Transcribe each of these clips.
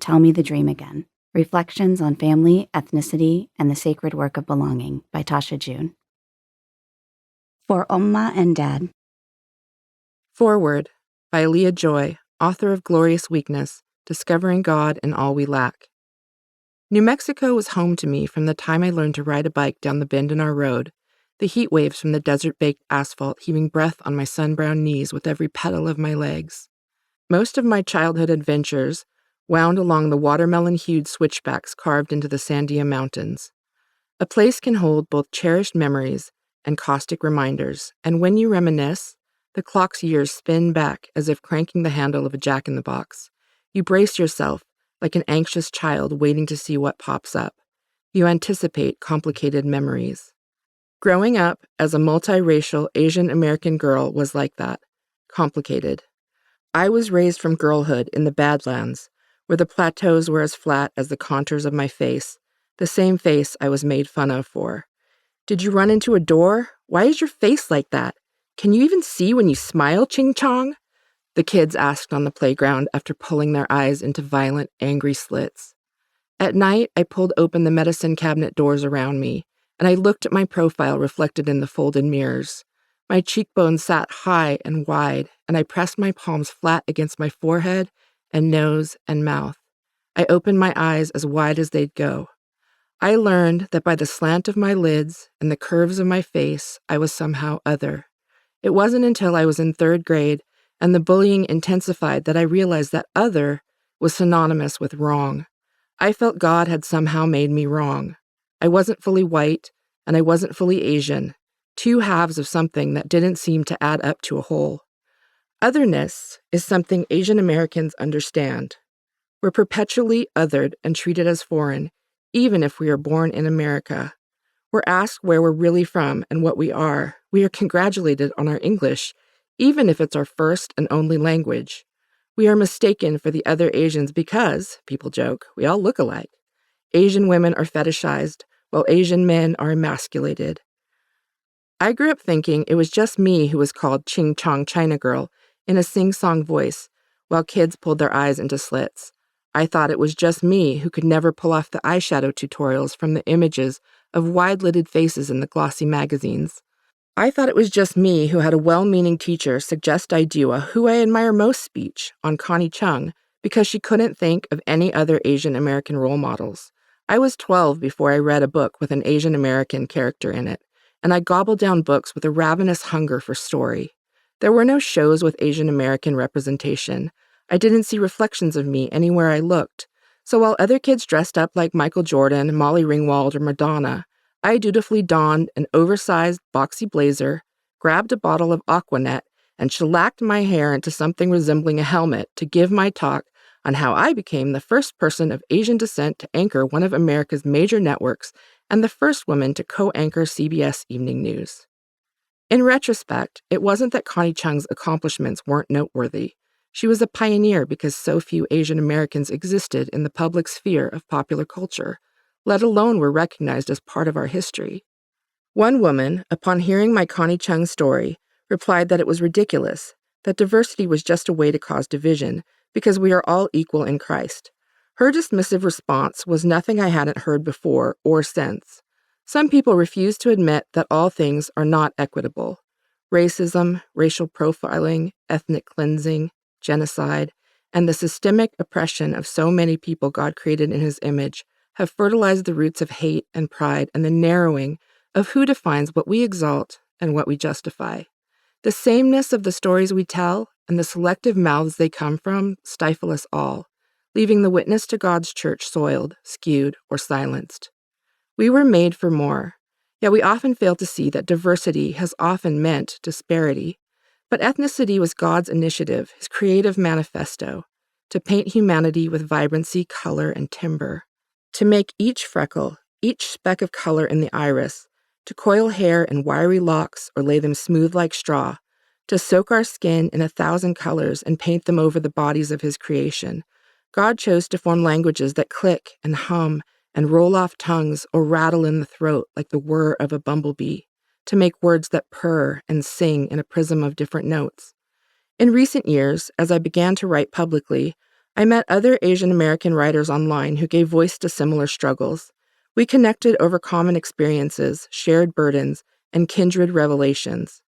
Tell Me the Dream Again. Reflections on Family, Ethnicity, and the Sacred Work of Belonging by Tasha Jun. For Omma and Dad. Forward by Leah Joy, author of Glorious Weakness, Discovering God in All We Lack. New Mexico was home to me from the time I learned to ride a bike down the bend in our road, the heat waves from the desert-baked asphalt heaving breath on my sun-browned knees with every pedal of my legs. Most of my childhood adventures wound along the watermelon-hued switchbacks carved into the Sandia Mountains. A place can hold both cherished memories and caustic reminders, and when you reminisce, the clock's years spin back as if cranking the handle of a jack-in-the-box. You brace yourself like an anxious child waiting to see what pops up. You anticipate complicated memories. Growing up as a multiracial Asian American girl was like that, complicated. I was raised from girlhood in the Badlands, where the plateaus were as flat as the contours of my face, the same face I was made fun of for. Did you run into a door? Why is your face like that? Can you even see when you smile, Ching Chong? The kids asked on the playground after pulling their eyes into violent, angry slits. At night, I pulled open the medicine cabinet doors around me, and I looked at my profile reflected in the folded mirrors. My cheekbones sat high and wide, and I pressed my palms flat against my forehead and nose and mouth. I opened my eyes as wide as they'd go. I learned that by the slant of my lids and the curves of my face, I was somehow other. It wasn't until I was in 3rd grade and the bullying intensified that I realized that other was synonymous with wrong. I felt God had somehow made me wrong. I wasn't fully white, and I wasn't fully Asian, 2 halves of something that didn't seem to add up to a whole. Otherness is something Asian Americans understand. We're perpetually othered and treated as foreign, even if we are born in America. We're asked where we're really from and what we are. We are congratulated on our English, even if it's our first and only language. We are mistaken for the other Asians because, people joke, we all look alike. Asian women are fetishized, while Asian men are emasculated. I grew up thinking it was just me who was called Ching Chong China Girl in a sing-song voice, while kids pulled their eyes into slits. I thought it was just me who could never pull off the eyeshadow tutorials from the images of wide-lidded faces in the glossy magazines. I thought it was just me who had a well-meaning teacher suggest I do a Who I Admire Most speech on Connie Chung because she couldn't think of any other Asian American role models. I was 12 before I read a book with an Asian American character in it, and I gobbled down books with a ravenous hunger for story. There were no shows with Asian American representation. I didn't see reflections of me anywhere I looked. So while other kids dressed up like Michael Jordan, Molly Ringwald, or Madonna, I dutifully donned an oversized, boxy blazer, grabbed a bottle of Aquanet, and shellacked my hair into something resembling a helmet to give my talk on how I became the first person of Asian descent to anchor one of America's major networks and the first woman to co-anchor CBS Evening News. In retrospect, it wasn't that Connie Chung's accomplishments weren't noteworthy. She was a pioneer because so few Asian Americans existed in the public sphere of popular culture, let alone were recognized as part of our history. One woman, upon hearing my Connie Chung story, replied that it was ridiculous, that diversity was just a way to cause division, because we are all equal in Christ. Her dismissive response was nothing I hadn't heard before or since. Some people refuse to admit that all things are not equitable. Racism, racial profiling, ethnic cleansing, genocide, and the systemic oppression of so many people God created in His image have fertilized the roots of hate and pride and the narrowing of who defines what we exalt and what we justify. The sameness of the stories we tell and the selective mouths they come from stifle us all, leaving the witness to God's church soiled, skewed, or silenced. We were made for more, yet we often fail to see that diversity has often meant disparity. But ethnicity was God's initiative, His creative manifesto, to paint humanity with vibrancy, color, and timbre, to make each freckle, each speck of color in the iris, to coil hair in wiry locks or lay them smooth like straw, to soak our skin in 1,000 colors and paint them over the bodies of His creation. God chose to form languages that click and hum and roll off tongues or rattle in the throat like the whir of a bumblebee, to make words that purr and sing in a prism of different notes. In recent years, as I began to write publicly, I met other Asian American writers online who gave voice to similar struggles. We connected over common experiences, shared burdens, and kindred revelations.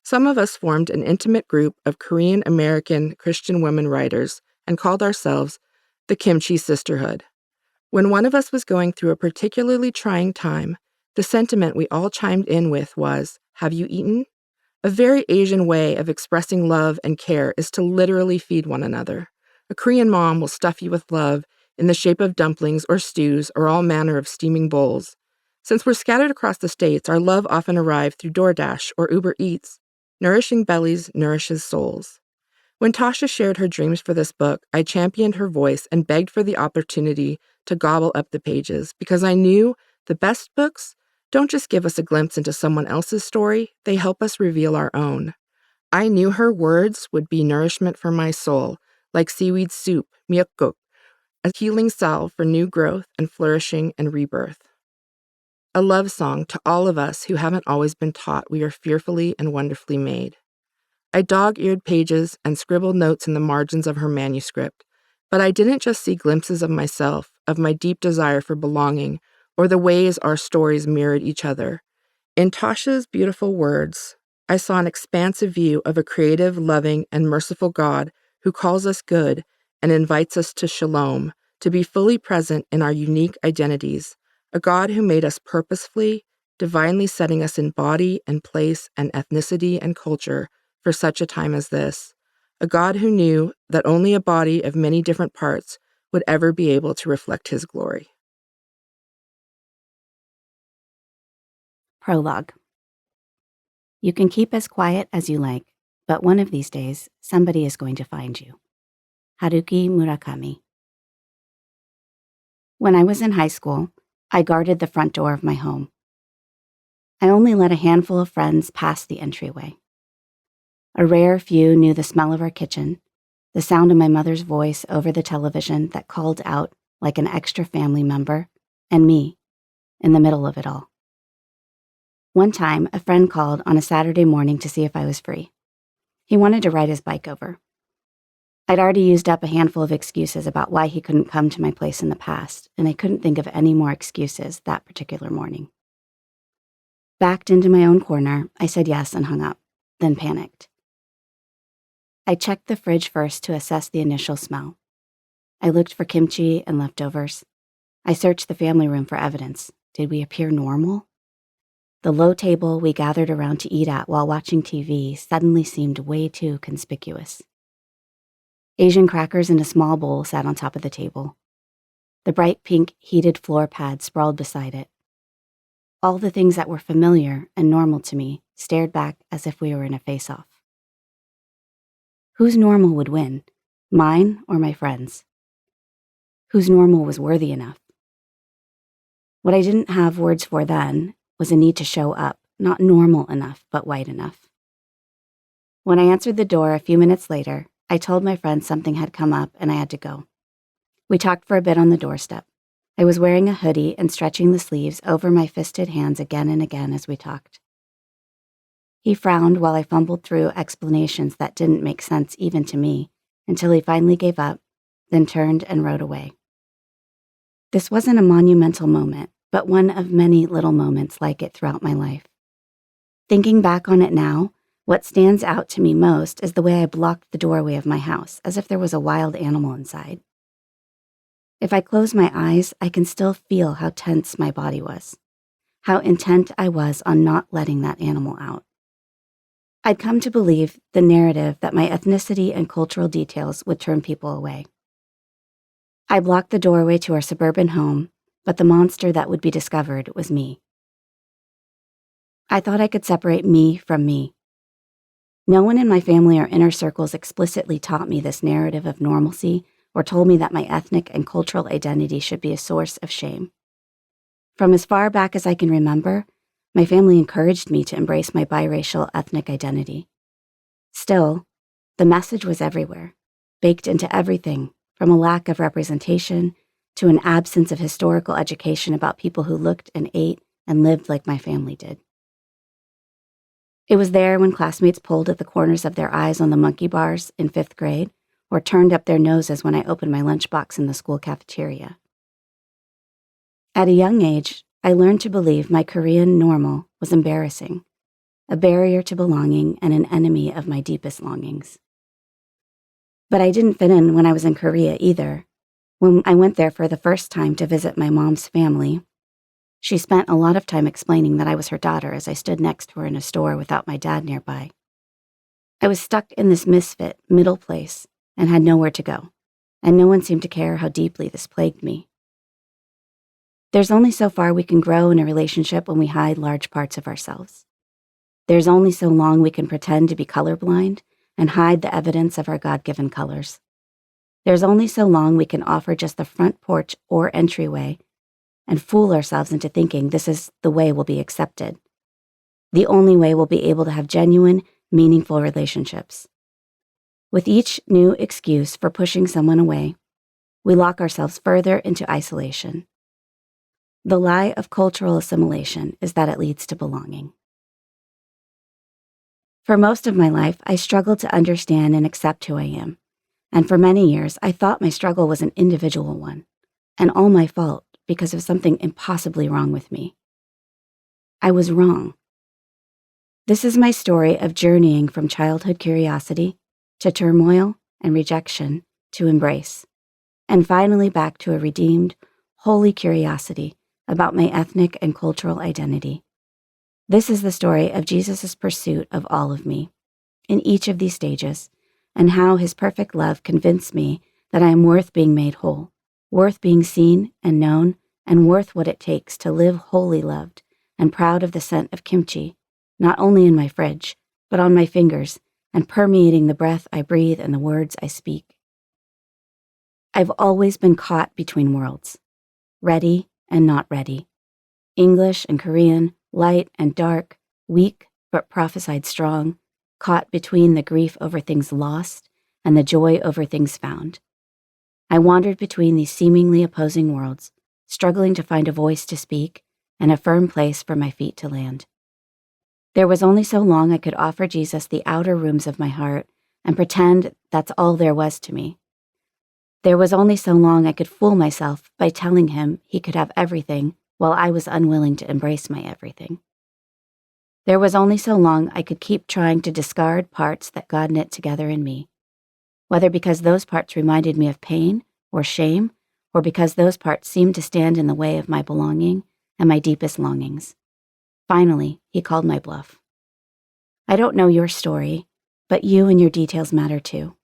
Some of us formed an intimate group of Korean American Christian women writers and called ourselves the Kimchi Sisterhood. When one of us was going through a particularly trying time, the sentiment we all chimed in with was, "Have you eaten?" A very Asian way of expressing love and care is to literally feed one another. A Korean mom will stuff you with love in the shape of dumplings or stews or all manner of steaming bowls. Since we're scattered across the states, our love often arrived through DoorDash or Uber Eats. Nourishing bellies nourishes souls. When Tasha shared her dreams for this book, I championed her voice and begged for the opportunity to gobble up the pages because I knew the best books don't just give us a glimpse into someone else's story, they help us reveal our own. I knew her words would be nourishment for my soul, like seaweed soup, myeokguk, a healing salve for new growth and flourishing and rebirth. A love song to all of us who haven't always been taught we are fearfully and wonderfully made. I dog-eared pages and scribbled notes in the margins of her manuscript, but I didn't just see glimpses of myself, of my deep desire for belonging, or the ways our stories mirrored each other. In Tasha's beautiful words, I saw an expansive view of a creative, loving, and merciful God who calls us good and invites us to shalom, to be fully present in our unique identities, a God who made us purposefully, divinely setting us in body and place and ethnicity and culture for such a time as this, a God who knew that only a body of many different parts would ever be able to reflect his glory. Prologue. You can keep as quiet as you like, but one of these days, somebody is going to find you. Haruki Murakami. When I was in high school, I guarded the front door of my home. I only let a handful of friends pass the entryway. A rare few knew the smell of our kitchen, the sound of my mother's voice over the television that called out like an extra family member, and me, in the middle of it all. One time, a friend called on a Saturday morning to see if I was free. He wanted to ride his bike over. I'd already used up a handful of excuses about why he couldn't come to my place in the past, and I couldn't think of any more excuses that particular morning. Backed into my own corner, I said yes and hung up, then panicked. I checked the fridge first to assess the initial smell. I looked for kimchi and leftovers. I searched the family room for evidence. Did we appear normal? The low table we gathered around to eat at while watching TV suddenly seemed way too conspicuous. Asian crackers in a small bowl sat on top of the table. The bright pink heated floor pad sprawled beside it. All the things that were familiar and normal to me stared back as if we were in a face-off. Whose normal would win, mine or my friends? Whose normal was worthy enough? What I didn't have words for then was a need to show up, not normal enough, but white enough. When I answered the door a few minutes later, I told my friend something had come up and I had to go. We talked for a bit on the doorstep. I was wearing a hoodie and stretching the sleeves over my fisted hands again and again as we talked. He frowned while I fumbled through explanations that didn't make sense even to me, until he finally gave up, then turned and rode away. This wasn't a monumental moment, but one of many little moments like it throughout my life. Thinking back on it now, what stands out to me most is the way I blocked the doorway of my house, as if there was a wild animal inside. If I close my eyes, I can still feel how tense my body was, how intent I was on not letting that animal out. I'd come to believe the narrative that my ethnicity and cultural details would turn people away. I blocked the doorway to our suburban home, but the monster that would be discovered was me. I thought I could separate me from me. No one in my family or inner circles explicitly taught me this narrative of normalcy or told me that my ethnic and cultural identity should be a source of shame. From as far back as I can remember, my family encouraged me to embrace my biracial ethnic identity. Still, the message was everywhere, baked into everything, from a lack of representation to an absence of historical education about people who looked and ate and lived like my family did. It was there when classmates pulled at the corners of their eyes on the monkey bars in 5th grade, or turned up their noses when I opened my lunchbox in the school cafeteria. At a young age, I learned to believe my Korean normal was embarrassing, a barrier to belonging and an enemy of my deepest longings. But I didn't fit in when I was in Korea either. When I went there for the first time to visit my mom's family, she spent a lot of time explaining that I was her daughter as I stood next to her in a store without my dad nearby. I was stuck in this misfit middle place and had nowhere to go, and no one seemed to care how deeply this plagued me. There's only so far we can grow in a relationship when we hide large parts of ourselves. There's only so long we can pretend to be colorblind and hide the evidence of our God-given colors. There's only so long we can offer just the front porch or entryway and fool ourselves into thinking this is the way we'll be accepted, the only way we'll be able to have genuine, meaningful relationships. With each new excuse for pushing someone away, we lock ourselves further into isolation. The lie of cultural assimilation is that it leads to belonging. For most of my life, I struggled to understand and accept who I am, and for many years, I thought my struggle was an individual one, and all my fault because of something impossibly wrong with me. I was wrong. This is my story of journeying from childhood curiosity to turmoil and rejection to embrace, and finally back to a redeemed, holy curiosity about my ethnic and cultural identity. This is the story of Jesus' pursuit of all of me, in each of these stages, and how his perfect love convinced me that I am worth being made whole, worth being seen and known, and worth what it takes to live wholly loved and proud of the scent of kimchi, not only in my fridge, but on my fingers and permeating the breath I breathe and the words I speak. I've always been caught between worlds, ready and not ready, English and Korean, light and dark, weak but prophesied strong, caught between the grief over things lost and the joy over things found. I wandered between these seemingly opposing worlds, struggling to find a voice to speak and a firm place for my feet to land. There was only so long I could offer Jesus the outer rooms of my heart and pretend that's all there was to me. There was only so long I could fool myself by telling him he could have everything while I was unwilling to embrace my everything. There was only so long I could keep trying to discard parts that God knit together in me, whether because those parts reminded me of pain or shame, or because those parts seemed to stand in the way of my belonging and my deepest longings. Finally, he called my bluff. I don't know your story, but you and your details matter too.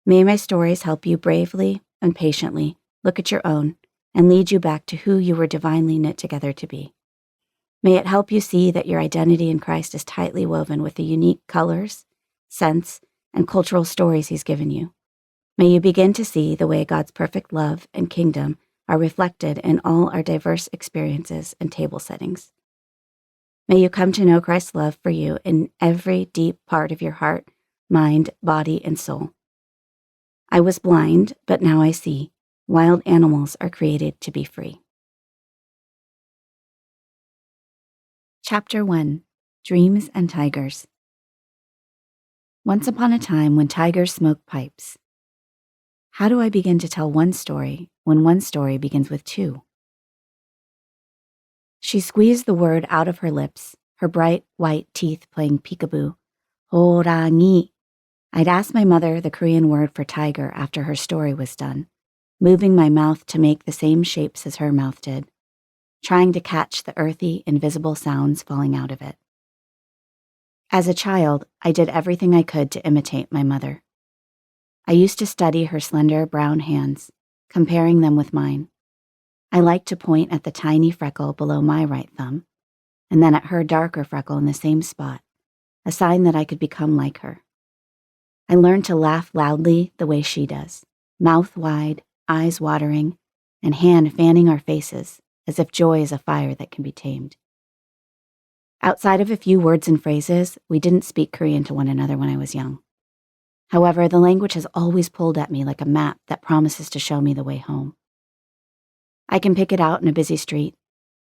May my stories help you bravely and patiently look at your own and lead you back to who you were divinely knit together to be. May it help you see that your identity in Christ is tightly woven with the unique colors, scents, and cultural stories he's given you. May you begin to see the way God's perfect love and kingdom are reflected in all our diverse experiences and table settings. May you come to know Christ's love for you in every deep part of your heart, mind, body, and soul. I was blind, but now I see. Wild animals are created to be free. Chapter 1: Dreams and Tigers. Once upon a time when tigers smoked pipes. How do I begin to tell one story when one story begins with two? She squeezed the word out of her lips, her bright white teeth playing peekaboo. 호랑이. I'd asked my mother the Korean word for tiger after her story was done, moving my mouth to make the same shapes as her mouth did, trying to catch the earthy, invisible sounds falling out of it. As a child, I did everything I could to imitate my mother. I used to study her slender brown hands, comparing them with mine. I liked to point at the tiny freckle below my right thumb, and then at her darker freckle in the same spot, a sign that I could become like her. I learned to laugh loudly the way she does, mouth wide, eyes watering, and hand fanning our faces as if joy is a fire that can be tamed. Outside of a few words and phrases, we didn't speak Korean to one another when I was young. However, the language has always pulled at me like a map that promises to show me the way home. I can pick it out in a busy street.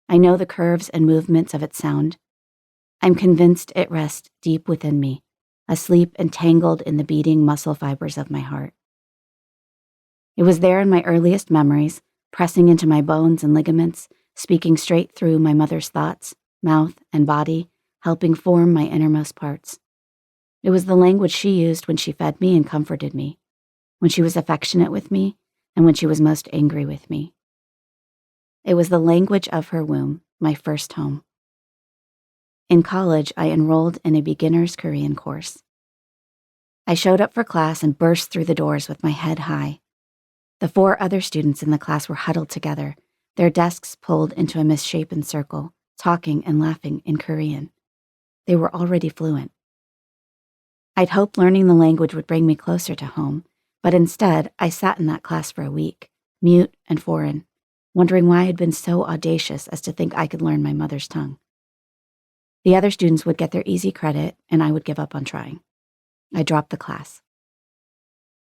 I know the curves and movements of its sound. I'm convinced it rests deep within me, asleep and tangled in the beating muscle fibers of my heart. It was there in my earliest memories, pressing into my bones and ligaments, speaking straight through my mother's thoughts, mouth, and body, helping form my innermost parts. It was the language she used when she fed me and comforted me, when she was affectionate with me, and when she was most angry with me. It was the language of her womb, my first home. In college, I enrolled in a beginner's Korean course. I showed up for class and burst through the doors with my head high. The 4 other students in the class were huddled together, their desks pulled into a misshapen circle, talking and laughing in Korean. They were already fluent. I'd hoped learning the language would bring me closer to home, but instead I sat in that class for a week, mute and foreign, wondering why I'd been so audacious as to think I could learn my mother's tongue. The other students would get their easy credit, and I would give up on trying. I dropped the class.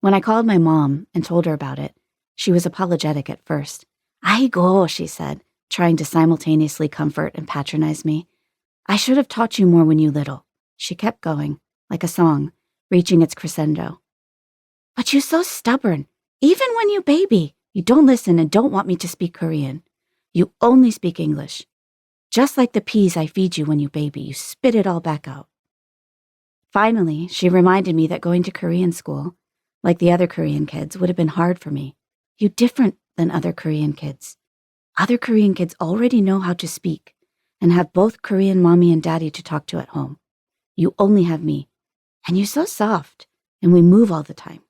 When I called my mom and told her about it, she was apologetic at first. "Aigo," she said, trying to simultaneously comfort and patronize me. "I should have taught you more when you little." She kept going, like a song, reaching its crescendo. "But you so stubborn. Even when you baby, you don't listen and don't want me to speak Korean. You only speak English. Just like the peas I feed you when you baby, you spit it all back out." Finally, she reminded me that going to Korean school, like the other Korean kids, would have been hard for me. "You different than other Korean kids. Other Korean kids already know how to speak and have both Korean mommy and daddy to talk to at home. You only have me, and you so soft, and we move all the time."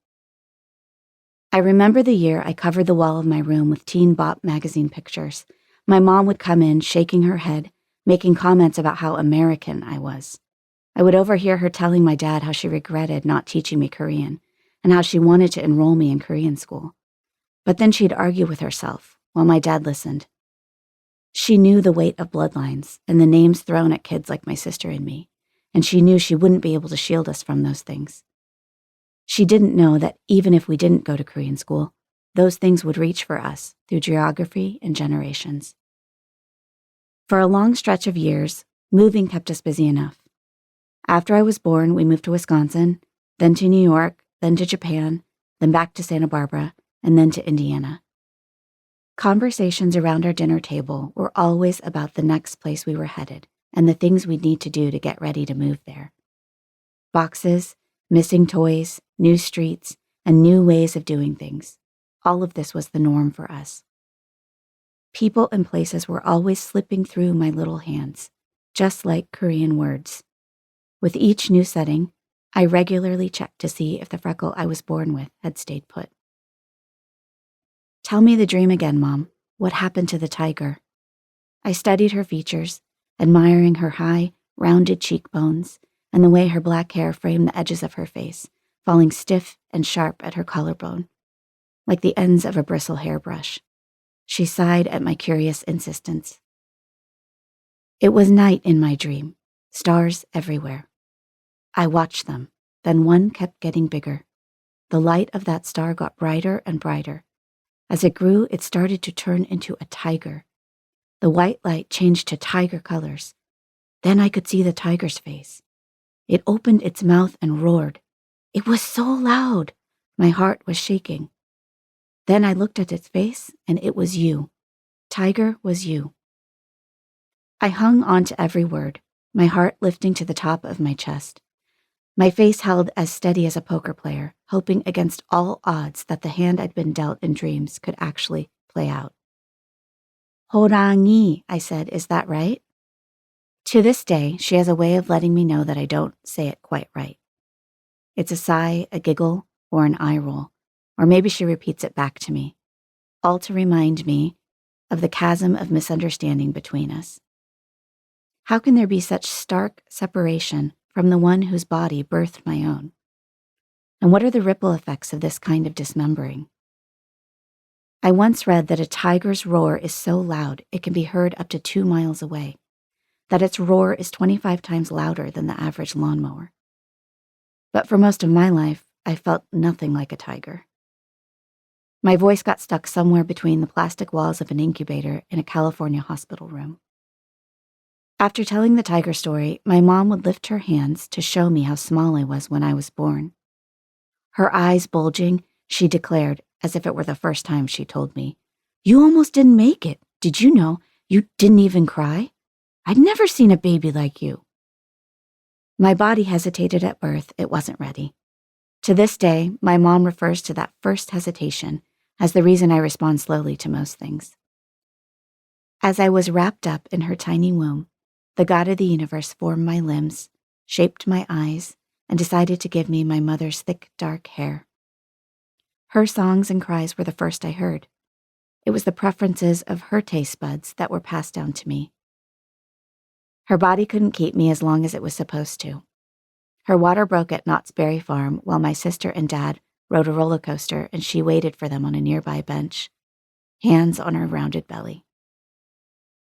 I remember the year I covered the wall of my room with Teen Bop magazine pictures. My mom would come in, shaking her head, making comments about how American I was. I would overhear her telling my dad how she regretted not teaching me Korean and how she wanted to enroll me in Korean school. But then she'd argue with herself while my dad listened. She knew the weight of bloodlines and the names thrown at kids like my sister and me, and she knew she wouldn't be able to shield us from those things. She didn't know that even if we didn't go to Korean school, those things would reach for us through geography and generations. For a long stretch of years, moving kept us busy enough. After I was born, we moved to Wisconsin, then to New York, then to Japan, then back to Santa Barbara, and then to Indiana. Conversations around our dinner table were always about the next place we were headed and the things we'd need to do to get ready to move there. Boxes, missing toys, new streets, and new ways of doing things. All of this was the norm for us. People and places were always slipping through my little hands, just like Korean words. With each new setting, I regularly checked to see if the freckle I was born with had stayed put. "Tell me the dream again, Mom. What happened to the tiger?" I studied her features, admiring her high, rounded cheekbones and the way her black hair framed the edges of her face, falling stiff and sharp at her collarbone, like the ends of a bristle hairbrush. She sighed at my curious insistence. It was night in my dream, stars everywhere. I watched them, then one kept getting bigger. The light of that star got brighter and brighter. As it grew, it started to turn into a tiger. The white light changed to tiger colors. Then I could see the tiger's face. It opened its mouth and roared. It was so loud. My heart was shaking. Then I looked at its face, and it was you. Tiger was you. I hung on to every word, my heart lifting to the top of my chest. My face held as steady as a poker player, hoping against all odds that the hand I'd been dealt in dreams could actually play out. "Horangi," I said, "is that right?" To this day, she has a way of letting me know that I don't say it quite right. It's a sigh, a giggle, or an eye roll, or maybe she repeats it back to me, all to remind me of the chasm of misunderstanding between us. How can there be such stark separation from the one whose body birthed my own? And what are the ripple effects of this kind of dismembering? I once read that a tiger's roar is so loud it can be heard up to 2 miles away, that its roar is 25 times louder than the average lawnmower. But for most of my life, I felt nothing like a tiger. My voice got stuck somewhere between the plastic walls of an incubator in a California hospital room. After telling the tiger story, my mom would lift her hands to show me how small I was when I was born. Her eyes bulging, she declared, as if it were the first time she told me, "You almost didn't make it. Did you know you didn't even cry? I'd never seen a baby like you." My body hesitated at birth. It wasn't ready. To this day, my mom refers to that first hesitation as the reason I respond slowly to most things. As I was wrapped up in her tiny womb, the God of the universe formed my limbs, shaped my eyes, and decided to give me my mother's thick, dark hair. Her songs and cries were the first I heard. It was the preferences of her taste buds that were passed down to me. Her body couldn't keep me as long as it was supposed to. Her water broke at Knott's Berry Farm while my sister and dad rode a roller coaster and she waited for them on a nearby bench, hands on her rounded belly.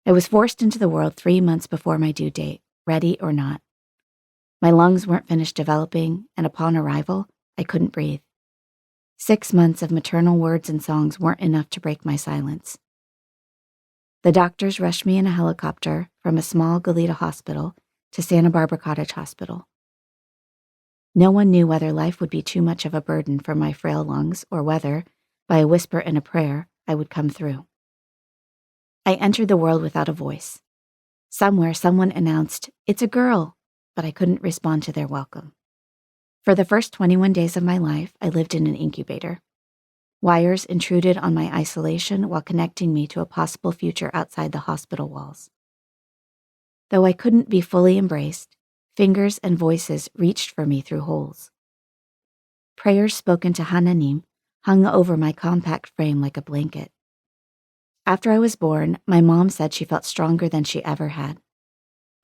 I was forced into the world 3 months before my due date, ready or not. My lungs weren't finished developing, and upon arrival, I couldn't breathe. 6 months of maternal words and songs weren't enough to break my silence. The doctors rushed me in a helicopter from a small Goleta hospital to Santa Barbara Cottage Hospital. No one knew whether life would be too much of a burden for my frail lungs or whether, by a whisper and a prayer, I would come through. I entered the world without a voice. Somewhere, someone announced, "It's a girl," but I couldn't respond to their welcome. For the first 21 days of my life, I lived in an incubator. Wires intruded on my isolation while connecting me to a possible future outside the hospital walls. Though I couldn't be fully embraced, fingers and voices reached for me through holes. Prayers spoken to Hananim hung over my compact frame like a blanket. After I was born, my mom said she felt stronger than she ever had.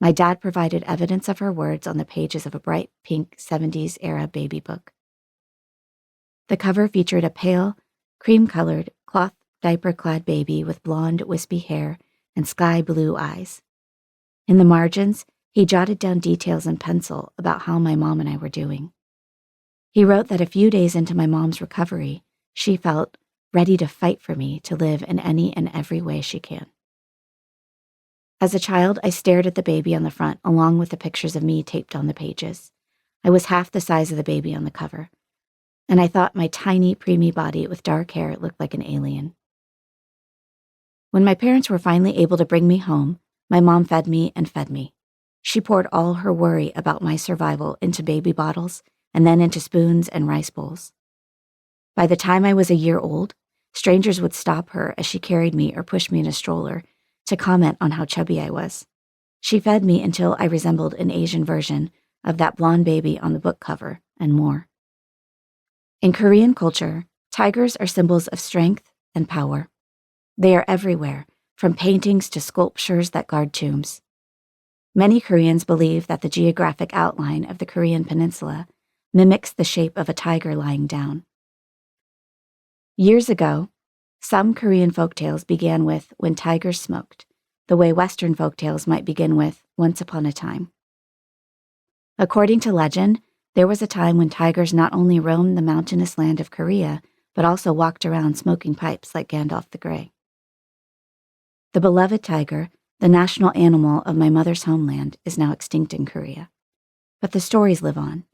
My dad provided evidence of her words on the pages of a bright pink 70s-era baby book. The cover featured a pale, cream-colored, cloth diaper-clad baby with blonde, wispy hair and sky-blue eyes. In the margins, he jotted down details in pencil about how my mom and I were doing. He wrote that a few days into my mom's recovery, she felt ready to fight for me to live in any and every way she can. As a child, I stared at the baby on the front along with the pictures of me taped on the pages. I was half the size of the baby on the cover, and I thought my tiny, preemie body with dark hair looked like an alien. When my parents were finally able to bring me home, my mom fed me and fed me. She poured all her worry about my survival into baby bottles and then into spoons and rice bowls. By the time I was a year old, strangers would stop her as she carried me or pushed me in a stroller to comment on how chubby I was. She fed me until I resembled an Asian version of that blonde baby on the book cover, and more. In Korean culture, tigers are symbols of strength and power. They are everywhere, from paintings to sculptures that guard tombs. Many Koreans believe that the geographic outline of the Korean peninsula mimics the shape of a tiger lying down. Years ago, some Korean folktales began with "When Tigers Smoked," the way Western folktales might begin with "Once Upon a Time." According to legend, there was a time when tigers not only roamed the mountainous land of Korea, but also walked around smoking pipes like Gandalf the Grey. The beloved tiger, the national animal of my mother's homeland, is now extinct in Korea. But the stories live on,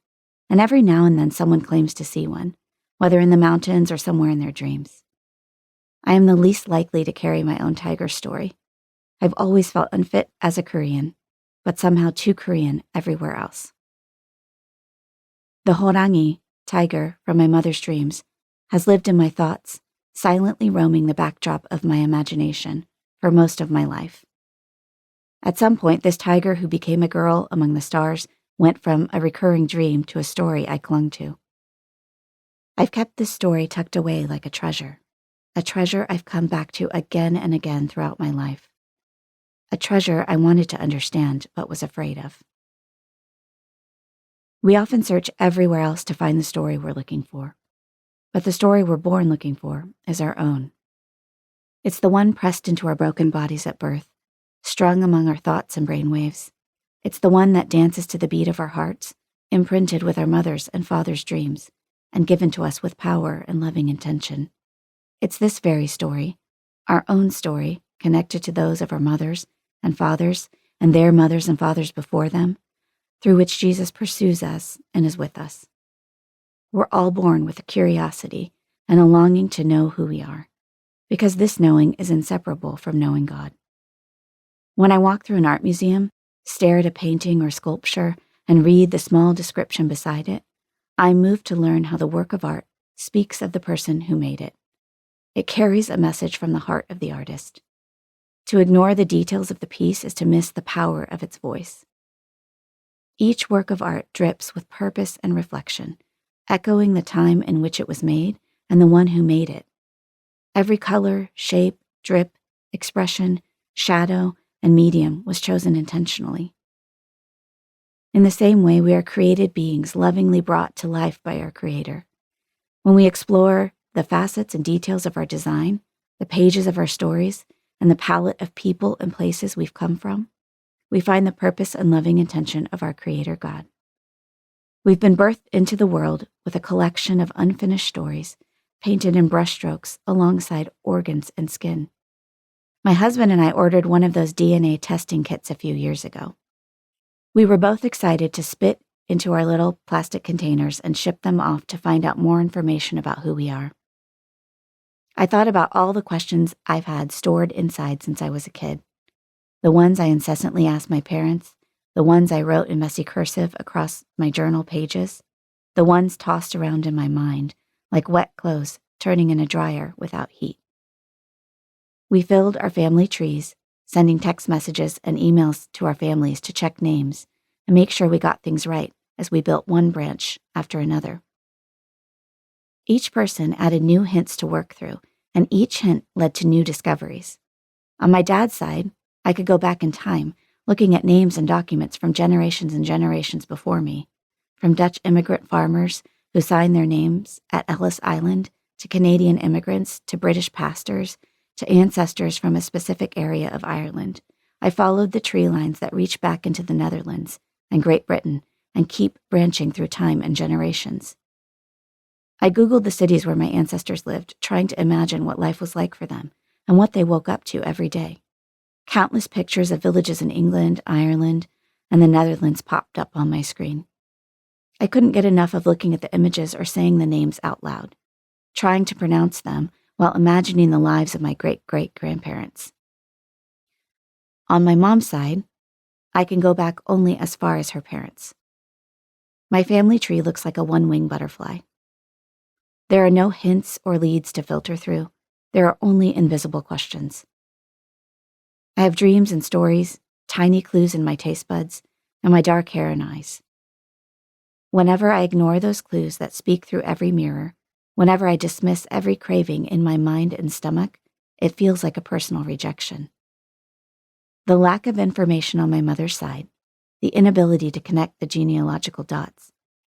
and every now and then someone claims to see one, whether in the mountains or somewhere in their dreams. I am the least likely to carry my own tiger story. I've always felt unfit as a Korean, but somehow too Korean everywhere else. The horangi, tiger from my mother's dreams, has lived in my thoughts, silently roaming the backdrop of my imagination for most of my life. At some point, this tiger who became a girl among the stars went from a recurring dream to a story I clung to. I've kept this story tucked away like a treasure I've come back to again and again throughout my life. A treasure I wanted to understand but was afraid of. We often search everywhere else to find the story we're looking for, but the story we're born looking for is our own. It's the one pressed into our broken bodies at birth, strung among our thoughts and brainwaves. It's the one that dances to the beat of our hearts, imprinted with our mother's and father's dreams, and given to us with power and loving intention. It's this very story, our own story, connected to those of our mothers and fathers and their mothers and fathers before them, through which Jesus pursues us and is with us. We're all born with a curiosity and a longing to know who we are, because this knowing is inseparable from knowing God. When I walk through an art museum, stare at a painting or sculpture, and read the small description beside it, I'm moved to learn how the work of art speaks of the person who made it. It carries a message from the heart of the artist. To ignore the details of the piece is to miss the power of its voice. Each work of art drips with purpose and reflection, echoing the time in which it was made and the one who made it. Every color, shape, drip, expression, shadow, and medium was chosen intentionally. In the same way, we are created beings lovingly brought to life by our Creator. When we explore the facets and details of our design, the pages of our stories, and the palette of people and places we've come from, we find the purpose and loving intention of our Creator God. We've been birthed into the world with a collection of unfinished stories, painted in brushstrokes alongside organs and skin. My husband and I ordered one of those DNA testing kits a few years ago. We were both excited to spit into our little plastic containers and ship them off to find out more information about who we are. I thought about all the questions I've had stored inside since I was a kid. The ones I incessantly asked my parents, the ones I wrote in messy cursive across my journal pages, the ones tossed around in my mind, like wet clothes turning in a dryer without heat. We filled our family trees, sending text messages and emails to our families to check names and make sure we got things right as we built one branch after another. Each person added new hints to work through, and each hint led to new discoveries. On my dad's side, I could go back in time, looking at names and documents from generations and generations before me, from Dutch immigrant farmers who signed their names at Ellis Island, to Canadian immigrants, to British pastors, to ancestors from a specific area of Ireland. I followed the tree lines that reach back into the Netherlands and Great Britain and keep branching through time and generations. I Googled the cities where my ancestors lived, trying to imagine what life was like for them and what they woke up to every day. Countless pictures of villages in England, Ireland, and the Netherlands popped up on my screen. I couldn't get enough of looking at the images or saying the names out loud, trying to pronounce them while imagining the lives of my great-great-grandparents. On my mom's side, I can go back only as far as her parents. My family tree looks like a one-winged butterfly. There are no hints or leads to filter through. There are only invisible questions. I have dreams and stories, tiny clues in my taste buds, and my dark hair and eyes. Whenever I ignore those clues that speak through every mirror, whenever I dismiss every craving in my mind and stomach, it feels like a personal rejection. The lack of information on my mother's side, the inability to connect the genealogical dots,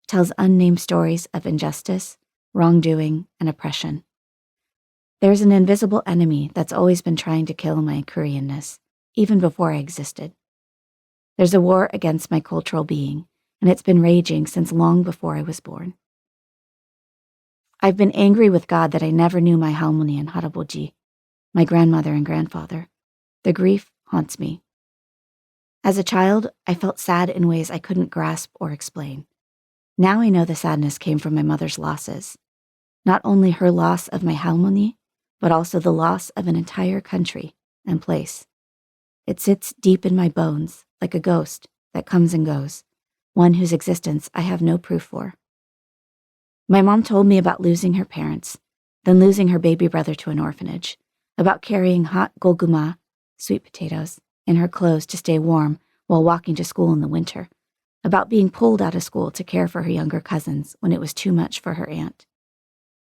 tells unnamed stories of injustice, wrongdoing, and oppression. There's an invisible enemy that's always been trying to kill my Koreanness, even before I existed. There's a war against my cultural being, and it's been raging since long before I was born. I've been angry with God that I never knew my 할머니 and 할아버지, my grandmother and grandfather. The grief haunts me. As a child, I felt sad in ways I couldn't grasp or explain. Now I know the sadness came from my mother's losses. Not only her loss of my 할머니, but also the loss of an entire country and place. It sits deep in my bones, like a ghost that comes and goes, one whose existence I have no proof for. My mom told me about losing her parents, then losing her baby brother to an orphanage, about carrying hot golguma, sweet potatoes, in her clothes to stay warm while walking to school in the winter, about being pulled out of school to care for her younger cousins when it was too much for her aunt.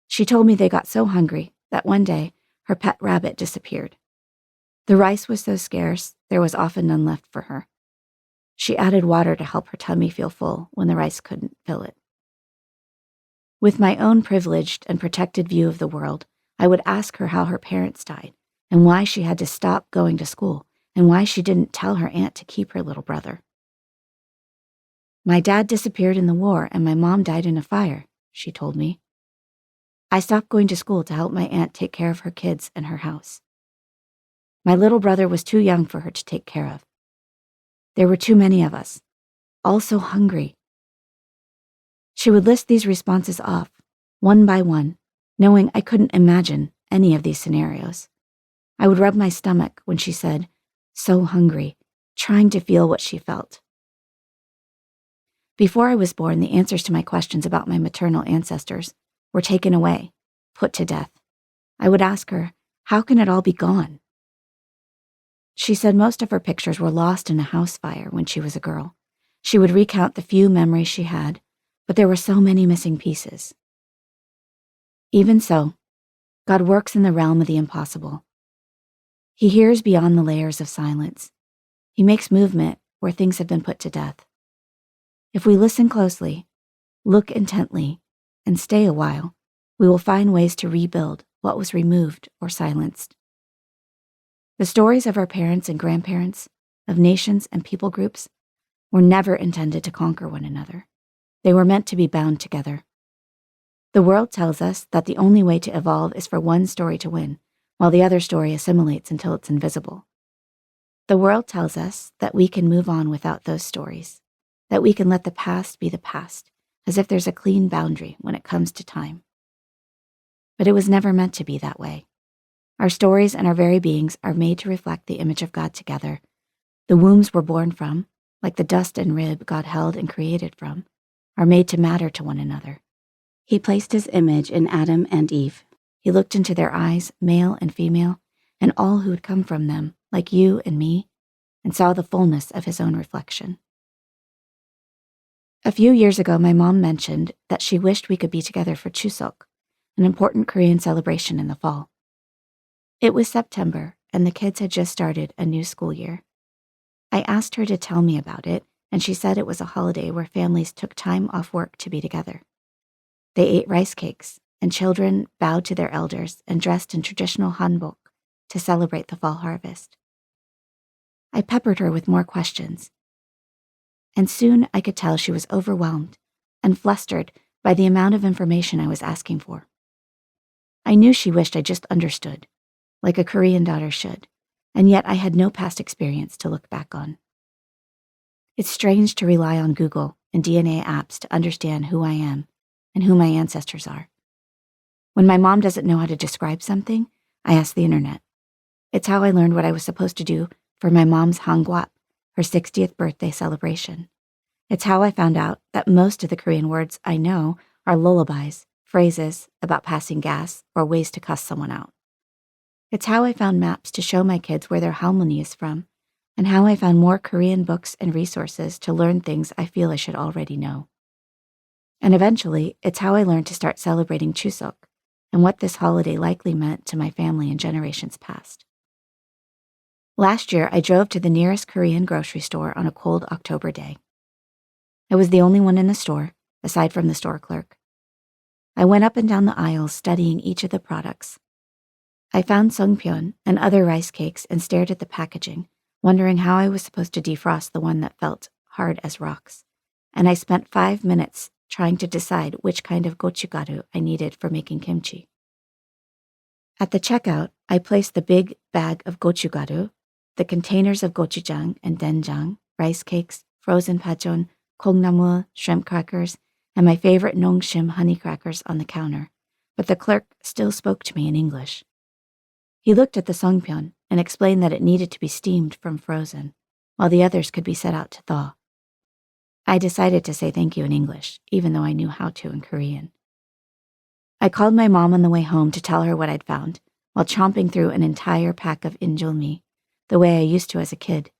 She told me they got so hungry that one day her pet rabbit disappeared. The rice was so scarce, there was often none left for her. She added water to help her tummy feel full when the rice couldn't fill it. With my own privileged and protected view of the world, I would ask her how her parents died and why she had to stop going to school and why she didn't tell her aunt to keep her little brother. My dad disappeared in the war and my mom died in a fire, she told me. I stopped going to school to help my aunt take care of her kids and her house. My little brother was too young for her to take care of. There were too many of us, all so hungry. She would list these responses off, one by one, knowing I couldn't imagine any of these scenarios. I would rub my stomach when she said, "So hungry," trying to feel what she felt. Before I was born, the answers to my questions about my maternal ancestors were taken away, put to death. I would ask her, how can it all be gone? She said most of her pictures were lost in a house fire when she was a girl. She would recount the few memories she had, but there were so many missing pieces. Even so, God works in the realm of the impossible. He hears beyond the layers of silence. He makes movement where things have been put to death. If we listen closely, look intently, and stay a while, we will find ways to rebuild what was removed or silenced. The stories of our parents and grandparents, of nations and people groups, were never intended to conquer one another. They were meant to be bound together. The world tells us that the only way to evolve is for one story to win, while the other story assimilates until it's invisible. The world tells us that we can move on without those stories, that we can let the past be the past, as if there's a clean boundary when it comes to time. But it was never meant to be that way. Our stories and our very beings are made to reflect the image of God together. The wombs we're born from, like the dust and rib God held and created from, are made to matter to one another. He placed his image in Adam and Eve. He looked into their eyes, male and female, and all who had come from them, like you and me, and saw the fullness of his own reflection. A few years ago, my mom mentioned that she wished we could be together for Chuseok, an important Korean celebration in the fall. It was September, and the kids had just started a new school year. I asked her to tell me about it, and she said it was a holiday where families took time off work to be together. They ate rice cakes, and children bowed to their elders and dressed in traditional hanbok to celebrate the fall harvest. I peppered her with more questions, and soon I could tell she was overwhelmed and flustered by the amount of information I was asking for. I knew she wished I just understood, like a Korean daughter should, and yet I had no past experience to look back on. It's strange to rely on Google and DNA apps to understand who I am and who my ancestors are. When my mom doesn't know how to describe something, I ask the internet. It's how I learned what I was supposed to do for my mom's Hangguap, her 60th birthday celebration. It's how I found out that most of the Korean words I know are lullabies, phrases about passing gas, or ways to cuss someone out. It's how I found maps to show my kids where their halmoni is from, and how I found more Korean books and resources to learn things I feel I should already know. And eventually, it's how I learned to start celebrating Chuseok and what this holiday likely meant to my family in generations past. Last year, I drove to the nearest Korean grocery store on a cold October day. I was the only one in the store, aside from the store clerk. I went up and down the aisles studying each of the products. I found sungpyeon and other rice cakes and stared at the packaging, wondering how I was supposed to defrost the one that felt hard as rocks. And I spent 5 minutes trying to decide which kind of gochugaru I needed for making kimchi. At the checkout, I placed the big bag of gochugaru, the containers of gochujang and doenjang, rice cakes, frozen pajeon, kongnamul, shrimp crackers, and my favorite nongshim honey crackers on the counter, but the clerk still spoke to me in English. He looked at the songpyeon and explained that it needed to be steamed from frozen, while the others could be set out to thaw. I decided to say thank you in English, even though I knew how to in Korean. I called my mom on the way home to tell her what I'd found, while chomping through an entire pack of injolmi, the way I used to as a kid.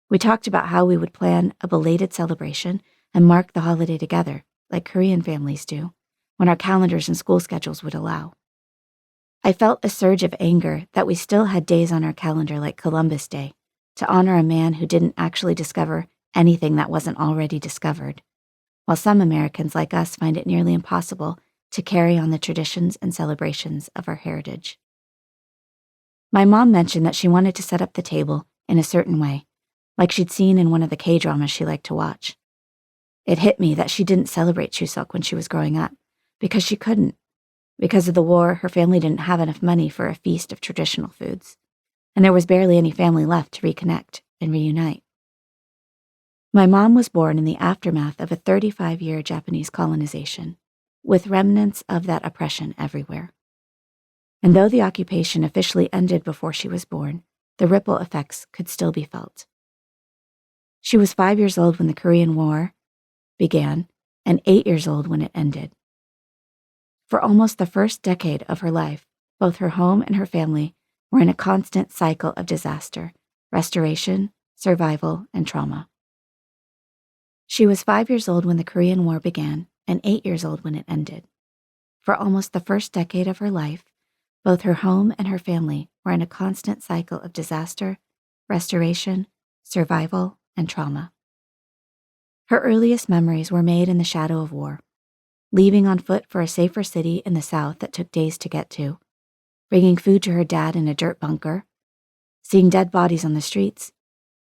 We talked about how we would plan a belated celebration and mark the holiday together, like Korean families do, when our calendars and school schedules would allow. I felt a surge of anger that we still had days on our calendar like Columbus Day to honor a man who didn't actually discover anything that wasn't already discovered, while some Americans like us find it nearly impossible to carry on the traditions and celebrations of our heritage. My mom mentioned that she wanted to set up the table in a certain way, like she'd seen in one of the K-dramas she liked to watch. It hit me that she didn't celebrate Chuseok when she was growing up, because she couldn't. Because of the war, her family didn't have enough money for a feast of traditional foods, and there was barely any family left to reconnect and reunite. My mom was born in the aftermath of a 35-year Japanese colonization, with remnants of that oppression everywhere. And though the occupation officially ended before she was born, the ripple effects could still be felt. She was 5 years old when the Korean War began, and 8 years old when it ended. For almost the first decade of her life, both her home and her family were in a constant cycle of disaster, restoration, survival, and trauma. She was 5 years old when the Korean War began, and 8 years old when it ended. For almost the first decade of her life, both her home and her family were in a constant cycle of disaster, restoration, survival, and trauma. Her earliest memories were made in the shadow of war, leaving on foot for a safer city in the South that took days to get to, bringing food to her dad in a dirt bunker, seeing dead bodies on the streets,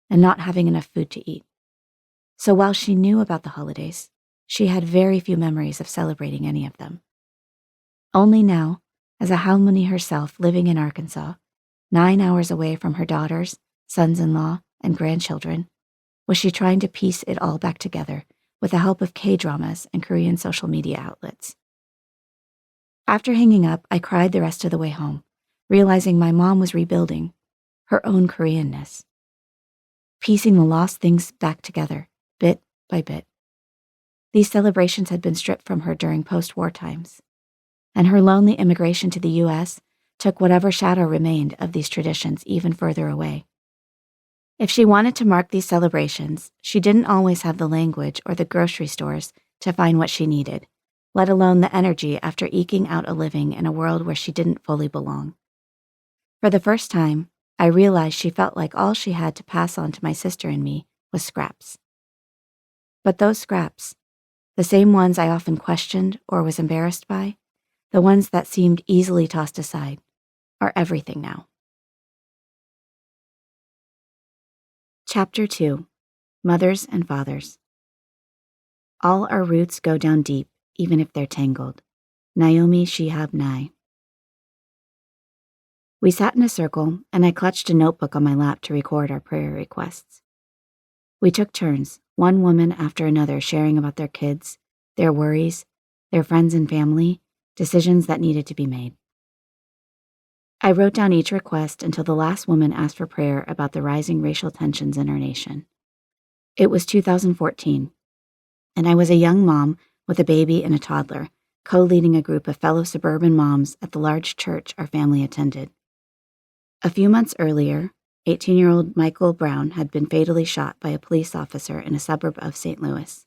and not having enough food to eat. So while she knew about the holidays, she had very few memories of celebrating any of them. Only now, as a halmoni herself living in Arkansas, 9 hours away from her daughters, sons-in-law, and grandchildren, was she trying to piece it all back together with the help of K-dramas and Korean social media outlets. After hanging up, I cried the rest of the way home, realizing my mom was rebuilding her own Koreanness, piecing the lost things back together, bit by bit. These celebrations had been stripped from her during post-war times, and her lonely immigration to the U.S. took whatever shadow remained of these traditions even further away. If she wanted to mark these celebrations, she didn't always have the language or the grocery stores to find what she needed, let alone the energy after eking out a living in a world where she didn't fully belong. For the first time, I realized she felt like all she had to pass on to my sister and me was scraps. But those scraps, the same ones I often questioned or was embarrassed by, the ones that seemed easily tossed aside, are everything now. Chapter 2. Mothers and Fathers. All our roots go down deep, even if they're tangled. Naomi Shihab Nye. We sat in a circle, and I clutched a notebook on my lap to record our prayer requests. We took turns, one woman after another sharing about their kids, their worries, their friends and family, decisions that needed to be made. I wrote down each request until the last woman asked for prayer about the rising racial tensions in our nation. It was 2014, and I was a young mom with a baby and a toddler, co-leading a group of fellow suburban moms at the large church our family attended. A few months earlier, 18-year-old Michael Brown had been fatally shot by a police officer in a suburb of St. Louis.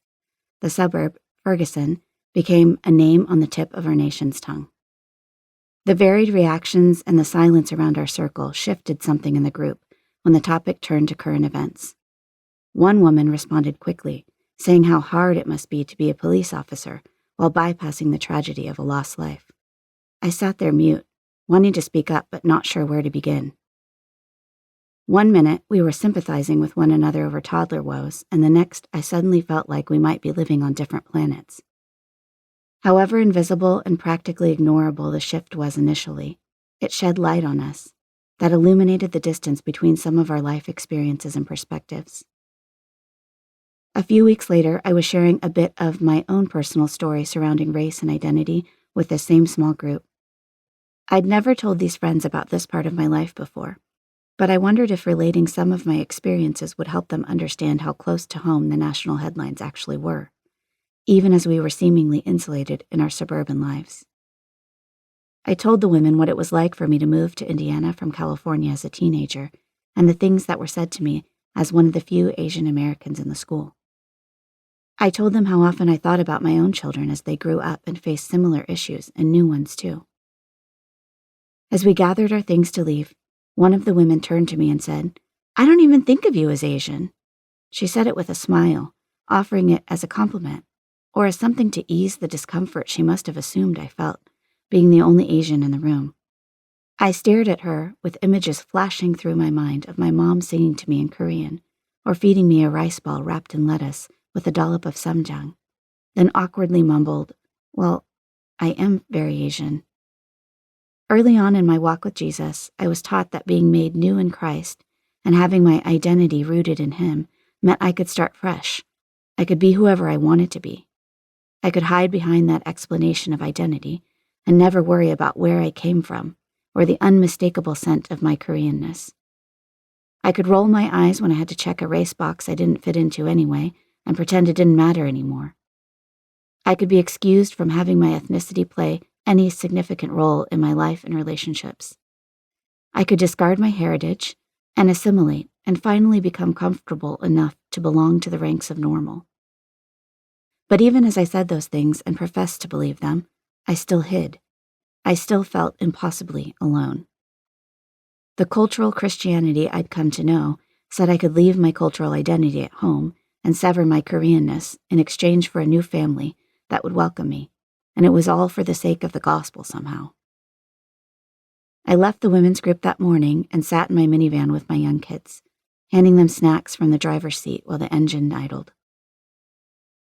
The suburb, Ferguson, became a name on the tip of our nation's tongue. The varied reactions and the silence around our circle shifted something in the group when the topic turned to current events. One woman responded quickly, saying how hard it must be to be a police officer while bypassing the tragedy of a lost life. I sat there mute, wanting to speak up but not sure where to begin. One minute, we were sympathizing with one another over toddler woes, and the next, I suddenly felt like we might be living on different planets. However invisible and practically ignorable the shift was initially, it shed light on us that illuminated the distance between some of our life experiences and perspectives. A few weeks later, I was sharing a bit of my own personal story surrounding race and identity with the same small group. I'd never told these friends about this part of my life before, but I wondered if relating some of my experiences would help them understand how close to home the national headlines actually were, even as we were seemingly insulated in our suburban lives. I told the women what it was like for me to move to Indiana from California as a teenager, and the things that were said to me as one of the few Asian Americans in the school. I told them how often I thought about my own children as they grew up and faced similar issues and new ones too. As we gathered our things to leave, one of the women turned to me and said, "I don't even think of you as Asian." She said it with a smile, offering it as a compliment, or as something to ease the discomfort she must have assumed I felt, being the only Asian in the room. I stared at her with images flashing through my mind of my mom singing to me in Korean, or feeding me a rice ball wrapped in lettuce with a dollop of ssamjang, then awkwardly mumbled, "Well, I am very Asian." Early on in my walk with Jesus, I was taught that being made new in Christ and having my identity rooted in Him meant I could start fresh. I could be whoever I wanted to be. I could hide behind that explanation of identity and never worry about where I came from or the unmistakable scent of my Koreanness. I could roll my eyes when I had to check a race box I didn't fit into anyway and pretend it didn't matter anymore. I could be excused from having my ethnicity play any significant role in my life and relationships. I could discard my heritage and assimilate and finally become comfortable enough to belong to the ranks of normal. But even as I said those things and professed to believe them, I still hid. I still felt impossibly alone. The cultural Christianity I'd come to know said I could leave my cultural identity at home and sever my Koreanness in exchange for a new family that would welcome me, and it was all for the sake of the gospel somehow. I left the women's group that morning and sat in my minivan with my young kids, handing them snacks from the driver's seat while the engine idled.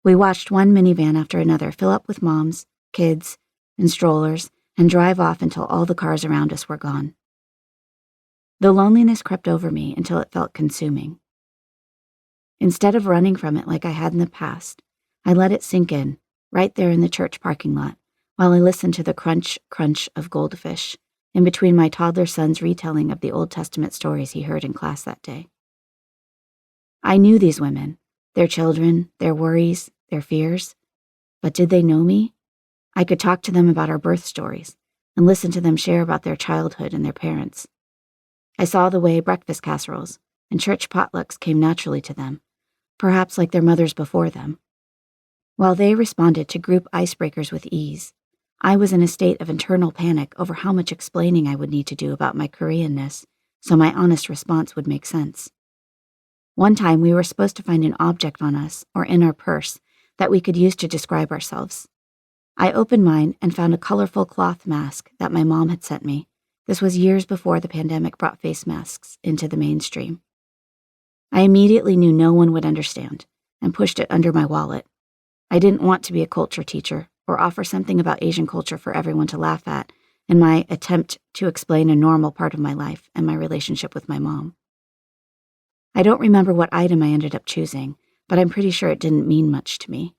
We watched one minivan after another fill up with moms, kids, and strollers and drive off until all the cars around us were gone. The loneliness crept over me until it felt consuming. Instead of running from it like I had in the past, I let it sink in, right there in the church parking lot, while I listened to the crunch, crunch of goldfish in between my toddler son's retelling of the Old Testament stories he heard in class that day. I knew these women, their children, their worries, their fears, but did they know me? I could talk to them about our birth stories and listen to them share about their childhood and their parents. I saw the way breakfast casseroles and church potlucks came naturally to them, perhaps like their mothers before them. While they responded to group icebreakers with ease, I was in a state of internal panic over how much explaining I would need to do about my Koreanness so my honest response would make sense. One time we were supposed to find an object on us or in our purse that we could use to describe ourselves. I opened mine and found a colorful cloth mask that my mom had sent me. This was years before the pandemic brought face masks into the mainstream. I immediately knew no one would understand and pushed it under my wallet. I didn't want to be a culture teacher or offer something about Asian culture for everyone to laugh at in my attempt to explain a normal part of my life and my relationship with my mom. I don't remember what item I ended up choosing, but I'm pretty sure it didn't mean much to me.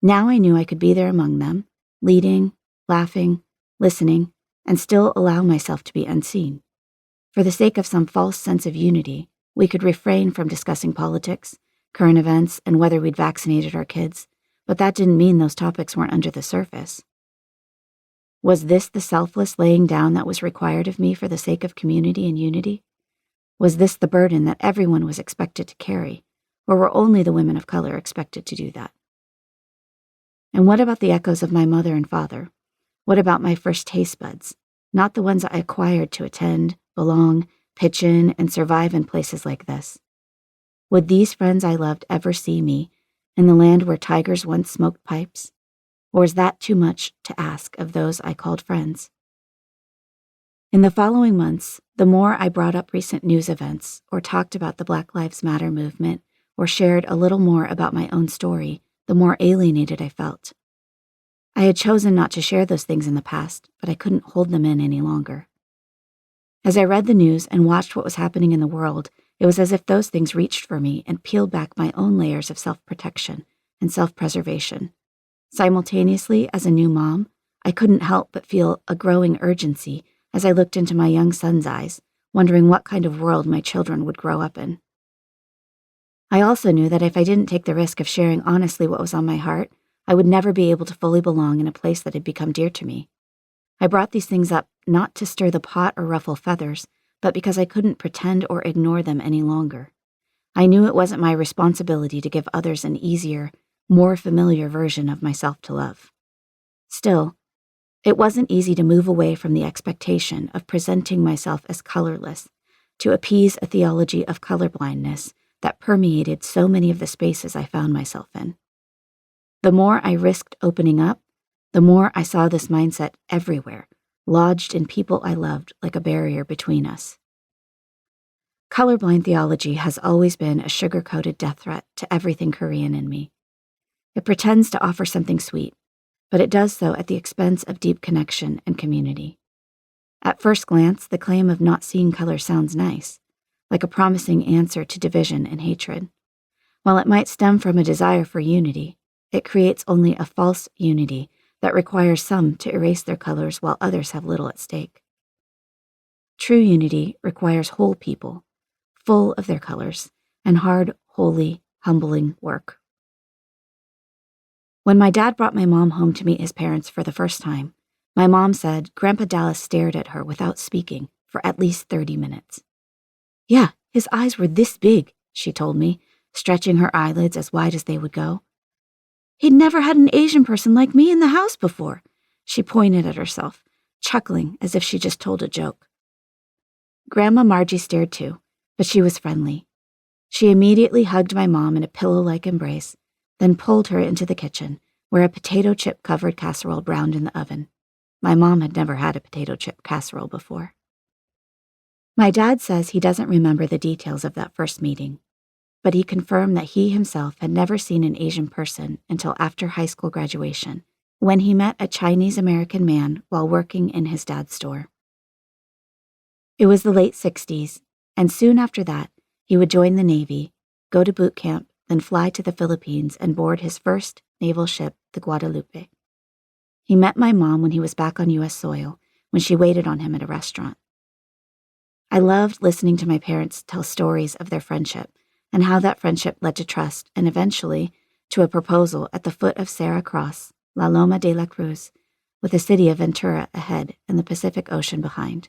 Now I knew I could be there among them, leading, laughing, listening, and still allow myself to be unseen. For the sake of some false sense of unity, we could refrain from discussing politics, current events, and whether we'd vaccinated our kids, but that didn't mean those topics weren't under the surface. Was this the selfless laying down that was required of me for the sake of community and unity? Was this the burden that everyone was expected to carry, or were only the women of color expected to do that? And what about the echoes of my mother and father? What about my first taste buds, not the ones I acquired to attend, belong, pitch in, and survive in places like this? Would these friends I loved ever see me in the land where tigers once smoked pipes? Or is that too much to ask of those I called friends? In the following months, the more I brought up recent news events or talked about the Black Lives Matter movement or shared a little more about my own story, the more alienated I felt. I had chosen not to share those things in the past, but I couldn't hold them in any longer. As I read the news and watched what was happening in the world, it was as if those things reached for me and peeled back my own layers of self-protection and self-preservation. Simultaneously, as a new mom, I couldn't help but feel a growing urgency as I looked into my young son's eyes, wondering what kind of world my children would grow up in. I also knew that if I didn't take the risk of sharing honestly what was on my heart, I would never be able to fully belong in a place that had become dear to me. I brought these things up not to stir the pot or ruffle feathers, but because I couldn't pretend or ignore them any longer. I knew it wasn't my responsibility to give others an easier, more familiar version of myself to love. Still, it wasn't easy to move away from the expectation of presenting myself as colorless, to appease a theology of colorblindness that permeated so many of the spaces I found myself in. The more I risked opening up, the more I saw this mindset everywhere, lodged in people I loved like a barrier between us. Colorblind theology has always been a sugar-coated death threat to everything Korean in me. It pretends to offer something sweet, but it does so at the expense of deep connection and community. At first glance, the claim of not seeing color sounds nice, like a promising answer to division and hatred. While it might stem from a desire for unity, it creates only a false unity that requires some to erase their colors while others have little at stake. True unity requires whole people, full of their colors, and hard, holy, humbling work. When my dad brought my mom home to meet his parents for the first time, my mom said Grandpa Dallas stared at her without speaking for at least 30 minutes. Yeah, his eyes were this big, she told me, stretching her eyelids as wide as they would go. He'd never had an Asian person like me in the house before. She pointed at herself, chuckling as if she just told a joke. Grandma Margie stared too, but she was friendly. She immediately hugged my mom in a pillow-like embrace, then pulled her into the kitchen, where a potato chip-covered casserole browned in the oven. My mom had never had a potato chip casserole before. My dad says he doesn't remember the details of that first meeting, but he confirmed that he himself had never seen an Asian person until after high school graduation, when he met a Chinese-American man while working in his dad's store. It was the late 60s, and soon after that, he would join the Navy, go to boot camp, then fly to the Philippines and board his first naval ship, the Guadalupe. He met my mom when he was back on U.S. soil, when she waited on him at a restaurant. I loved listening to my parents tell stories of their friendship and how that friendship led to trust and eventually to a proposal at the foot of Serra Cross, La Loma de la Cruz, with the city of Ventura ahead and the Pacific Ocean behind.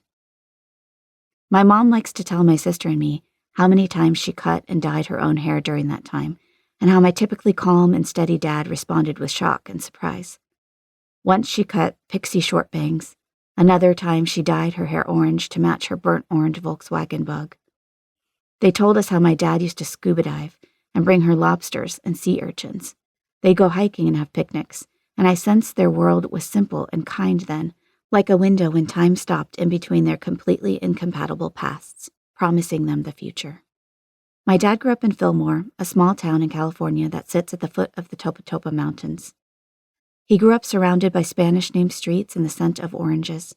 My mom likes to tell my sister and me how many times she cut and dyed her own hair during that time, and how my typically calm and steady dad responded with shock and surprise. Once she cut pixie short bangs, another time she dyed her hair orange to match her burnt orange Volkswagen Bug. They told us how my dad used to scuba dive and bring her lobsters and sea urchins. They'd go hiking and have picnics, and I sensed their world was simple and kind then, like a window when time stopped in between their completely incompatible pasts, promising them the future. My dad grew up in Fillmore, a small town in California that sits at the foot of the Topa Topa Mountains. He grew up surrounded by Spanish-named streets and the scent of oranges.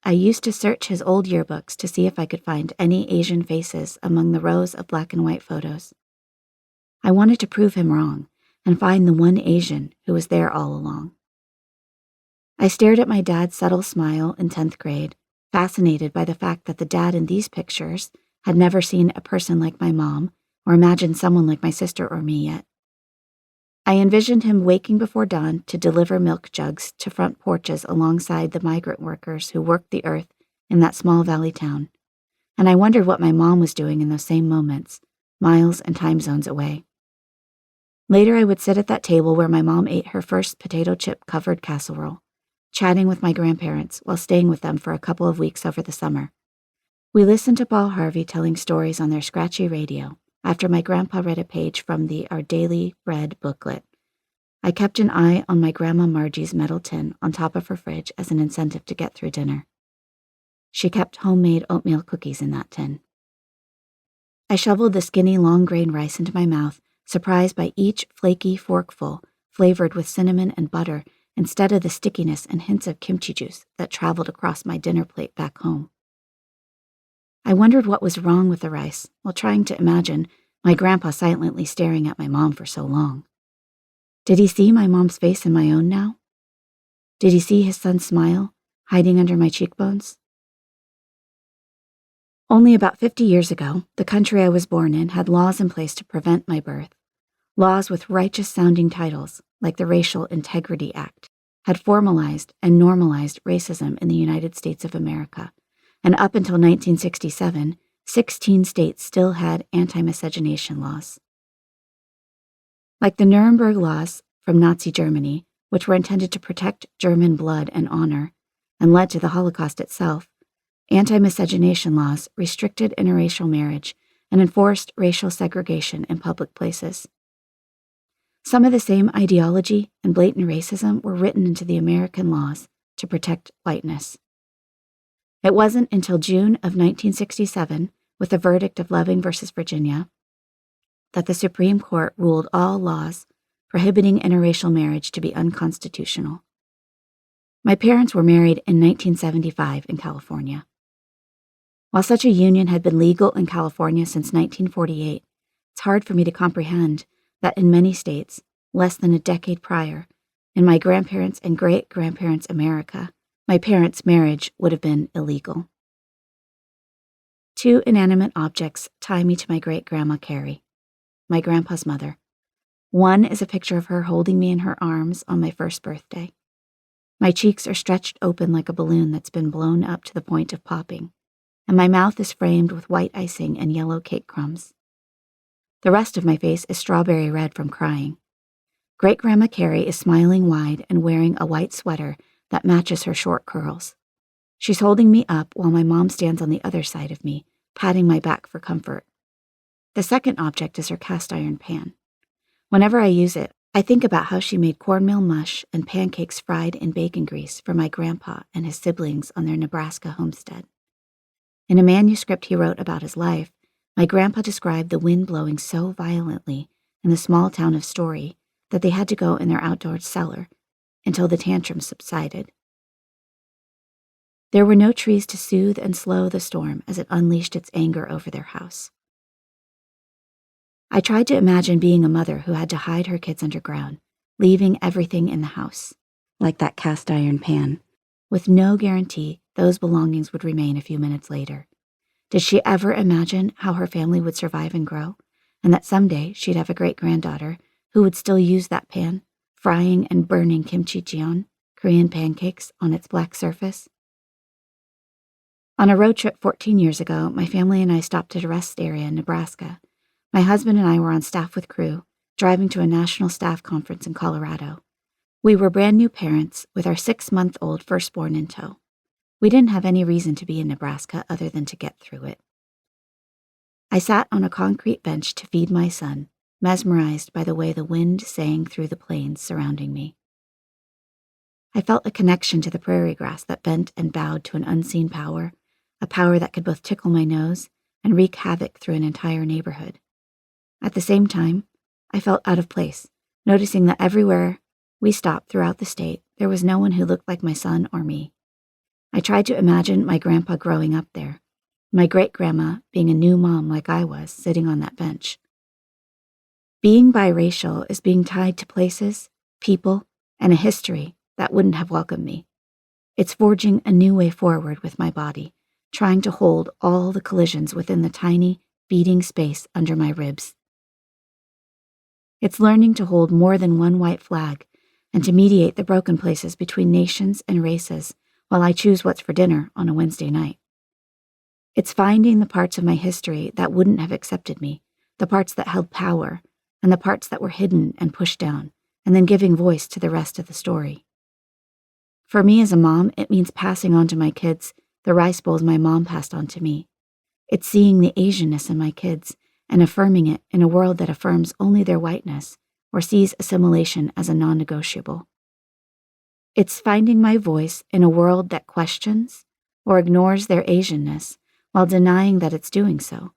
I used to search his old yearbooks to see if I could find any Asian faces among the rows of black and white photos. I wanted to prove him wrong and find the one Asian who was there all along. I stared at my dad's subtle smile in 10th grade, fascinated by the fact that the dad in these pictures had never seen a person like my mom or imagined someone like my sister or me yet. I envisioned him waking before dawn to deliver milk jugs to front porches alongside the migrant workers who worked the earth in that small valley town, and I wondered what my mom was doing in those same moments, miles and time zones away. Later, I would sit at that table where my mom ate her first potato chip-covered casserole, chatting with my grandparents while staying with them for a couple of weeks over the summer. We listened to Paul Harvey telling stories on their scratchy radio after my grandpa read a page from the Our Daily Bread booklet. I kept an eye on my Grandma Margie's metal tin on top of her fridge as an incentive to get through dinner. She kept homemade oatmeal cookies in that tin. I shoveled the skinny long-grain rice into my mouth, surprised by each flaky forkful flavored with cinnamon and butter instead of the stickiness and hints of kimchi juice that traveled across my dinner plate back home. I wondered what was wrong with the rice while trying to imagine my grandpa silently staring at my mom for so long. Did he see my mom's face in my own now? Did he see his son's smile hiding under my cheekbones? Only about 50 years ago, the country I was born in had laws in place to prevent my birth. Laws with righteous-sounding titles, like the Racial Integrity Act, had formalized and normalized racism in the United States of America, and up until 1967, 16 states still had anti-miscegenation laws. Like the Nuremberg laws from Nazi Germany, which were intended to protect German blood and honor, and led to the Holocaust itself, anti-miscegenation laws restricted interracial marriage and enforced racial segregation in public places. Some of the same ideology and blatant racism were written into the American laws to protect whiteness. It wasn't until June of 1967, with the verdict of Loving versus Virginia, that the Supreme Court ruled all laws prohibiting interracial marriage to be unconstitutional. My parents were married in 1975 in California. While such a union had been legal in California since 1948, it's hard for me to comprehend that in many states, less than a decade prior, in my grandparents' and great-grandparents' America, my parents' marriage would have been illegal. 2 inanimate objects tie me to my great-grandma Carrie, my grandpa's mother. One is a picture of her holding me in her arms on my first birthday. My cheeks are stretched open like a balloon that's been blown up to the point of popping, and my mouth is framed with white icing and yellow cake crumbs. The rest of my face is strawberry red from crying. Great-Grandma Carrie is smiling wide and wearing a white sweater that matches her short curls. She's holding me up while my mom stands on the other side of me, patting my back for comfort. The second object is her cast iron pan. Whenever I use it, I think about how she made cornmeal mush and pancakes fried in bacon grease for my grandpa and his siblings on their Nebraska homestead. In a manuscript he wrote about his life, my grandpa described the wind blowing so violently in the small town of Story that they had to go in their outdoor cellar until the tantrums subsided. There were no trees to soothe and slow the storm as it unleashed its anger over their house. I tried to imagine being a mother who had to hide her kids underground, leaving everything in the house, like that cast iron pan, with no guarantee those belongings would remain a few minutes later. Did she ever imagine how her family would survive and grow, and that someday she'd have a great-granddaughter who would still use that pan, frying and burning kimchi jjion, Korean pancakes, on its black surface? On a road trip 14 years ago, my family and I stopped at a rest area in Nebraska. My husband and I were on staff with crew, driving to a national staff conference in Colorado. We were brand new parents with our 6-month-old firstborn in tow. We didn't have any reason to be in Nebraska other than to get through it. I sat on a concrete bench to feed my son, mesmerized by the way the wind sang through the plains surrounding me. I felt a connection to the prairie grass that bent and bowed to an unseen power, a power that could both tickle my nose and wreak havoc through an entire neighborhood. At the same time, I felt out of place, noticing that everywhere we stopped throughout the state, there was no one who looked like my son or me. I tried to imagine my grandpa growing up there, my great-grandma being a new mom like I was, sitting on that bench. Being biracial is being tied to places, people, and a history that wouldn't have welcomed me. It's forging a new way forward with my body, trying to hold all the collisions within the tiny, beating space under my ribs. It's learning to hold more than one white flag and to mediate the broken places between nations and races while I choose what's for dinner on a Wednesday night. It's finding the parts of my history that wouldn't have accepted me, the parts that held power, and the parts that were hidden and pushed down, and then giving voice to the rest of the story. For me as a mom, it means passing on to my kids the rice bowls my mom passed on to me. It's seeing the Asianness in my kids and affirming it in a world that affirms only their whiteness or sees assimilation as a non-negotiable. It's finding my voice in a world that questions or ignores their Asianness while denying that it's doing so,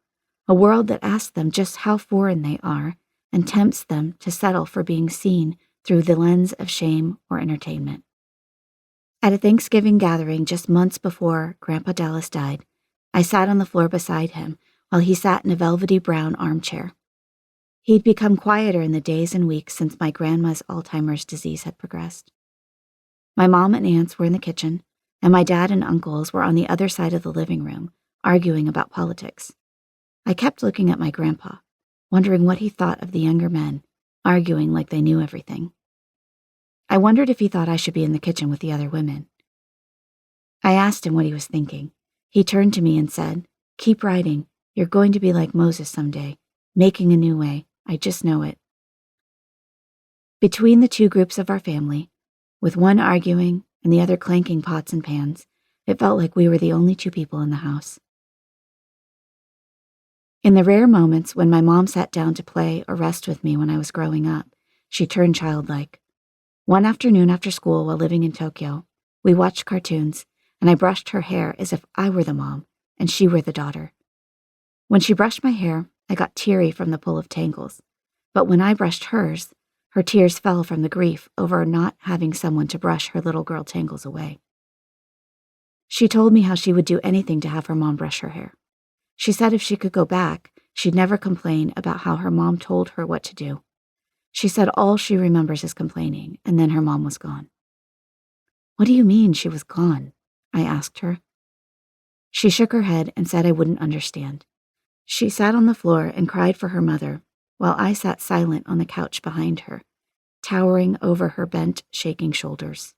a world that asks them just how foreign they are and tempts them to settle for being seen through the lens of shame or entertainment. At a Thanksgiving gathering just months before Grandpa Dallas died, I sat on the floor beside him while he sat in a velvety brown armchair. He'd become quieter in the days and weeks since my grandma's Alzheimer's disease had progressed. My mom and aunts were in the kitchen, and my dad and uncles were on the other side of the living room, arguing about politics. I kept looking at my grandpa, wondering what he thought of the younger men, arguing like they knew everything. I wondered if he thought I should be in the kitchen with the other women. I asked him what he was thinking. He turned to me and said, "Keep writing. You're going to be like Moses someday, making a new way. I just know it." Between the two groups of our family, with one arguing and the other clanking pots and pans, it felt like we were the only two people in the house. In the rare moments when my mom sat down to play or rest with me when I was growing up, she turned childlike. One afternoon after school while living in Tokyo, we watched cartoons, and I brushed her hair as if I were the mom and she were the daughter. When she brushed my hair, I got teary from the pull of tangles, but when I brushed hers, her tears fell from the grief over not having someone to brush her little girl tangles away. She told me how she would do anything to have her mom brush her hair. She said if she could go back, she'd never complain about how her mom told her what to do. She said all she remembers is complaining, and then her mom was gone. What do you mean she was gone? I asked her. She shook her head and said I wouldn't understand. She sat on the floor and cried for her mother, while I sat silent on the couch behind her, towering over her bent, shaking shoulders.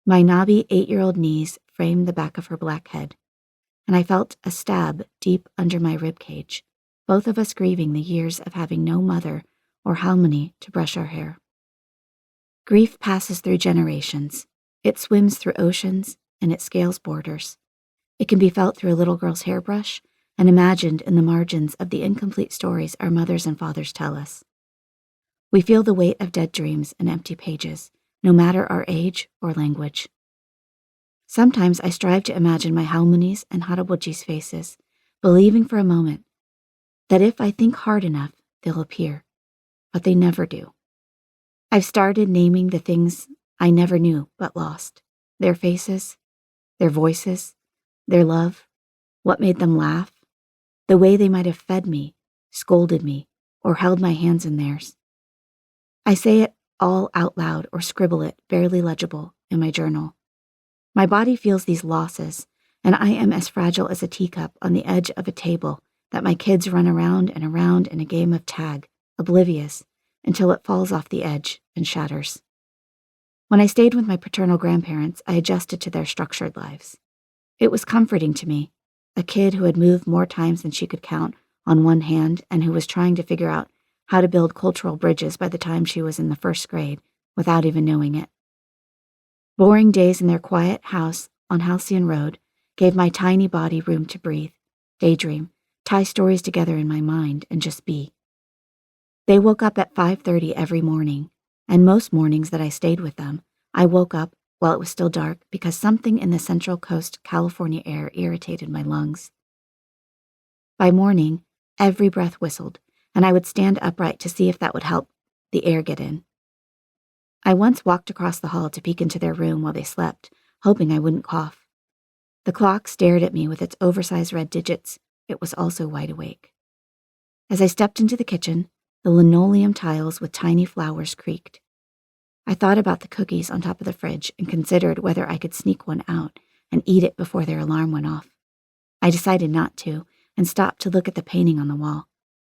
My knobby 8-year-old knees framed the back of her black head, and I felt a stab deep under my ribcage, both of us grieving the years of having no mother or Halmoni to brush our hair. Grief passes through generations. It swims through oceans, and it scales borders. It can be felt through a little girl's hairbrush and imagined in the margins of the incomplete stories our mothers and fathers tell us. We feel the weight of dead dreams and empty pages, no matter our age or language. Sometimes I strive to imagine my Halmoni's and Haraboji's faces, believing for a moment that if I think hard enough, they'll appear, but they never do. I've started naming the things I never knew but lost, their faces, their voices, their love, what made them laugh, the way they might have fed me, scolded me, or held my hands in theirs. I say it all out loud or scribble it, barely legible, in my journal. My body feels these losses, and I am as fragile as a teacup on the edge of a table that my kids run around and around in a game of tag, oblivious, until it falls off the edge and shatters. When I stayed with my paternal grandparents, I adjusted to their structured lives. It was comforting to me, a kid who had moved more times than she could count on one hand and who was trying to figure out how to build cultural bridges by the time she was in the first grade without even knowing it. Boring days in their quiet house on Halcyon Road gave my tiny body room to breathe, daydream, tie stories together in my mind, and just be. They woke up at 5:30 every morning, and most mornings that I stayed with them, I woke up while it was still dark because something in the Central Coast California air irritated my lungs. By morning, every breath whistled, and I would stand upright to see if that would help the air get in. I once walked across the hall to peek into their room while they slept, hoping I wouldn't cough. The clock stared at me with its oversized red digits. It was also wide awake. As I stepped into the kitchen, the linoleum tiles with tiny flowers creaked. I thought about the cookies on top of the fridge and considered whether I could sneak one out and eat it before their alarm went off. I decided not to and stopped to look at the painting on the wall.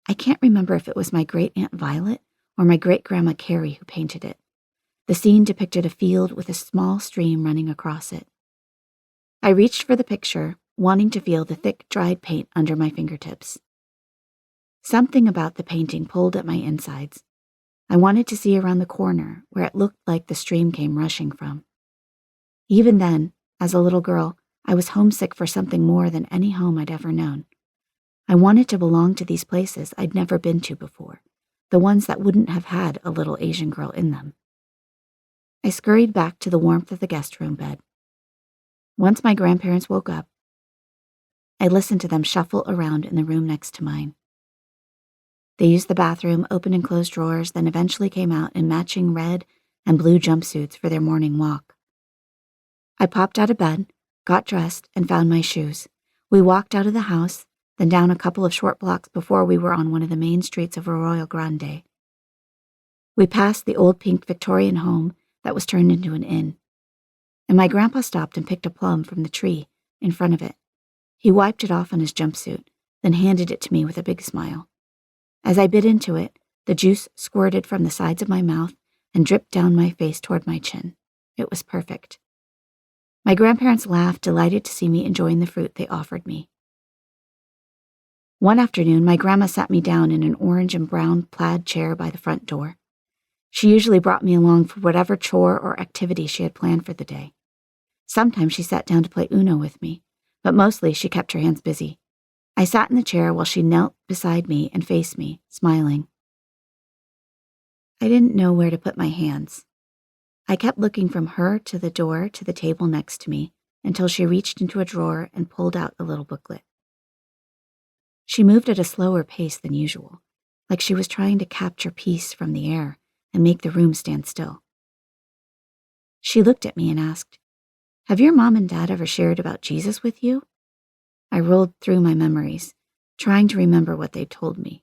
I can't remember if it was my great-aunt Violet or my great-grandma Carrie who painted it. The scene depicted a field with a small stream running across it. I reached for the picture, wanting to feel the thick, dried paint under my fingertips. Something about the painting pulled at my insides. I wanted to see around the corner where it looked like the stream came rushing from. Even then, as a little girl, I was homesick for something more than any home I'd ever known. I wanted to belong to these places I'd never been to before, the ones that wouldn't have had a little Asian girl in them. I scurried back to the warmth of the guest room bed. Once my grandparents woke up, I listened to them shuffle around in the room next to mine. They used the bathroom, opened and closed drawers, then eventually came out in matching red and blue jumpsuits for their morning walk. I popped out of bed, got dressed, and found my shoes. We walked out of the house, then down a couple of short blocks before we were on one of the main streets of Arroyo Grande. We passed the old pink Victorian home that was turned into an inn, and my grandpa stopped and picked a plum from the tree in front of it. He wiped it off on his jumpsuit, then handed it to me with a big smile. As I bit into it, the juice squirted from the sides of my mouth and dripped down my face toward my chin. It was perfect. My grandparents laughed, delighted to see me enjoying the fruit they offered me. One afternoon, my grandma sat me down in an orange and brown plaid chair by the front door. She usually brought me along for whatever chore or activity she had planned for the day. Sometimes she sat down to play Uno with me, but mostly she kept her hands busy. I sat in the chair while she knelt beside me and faced me, smiling. I didn't know where to put my hands. I kept looking from her to the door to the table next to me until she reached into a drawer and pulled out a little booklet. She moved at a slower pace than usual, like she was trying to capture peace from the air and make the room stand still. She looked at me and asked, Have your mom and dad ever shared about Jesus with you? I rolled through my memories, trying to remember what they told me.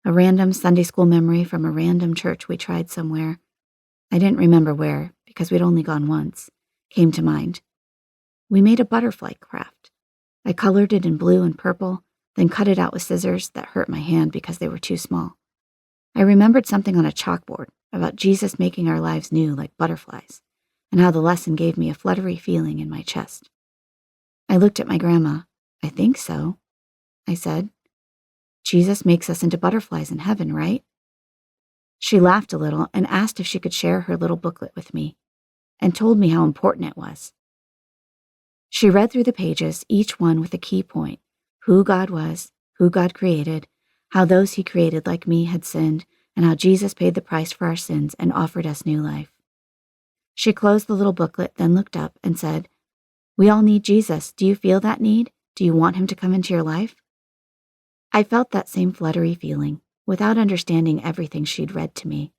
A random Sunday school memory from a random church we tried somewhere. I didn't remember where, because we'd only gone once, came to mind. We made a butterfly craft. I colored it in blue and purple, then cut it out with scissors that hurt my hand because they were too small. I remembered something on a chalkboard about Jesus making our lives new like butterflies, and how the lesson gave me a fluttery feeling in my chest. I looked at my grandma. I think so, I said. Jesus makes us into butterflies in heaven, right? She laughed a little and asked if she could share her little booklet with me, and told me how important it was. She read through the pages, each one with a key point: who God was, who God created, how those he created like me had sinned, and how Jesus paid the price for our sins and offered us new life. She closed the little booklet, then looked up and said, "We all need Jesus. Do you feel that need? Do you want him to come into your life?" I felt that same fluttery feeling, without understanding everything she'd read to me.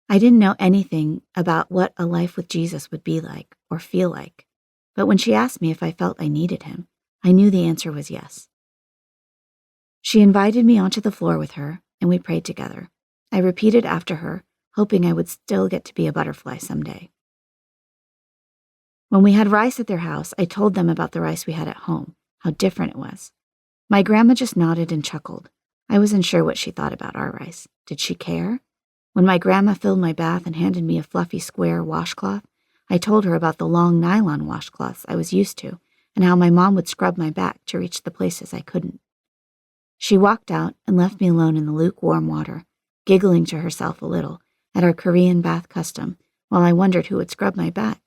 I didn't know anything about what a life with Jesus would be like or feel like, but when she asked me if I felt I needed him, I knew the answer was yes. She invited me onto the floor with her, and we prayed together. I repeated after her, hoping I would still get to be a butterfly someday. When we had rice at their house, I told them about the rice we had at home, how different it was. My grandma just nodded and chuckled. I wasn't sure what she thought about our rice. Did she care? When my grandma filled my bath and handed me a fluffy square washcloth, I told her about the long nylon washcloths I was used to and how my mom would scrub my back to reach the places I couldn't. She walked out and left me alone in the lukewarm water, giggling to herself a little at our Korean bath custom while I wondered who would scrub my back.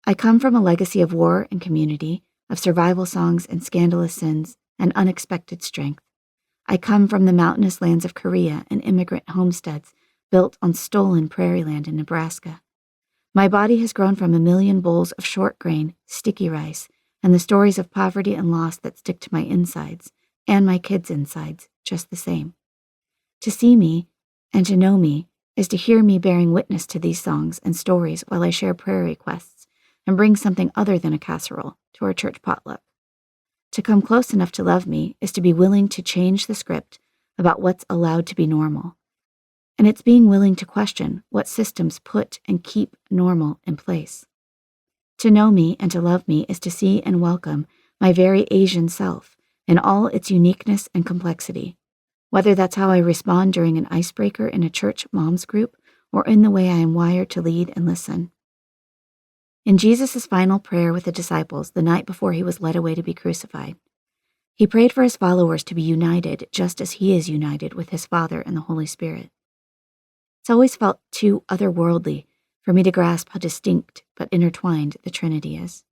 I come from a legacy of war and community, of survival songs and scandalous sins and unexpected strength. I come from the mountainous lands of Korea and immigrant homesteads built on stolen prairie land in Nebraska. My body has grown from a million bowls of short grain, sticky rice, and the stories of poverty and loss that stick to my insides, and my kids' insides, just the same. To see me and to know me is to hear me bearing witness to these songs and stories while I share prayer requests and bring something other than a casserole to our church potluck. To come close enough to love me is to be willing to change the script about what's allowed to be normal. And it's being willing to question what systems put and keep normal in place. To know me and to love me is to see and welcome my very Asian self in all its uniqueness and complexity, whether that's how I respond during an icebreaker in a church moms group or in the way I am wired to lead and listen. In Jesus' final prayer with the disciples the night before he was led away to be crucified, he prayed for his followers to be united just as he is united with his Father and the Holy Spirit. It's always felt too otherworldly for me to grasp how distinct but intertwined the Trinity is.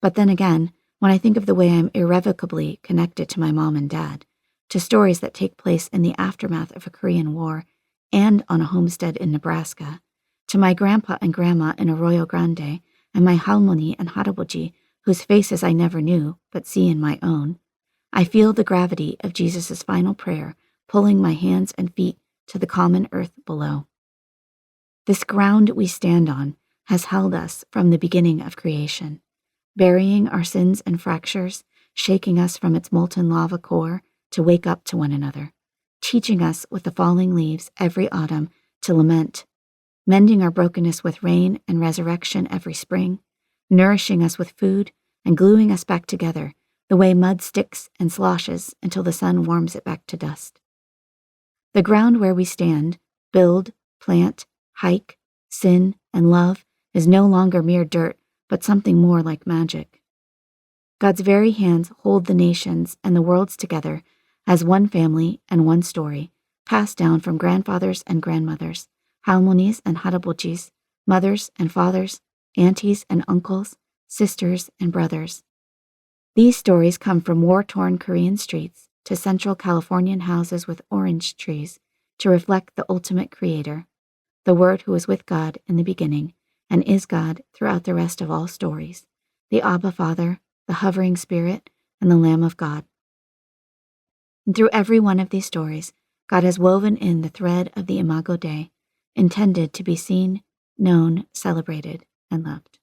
But then again, when I think of the way I'm irrevocably connected to my mom and dad, to stories that take place in the aftermath of a Korean war and on a homestead in Nebraska, to my grandpa and grandma in Arroyo Grande, and my halmoni and haraboji, whose faces I never knew but see in my own, I feel the gravity of Jesus' final prayer pulling my hands and feet to the common earth below. This ground we stand on has held us from the beginning of creation, burying our sins and fractures, shaking us from its molten lava core to wake up to one another, teaching us with the falling leaves every autumn to lament, mending our brokenness with rain and resurrection every spring, nourishing us with food and gluing us back together the way mud sticks and sloshes until the sun warms it back to dust. The ground where we stand, build, plant, hike, sin, and love is no longer mere dirt, but something more like magic. God's very hands hold the nations and the worlds together as one family and one story, passed down from grandfathers and grandmothers, halmonis and harabojis, mothers and fathers, aunties and uncles, sisters and brothers. These stories come from war-torn Korean streets to central Californian houses with orange trees to reflect the ultimate creator, the Word who was with God in the beginning and is God throughout the rest of all stories, the Abba Father, the hovering Spirit, and the Lamb of God. And through every one of these stories, God has woven in the thread of the Imago Dei, intended to be seen, known, celebrated, and loved.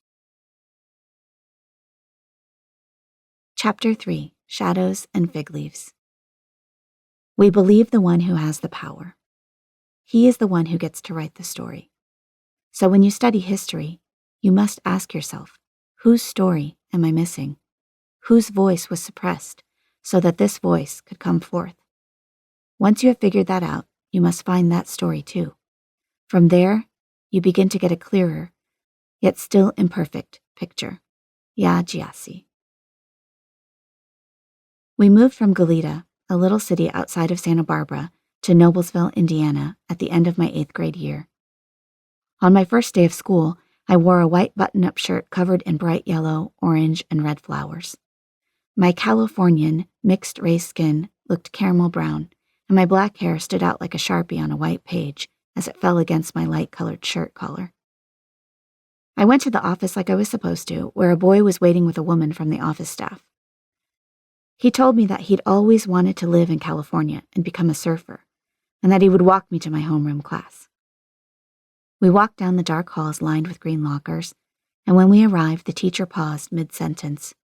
Chapter 3, Shadows and Fig Leaves. We believe the one who has the power. He is the one who gets to write the story. So when you study history, you must ask yourself, whose story am I missing? Whose voice was suppressed so that this voice could come forth? Once you have figured that out, you must find that story too. From there, you begin to get a clearer, yet still imperfect, picture. Ya Jiasi. We moved from Goleta, a little city outside of Santa Barbara, to Noblesville, Indiana, at the end of my 8th grade year. On my first day of school, I wore a white button-up shirt covered in bright yellow, orange, and red flowers. My Californian, mixed-race skin looked caramel brown, and my black hair stood out like a Sharpie on a white page as it fell against my light-colored shirt collar. I went to the office like I was supposed to, where a boy was waiting with a woman from the office staff. He told me that he'd always wanted to live in California and become a surfer, and that he would walk me to my homeroom class. We walked down the dark halls lined with green lockers, and when we arrived, the teacher paused mid-sentence.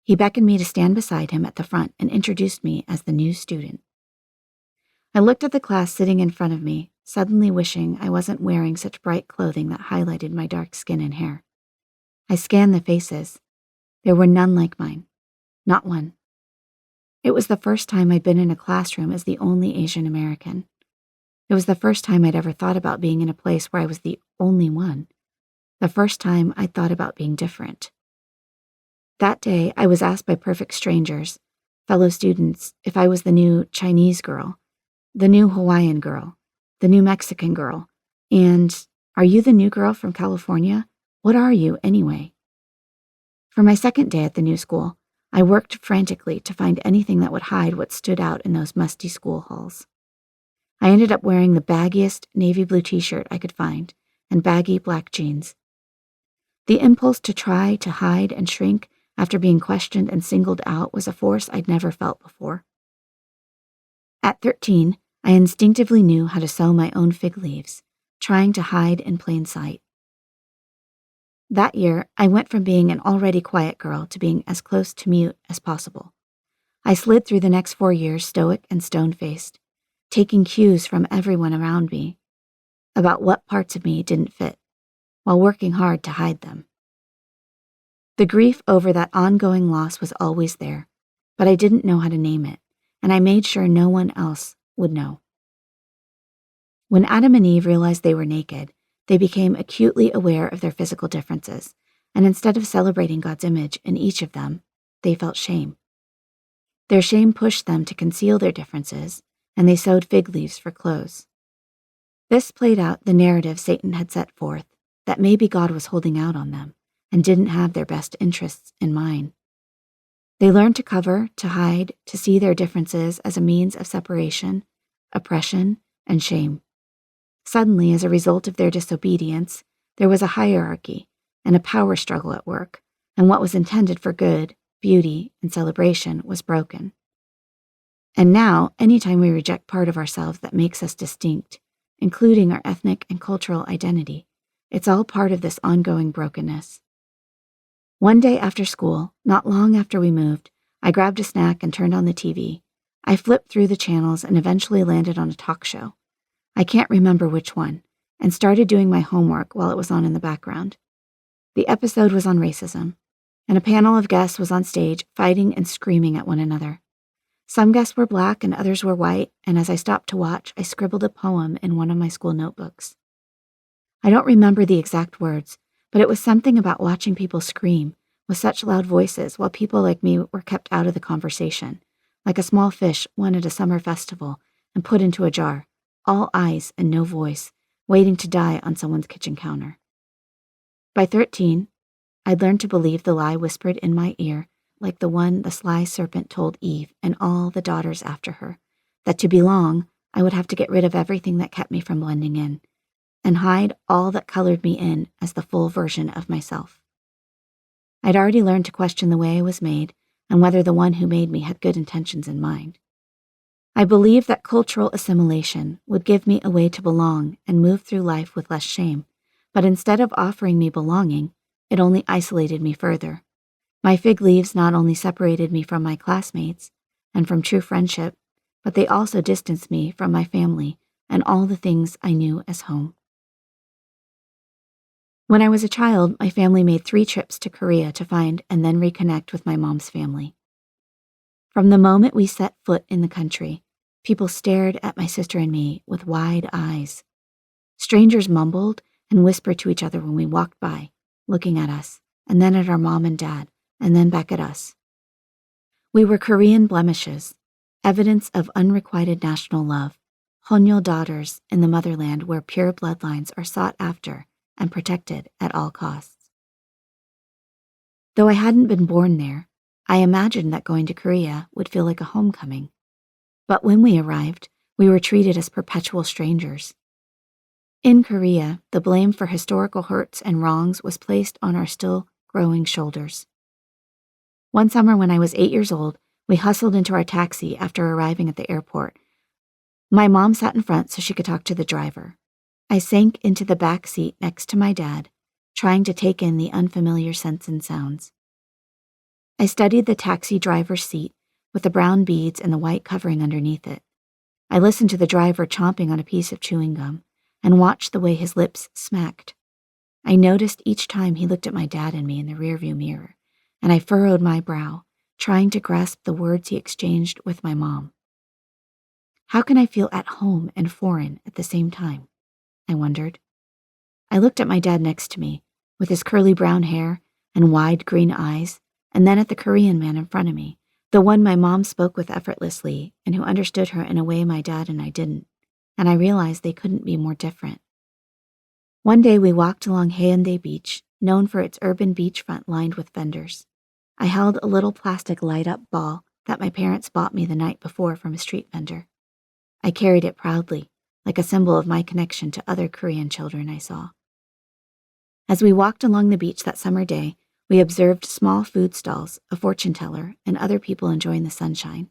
He beckoned me to stand beside him at the front and introduced me as the new student. I looked at the class sitting in front of me, suddenly wishing I wasn't wearing such bright clothing that highlighted my dark skin and hair. I scanned the faces. There were none like mine. Not one. It was the first time I'd been in a classroom as the only Asian American. It was the first time I'd ever thought about being in a place where I was the only one. The first time I'd thought about being different. That day, I was asked by perfect strangers, fellow students, if I was the new Chinese girl, the new Hawaiian girl, the new Mexican girl, and, are you the new girl from California? What are you, anyway? For my second day at the new school, I worked frantically to find anything that would hide what stood out in those musty school halls. I ended up wearing the baggiest navy blue t-shirt I could find and baggy black jeans. The impulse to try to hide and shrink after being questioned and singled out was a force I'd never felt before. At 13, I instinctively knew how to sew my own fig leaves, trying to hide in plain sight. That year, I went from being an already quiet girl to being as close to mute as possible. I slid through the next 4 years stoic and stone-faced, taking cues from everyone around me about what parts of me didn't fit, while working hard to hide them. The grief over that ongoing loss was always there, but I didn't know how to name it, and I made sure no one else would know. When Adam and Eve realized they were naked, they became acutely aware of their physical differences, and instead of celebrating God's image in each of them, they felt shame. Their shame pushed them to conceal their differences, and they sewed fig leaves for clothes. This played out the narrative Satan had set forth, that maybe God was holding out on them and didn't have their best interests in mind. They learned to cover, to hide, to see their differences as a means of separation, oppression, and shame. Suddenly, as a result of their disobedience, there was a hierarchy and a power struggle at work, and what was intended for good, beauty, and celebration was broken. And now, anytime we reject part of ourselves that makes us distinct, including our ethnic and cultural identity, it's all part of this ongoing brokenness. One day after school, not long after we moved, I grabbed a snack and turned on the TV. I flipped through the channels and eventually landed on a talk show. I can't remember which one, and started doing my homework while it was on in the background. The episode was on racism, and a panel of guests was on stage fighting and screaming at one another. Some guests were black and others were white, and as I stopped to watch, I scribbled a poem in one of my school notebooks. I don't remember the exact words, but it was something about watching people scream with such loud voices while people like me were kept out of the conversation, like a small fish won at a summer festival and put into a jar, all eyes and no voice, waiting to die on someone's kitchen counter. By 13, I'd learned to believe the lie whispered in my ear, like the one the sly serpent told Eve and all the daughters after her, that to belong, I would have to get rid of everything that kept me from blending in, and hide all that colored me in as the full version of myself. I'd already learned to question the way I was made and whether the one who made me had good intentions in mind. I believed that cultural assimilation would give me a way to belong and move through life with less shame, but instead of offering me belonging, it only isolated me further. My fig leaves not only separated me from my classmates and from true friendship, but they also distanced me from my family and all the things I knew as home. When I was a child, my family made 3 trips to Korea to find and then reconnect with my mom's family. From the moment we set foot in the country, people stared at my sister and me with wide eyes. Strangers mumbled and whispered to each other when we walked by, looking at us, and then at our mom and dad, and then back at us. We were Korean blemishes, evidence of unrequited national love, Honyo daughters in the motherland where pure bloodlines are sought after and protected at all costs. Though I hadn't been born there, I imagined that going to Korea would feel like a homecoming. But when we arrived, we were treated as perpetual strangers. In Korea, the blame for historical hurts and wrongs was placed on our still growing shoulders. One summer when I was 8 years old, we hustled into our taxi after arriving at the airport. My mom sat in front so she could talk to the driver. I sank into the back seat next to my dad, trying to take in the unfamiliar scents and sounds. I studied the taxi driver's seat with the brown beads and the white covering underneath it. I listened to the driver chomping on a piece of chewing gum and watched the way his lips smacked. I noticed each time he looked at my dad and me in the rearview mirror, and I furrowed my brow, trying to grasp the words he exchanged with my mom. How can I feel at home and foreign at the same time? I wondered. I looked at my dad next to me, with his curly brown hair and wide green eyes, and then at the Korean man in front of me, the one my mom spoke with effortlessly and who understood her in a way my dad and I didn't, and I realized they couldn't be more different. One day we walked along Haeundae Beach, known for its urban beachfront lined with vendors. I held a little plastic light-up ball that my parents bought me the night before from a street vendor. I carried it proudly, like a symbol of my connection to other Korean children I saw. As we walked along the beach that summer day, we observed small food stalls, a fortune teller, and other people enjoying the sunshine.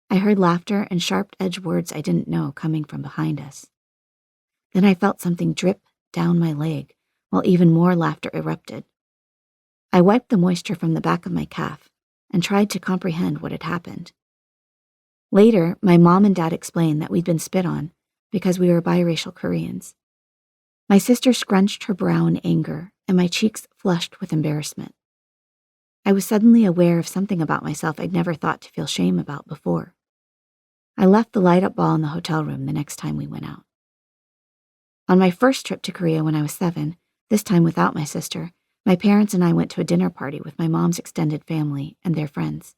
I heard laughter and sharp-edged words I didn't know coming from behind us. Then I felt something drip down my leg, while even more laughter erupted. I wiped the moisture from the back of my calf and tried to comprehend what had happened. Later, my mom and dad explained that we'd been spit on because we were biracial Koreans. My sister scrunched her brow in anger, and my cheeks flushed with embarrassment. I was suddenly aware of something about myself I'd never thought to feel shame about before. I left the light-up ball in the hotel room the next time we went out. On my first trip to Korea when I was 7, this time without my sister, my parents and I went to a dinner party with my mom's extended family and their friends.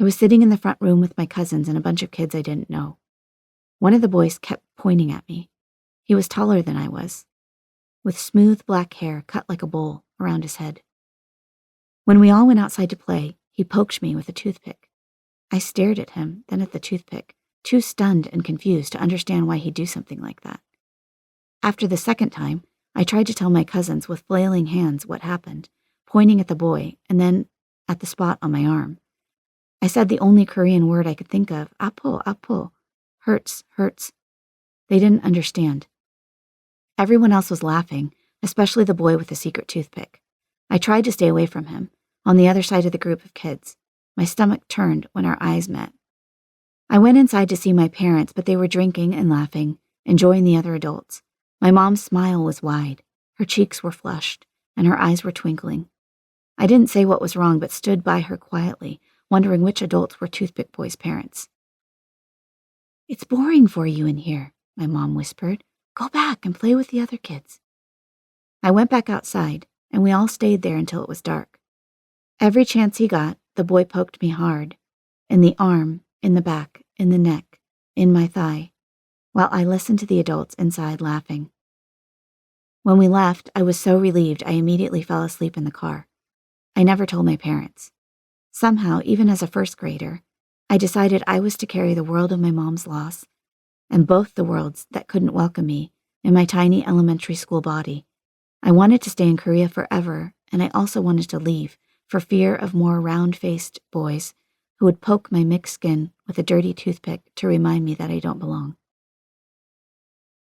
I was sitting in the front room with my cousins and a bunch of kids I didn't know. One of the boys kept pointing at me. He was taller than I was, with smooth black hair cut like a bowl around his head. When we all went outside to play, he poked me with a toothpick. I stared at him, then at the toothpick, too stunned and confused to understand why he'd do something like that. After the second time, I tried to tell my cousins with flailing hands what happened, pointing at the boy and then at the spot on my arm. I said the only Korean word I could think of, apo, apo, hurts, hurts. They didn't understand. Everyone else was laughing, especially the boy with the secret toothpick. I tried to stay away from him, on the other side of the group of kids. My stomach turned when our eyes met. I went inside to see my parents, but they were drinking and laughing, enjoying the other adults. My mom's smile was wide, her cheeks were flushed, and her eyes were twinkling. I didn't say what was wrong, but stood by her quietly, wondering which adults were Toothpick Boy's parents. "It's boring for you in here," my mom whispered. "Go back and play with the other kids." I went back outside, and we all stayed there until it was dark. Every chance he got, the boy poked me hard, in the arm, in the back, in the neck, in my thigh, while I listened to the adults inside laughing. When we left, I was so relieved I immediately fell asleep in the car. I never told my parents. Somehow, even as a first grader, I decided I was to carry the world of my mom's loss, and both the worlds that couldn't welcome me, in my tiny elementary school body. I wanted to stay in Korea forever, and I also wanted to leave for fear of more round-faced boys who would poke my mixed skin with a dirty toothpick to remind me that I don't belong.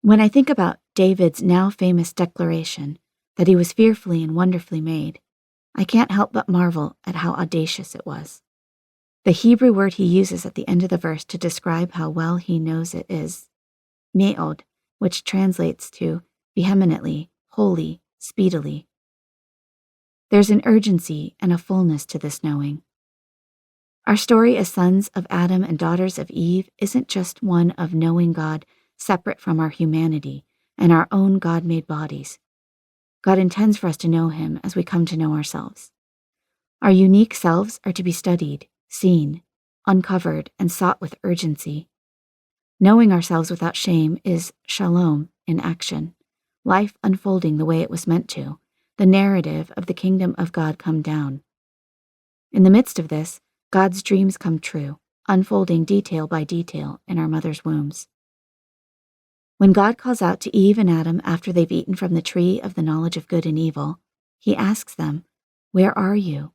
When I think about David's now famous declaration that he was fearfully and wonderfully made, I can't help but marvel at how audacious it was. The Hebrew word he uses at the end of the verse to describe how well he knows it is me'od, which translates to vehemently, wholly, speedily. There's an urgency and a fullness to this knowing. Our story as sons of Adam and daughters of Eve isn't just one of knowing God separate from our humanity and our own God-made bodies. God intends for us to know him as we come to know ourselves. Our unique selves are to be studied, seen, uncovered, and sought with urgency. Knowing ourselves without shame is shalom in action, life unfolding the way it was meant to, the narrative of the kingdom of God come down. In the midst of this, God's dreams come true, unfolding detail by detail in our mother's wombs. When God calls out to Eve and Adam after they've eaten from the tree of the knowledge of good and evil, he asks them, "Where are you?"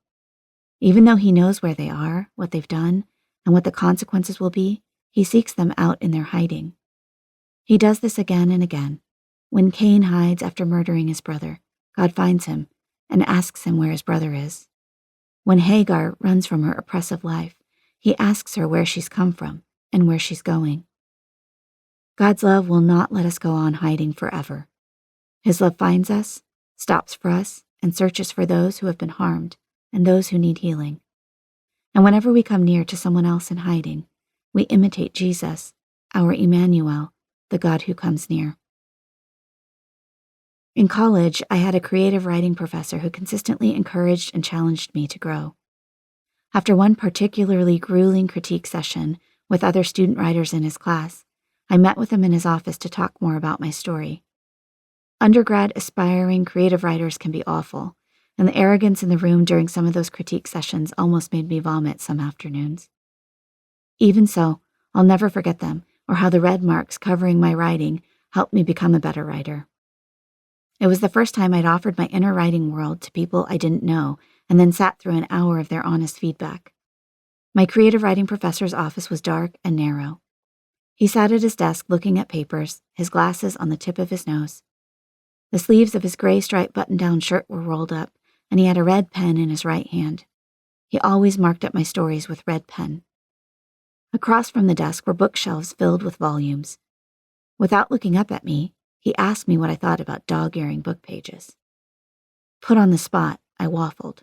Even though he knows where they are, what they've done, and what the consequences will be, he seeks them out in their hiding. He does this again and again. When Cain hides after murdering his brother, God finds him and asks him where his brother is. When Hagar runs from her oppressive life, he asks her where she's come from and where she's going. God's love will not let us go on hiding forever. His love finds us, stops for us, and searches for those who have been harmed and those who need healing. And whenever we come near to someone else in hiding, we imitate Jesus, our Emmanuel, the God who comes near. In college, I had a creative writing professor who consistently encouraged and challenged me to grow. After one particularly grueling critique session with other student writers in his class, I met with him in his office to talk more about my story. Undergrad aspiring creative writers can be awful, and the arrogance in the room during some of those critique sessions almost made me vomit some afternoons. Even so, I'll never forget them or how the red marks covering my writing helped me become a better writer. It was the first time I'd offered my inner writing world to people I didn't know and then sat through an hour of their honest feedback. My creative writing professor's office was dark and narrow. He sat at his desk looking at papers, his glasses on the tip of his nose. The sleeves of his gray striped button-down shirt were rolled up, and he had a red pen in his right hand. He always marked up my stories with red pen. Across from the desk were bookshelves filled with volumes. Without looking up at me, he asked me what I thought about dog-earing book pages. Put on the spot, I waffled,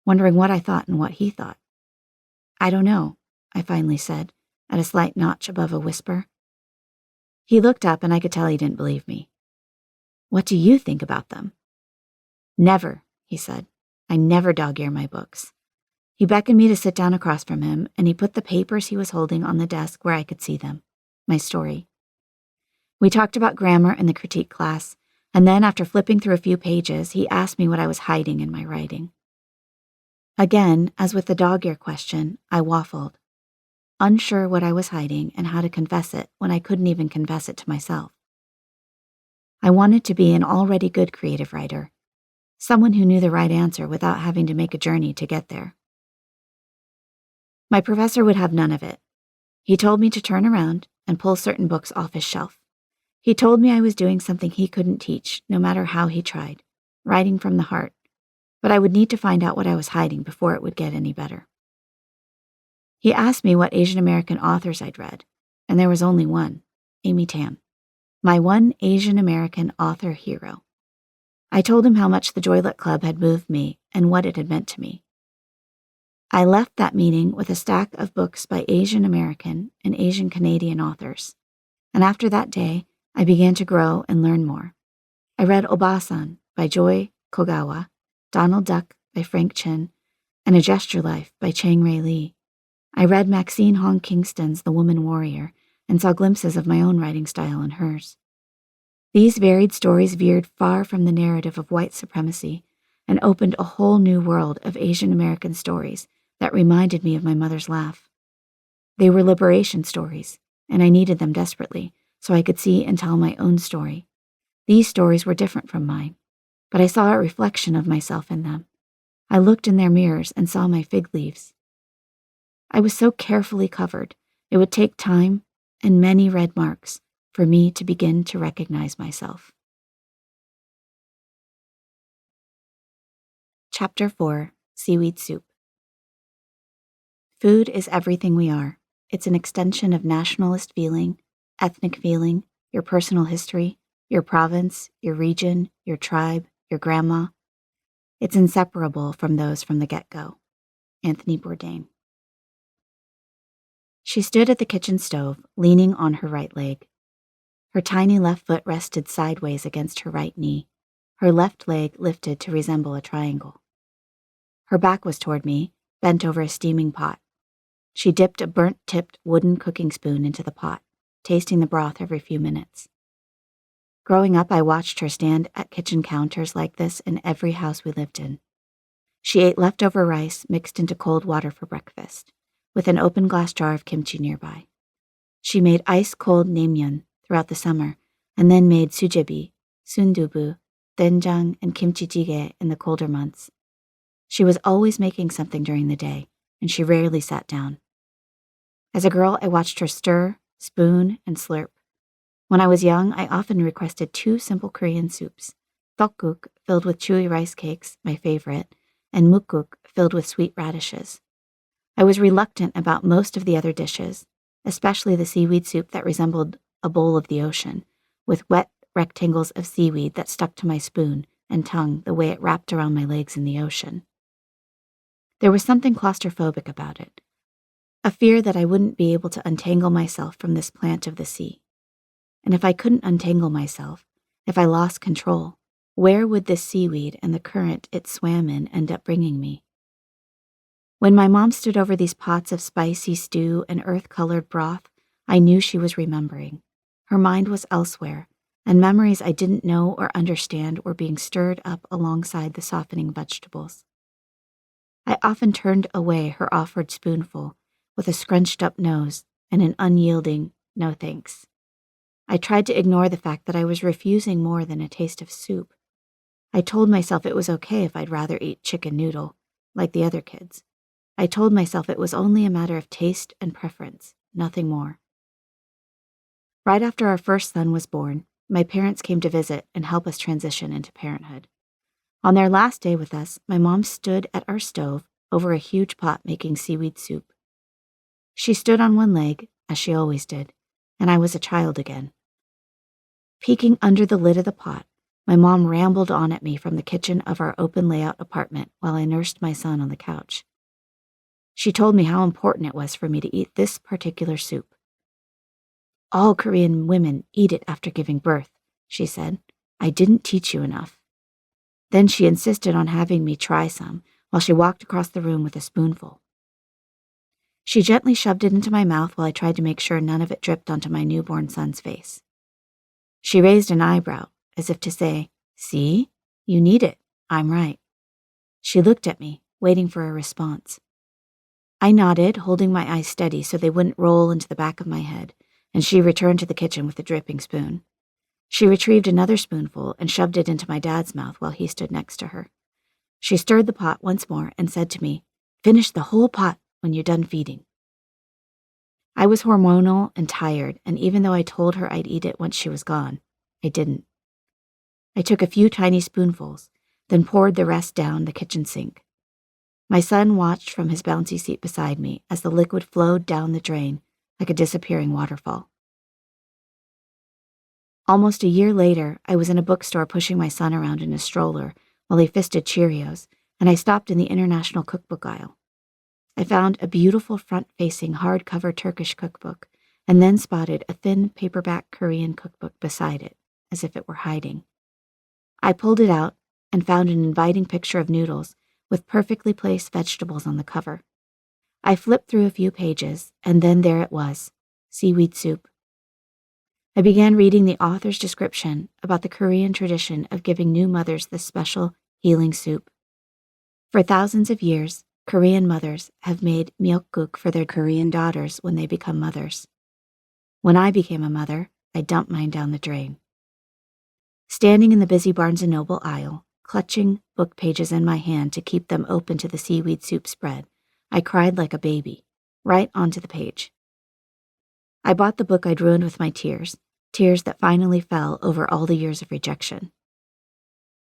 wondering what I thought and what he thought. "I don't know," I finally said, at a slight notch above a whisper. He looked up and I could tell he didn't believe me. "What do you think about them?" "Never," he said. "I never dog-ear my books." He beckoned me to sit down across from him, and he put the papers he was holding on the desk where I could see them, my story. We talked about grammar in the critique class, and then after flipping through a few pages, he asked me what I was hiding in my writing. Again, as with the dog-ear question, I waffled, unsure what I was hiding and how to confess it when I couldn't even confess it to myself. I wanted to be an already good creative writer, someone who knew the right answer without having to make a journey to get there. My professor would have none of it. He told me to turn around and pull certain books off his shelf. He told me I was doing something he couldn't teach, no matter how he tried, writing from the heart, but I would need to find out what I was hiding before it would get any better. He asked me what Asian American authors I'd read, and there was only one, Amy Tan, my one Asian American author hero. I told him how much the Joylet Club had moved me and what it had meant to me. I left that meeting with a stack of books by Asian American and Asian Canadian authors, and after that day, I began to grow and learn more. I read Obasan by Joy Kogawa, Donald Duck by Frank Chin, and A Gesture Life by Chang Rae Lee. I read Maxine Hong Kingston's The Woman Warrior and saw glimpses of my own writing style in hers. These varied stories veered far from the narrative of white supremacy and opened a whole new world of Asian American stories that reminded me of my mother's laugh. They were liberation stories, and I needed them desperately so I could see and tell my own story. These stories were different from mine, but I saw a reflection of myself in them. I looked in their mirrors and saw my fig leaves. I was so carefully covered, it would take time and many red marks for me to begin to recognize myself. Chapter 4, Seaweed Soup. Food is everything we are. It's an extension of nationalist feeling, ethnic feeling, your personal history, your province, your region, your tribe, your grandma. It's inseparable from those from the get-go. Anthony Bourdain. She stood at the kitchen stove, leaning on her right leg. Her tiny left foot rested sideways against her right knee, her left leg lifted to resemble a triangle. Her back was toward me, bent over a steaming pot. She dipped a burnt-tipped wooden cooking spoon into the pot, tasting the broth every few minutes. Growing up, I watched her stand at kitchen counters like this in every house we lived in. She ate leftover rice mixed into cold water for breakfast, with an open glass jar of kimchi nearby. She made ice-cold naengmyeon throughout the summer, and then made sujebi, sundubu, doenjang, and kimchi jjigae in the colder months. She was always making something during the day, and she rarely sat down. As a girl, I watched her stir, spoon, and slurp. When I was young, I often requested 2 simple Korean soups, tteokguk, filled with chewy rice cakes, my favorite, and mukguk, filled with sweet radishes. I was reluctant about most of the other dishes, especially the seaweed soup that resembled a bowl of the ocean, with wet rectangles of seaweed that stuck to my spoon and tongue the way it wrapped around my legs in the ocean. There was something claustrophobic about it, a fear that I wouldn't be able to untangle myself from this plant of the sea. And if I couldn't untangle myself, if I lost control, where would this seaweed and the current it swam in end up bringing me? When my mom stood over these pots of spicy stew and earth-colored broth, I knew she was remembering. Her mind was elsewhere, and memories I didn't know or understand were being stirred up alongside the softening vegetables. I often turned away her offered spoonful with a scrunched-up nose and an unyielding no thanks. I tried to ignore the fact that I was refusing more than a taste of soup. I told myself it was okay if I'd rather eat chicken noodle, like the other kids. I told myself it was only a matter of taste and preference, nothing more. Right after our first son was born, my parents came to visit and help us transition into parenthood. On their last day with us, my mom stood at our stove over a huge pot making seaweed soup. She stood on one leg, as she always did, and I was a child again. Peeking under the lid of the pot, my mom rambled on at me from the kitchen of our open layout apartment while I nursed my son on the couch. She told me how important it was for me to eat this particular soup. All Korean women eat it after giving birth, she said. I didn't teach you enough. Then she insisted on having me try some while she walked across the room with a spoonful. She gently shoved it into my mouth while I tried to make sure none of it dripped onto my newborn son's face. She raised an eyebrow, as if to say, "See? You need it. I'm right." She looked at me, waiting for a response. I nodded, holding my eyes steady so they wouldn't roll into the back of my head, and she returned to the kitchen with the dripping spoon. She retrieved another spoonful and shoved it into my dad's mouth while he stood next to her. She stirred the pot once more and said to me, "Finish the whole pot when you're done feeding." I was hormonal and tired, and even though I told her I'd eat it once she was gone, I didn't. I took a few tiny spoonfuls, then poured the rest down the kitchen sink. My son watched from his bouncy seat beside me as the liquid flowed down the drain like a disappearing waterfall. Almost a year later, I was in a bookstore pushing my son around in a stroller while he fisted Cheerios, and I stopped in the international cookbook aisle. I found a beautiful front-facing hardcover Turkish cookbook, and then spotted a thin paperback Korean cookbook beside it, as if it were hiding. I pulled it out and found an inviting picture of noodles with perfectly placed vegetables on the cover. I flipped through a few pages, and then there it was, seaweed soup. I began reading the author's description about the Korean tradition of giving new mothers this special healing soup. For thousands of years, Korean mothers have made myeokguk for their Korean daughters when they become mothers. When I became a mother, I dumped mine down the drain. Standing in the busy Barnes & Noble aisle, clutching book pages in my hand to keep them open to the seaweed soup spread, I cried like a baby, right onto the page. I bought the book I'd ruined with my tears that finally fell over all the years of rejection.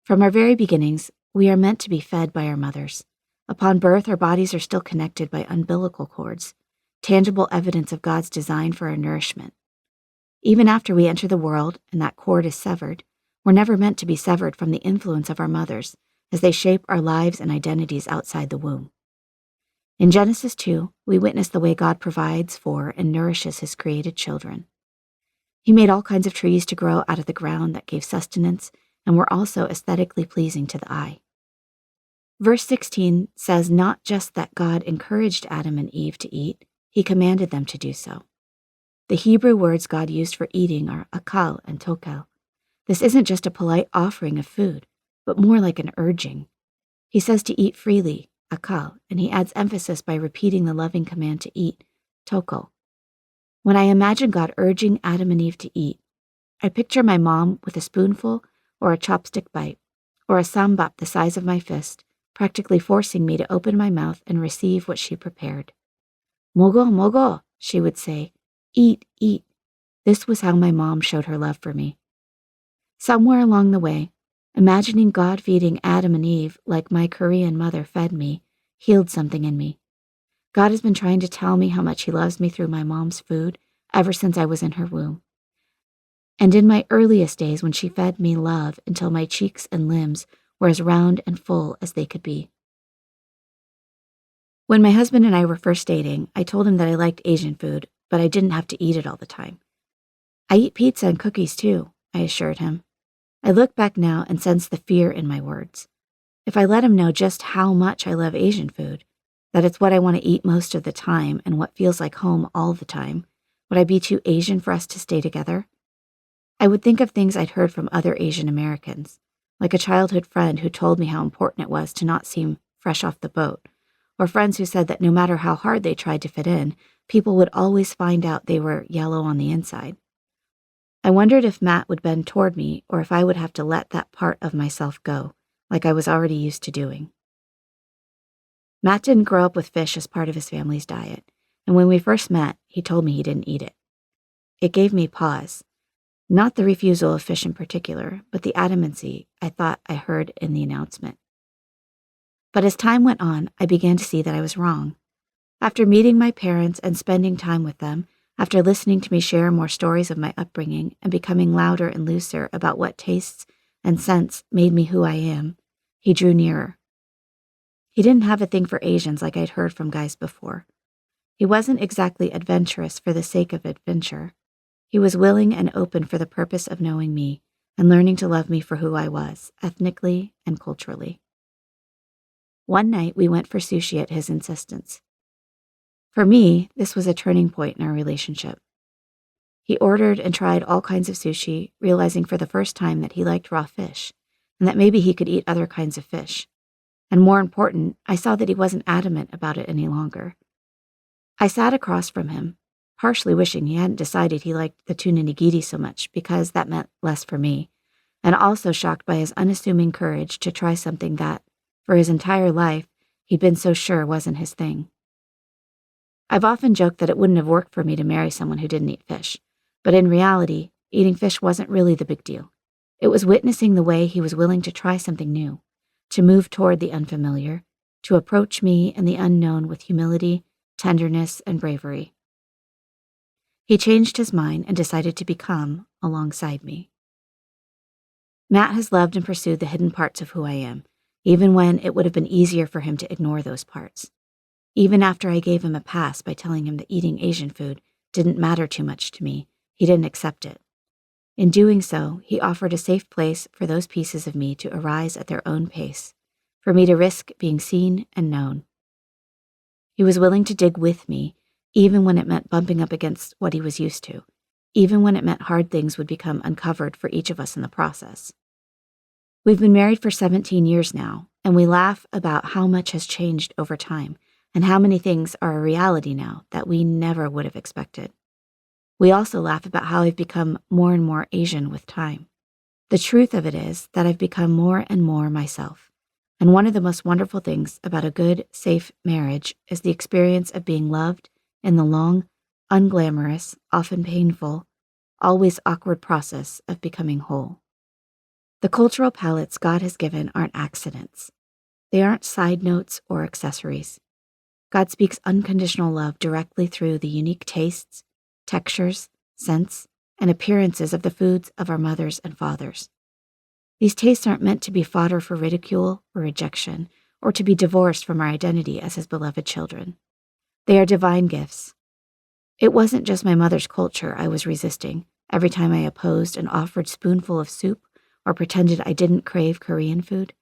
From our very beginnings, we are meant to be fed by our mothers. Upon birth, our bodies are still connected by umbilical cords, tangible evidence of God's design for our nourishment. Even after we enter the world and that cord is severed, we're never meant to be severed from the influence of our mothers as they shape our lives and identities outside the womb. In Genesis 2, we witness the way God provides for and nourishes his created children. He made all kinds of trees to grow out of the ground that gave sustenance and were also aesthetically pleasing to the eye. Verse 16 says not just that God encouraged Adam and Eve to eat, he commanded them to do so. The Hebrew words God used for eating are akal and tokel. This isn't just a polite offering of food, but more like an urging. He says to eat freely, akal, and he adds emphasis by repeating the loving command to eat, tokel. When I imagine God urging Adam and Eve to eat, I picture my mom with a spoonful or a chopstick bite, or a sambap the size of my fist, practically forcing me to open my mouth and receive what she prepared. Mogo, mogo, she would say. Eat, eat. This was how my mom showed her love for me. Somewhere along the way, imagining God feeding Adam and Eve like my Korean mother fed me healed something in me. God has been trying to tell me how much he loves me through my mom's food ever since I was in her womb. And in my earliest days when she fed me love until my cheeks and limbs were as round and full as they could be. When my husband and I were first dating, I told him that I liked Asian food, but I didn't have to eat it all the time. I eat pizza and cookies too, I assured him. I look back now and sense the fear in my words. If I let him know just how much I love Asian food, that it's what I want to eat most of the time and what feels like home all the time, would I be too Asian for us to stay together? I would think of things I'd heard from other Asian Americans, like a childhood friend who told me how important it was to not seem fresh off the boat, or friends who said that no matter how hard they tried to fit in, people would always find out they were yellow on the inside. I wondered if Matt would bend toward me or if I would have to let that part of myself go, like I was already used to doing. Matt didn't grow up with fish as part of his family's diet, and when we first met, he told me he didn't eat it. It gave me pause. Not the refusal of fish in particular, but the adamancy I thought I heard in the announcement. But as time went on, I began to see that I was wrong. After meeting my parents and spending time with them, after listening to me share more stories of my upbringing and becoming louder and looser about what tastes and scents made me who I am, he drew nearer. He didn't have a thing for Asians like I'd heard from guys before. He wasn't exactly adventurous for the sake of adventure. He was willing and open for the purpose of knowing me and learning to love me for who I was, ethnically and culturally. One night, we went for sushi at his insistence. For me, this was a turning point in our relationship. He ordered and tried all kinds of sushi, realizing for the first time that he liked raw fish, and that maybe he could eat other kinds of fish. And more important, I saw that he wasn't adamant about it any longer. I sat across from him, partially wishing he hadn't decided he liked the tuna nigiri so much because that meant less for me, and also shocked by his unassuming courage to try something that, for his entire life, he'd been so sure wasn't his thing. I've often joked that it wouldn't have worked for me to marry someone who didn't eat fish, but in reality, eating fish wasn't really the big deal. It was witnessing the way he was willing to try something new, to move toward the unfamiliar, to approach me and the unknown with humility, tenderness, and bravery. He changed his mind and decided to become alongside me. Matt has loved and pursued the hidden parts of who I am, even when it would have been easier for him to ignore those parts. Even after I gave him a pass by telling him that eating Asian food didn't matter too much to me, he didn't accept it. In doing so, he offered a safe place for those pieces of me to arise at their own pace, for me to risk being seen and known. He was willing to dig with me, even when it meant bumping up against what he was used to, even when it meant hard things would become uncovered for each of us in the process. We've been married for 17 years now, and we laugh about how much has changed over time and how many things are a reality now that we never would have expected. We also laugh about how I've become more and more Asian with time. The truth of it is that I've become more and more myself. And one of the most wonderful things about a good, safe marriage is the experience of being loved in the long, unglamorous, often painful, always awkward process of becoming whole. The cultural palettes God has given aren't accidents. They aren't side notes or accessories. God speaks unconditional love directly through the unique tastes, textures, scents, and appearances of the foods of our mothers and fathers. These tastes aren't meant to be fodder for ridicule or rejection, or to be divorced from our identity as his beloved children. They are divine gifts. It wasn't just my mother's culture I was resisting every time I opposed an offered spoonful of soup or pretended I didn't crave Korean food.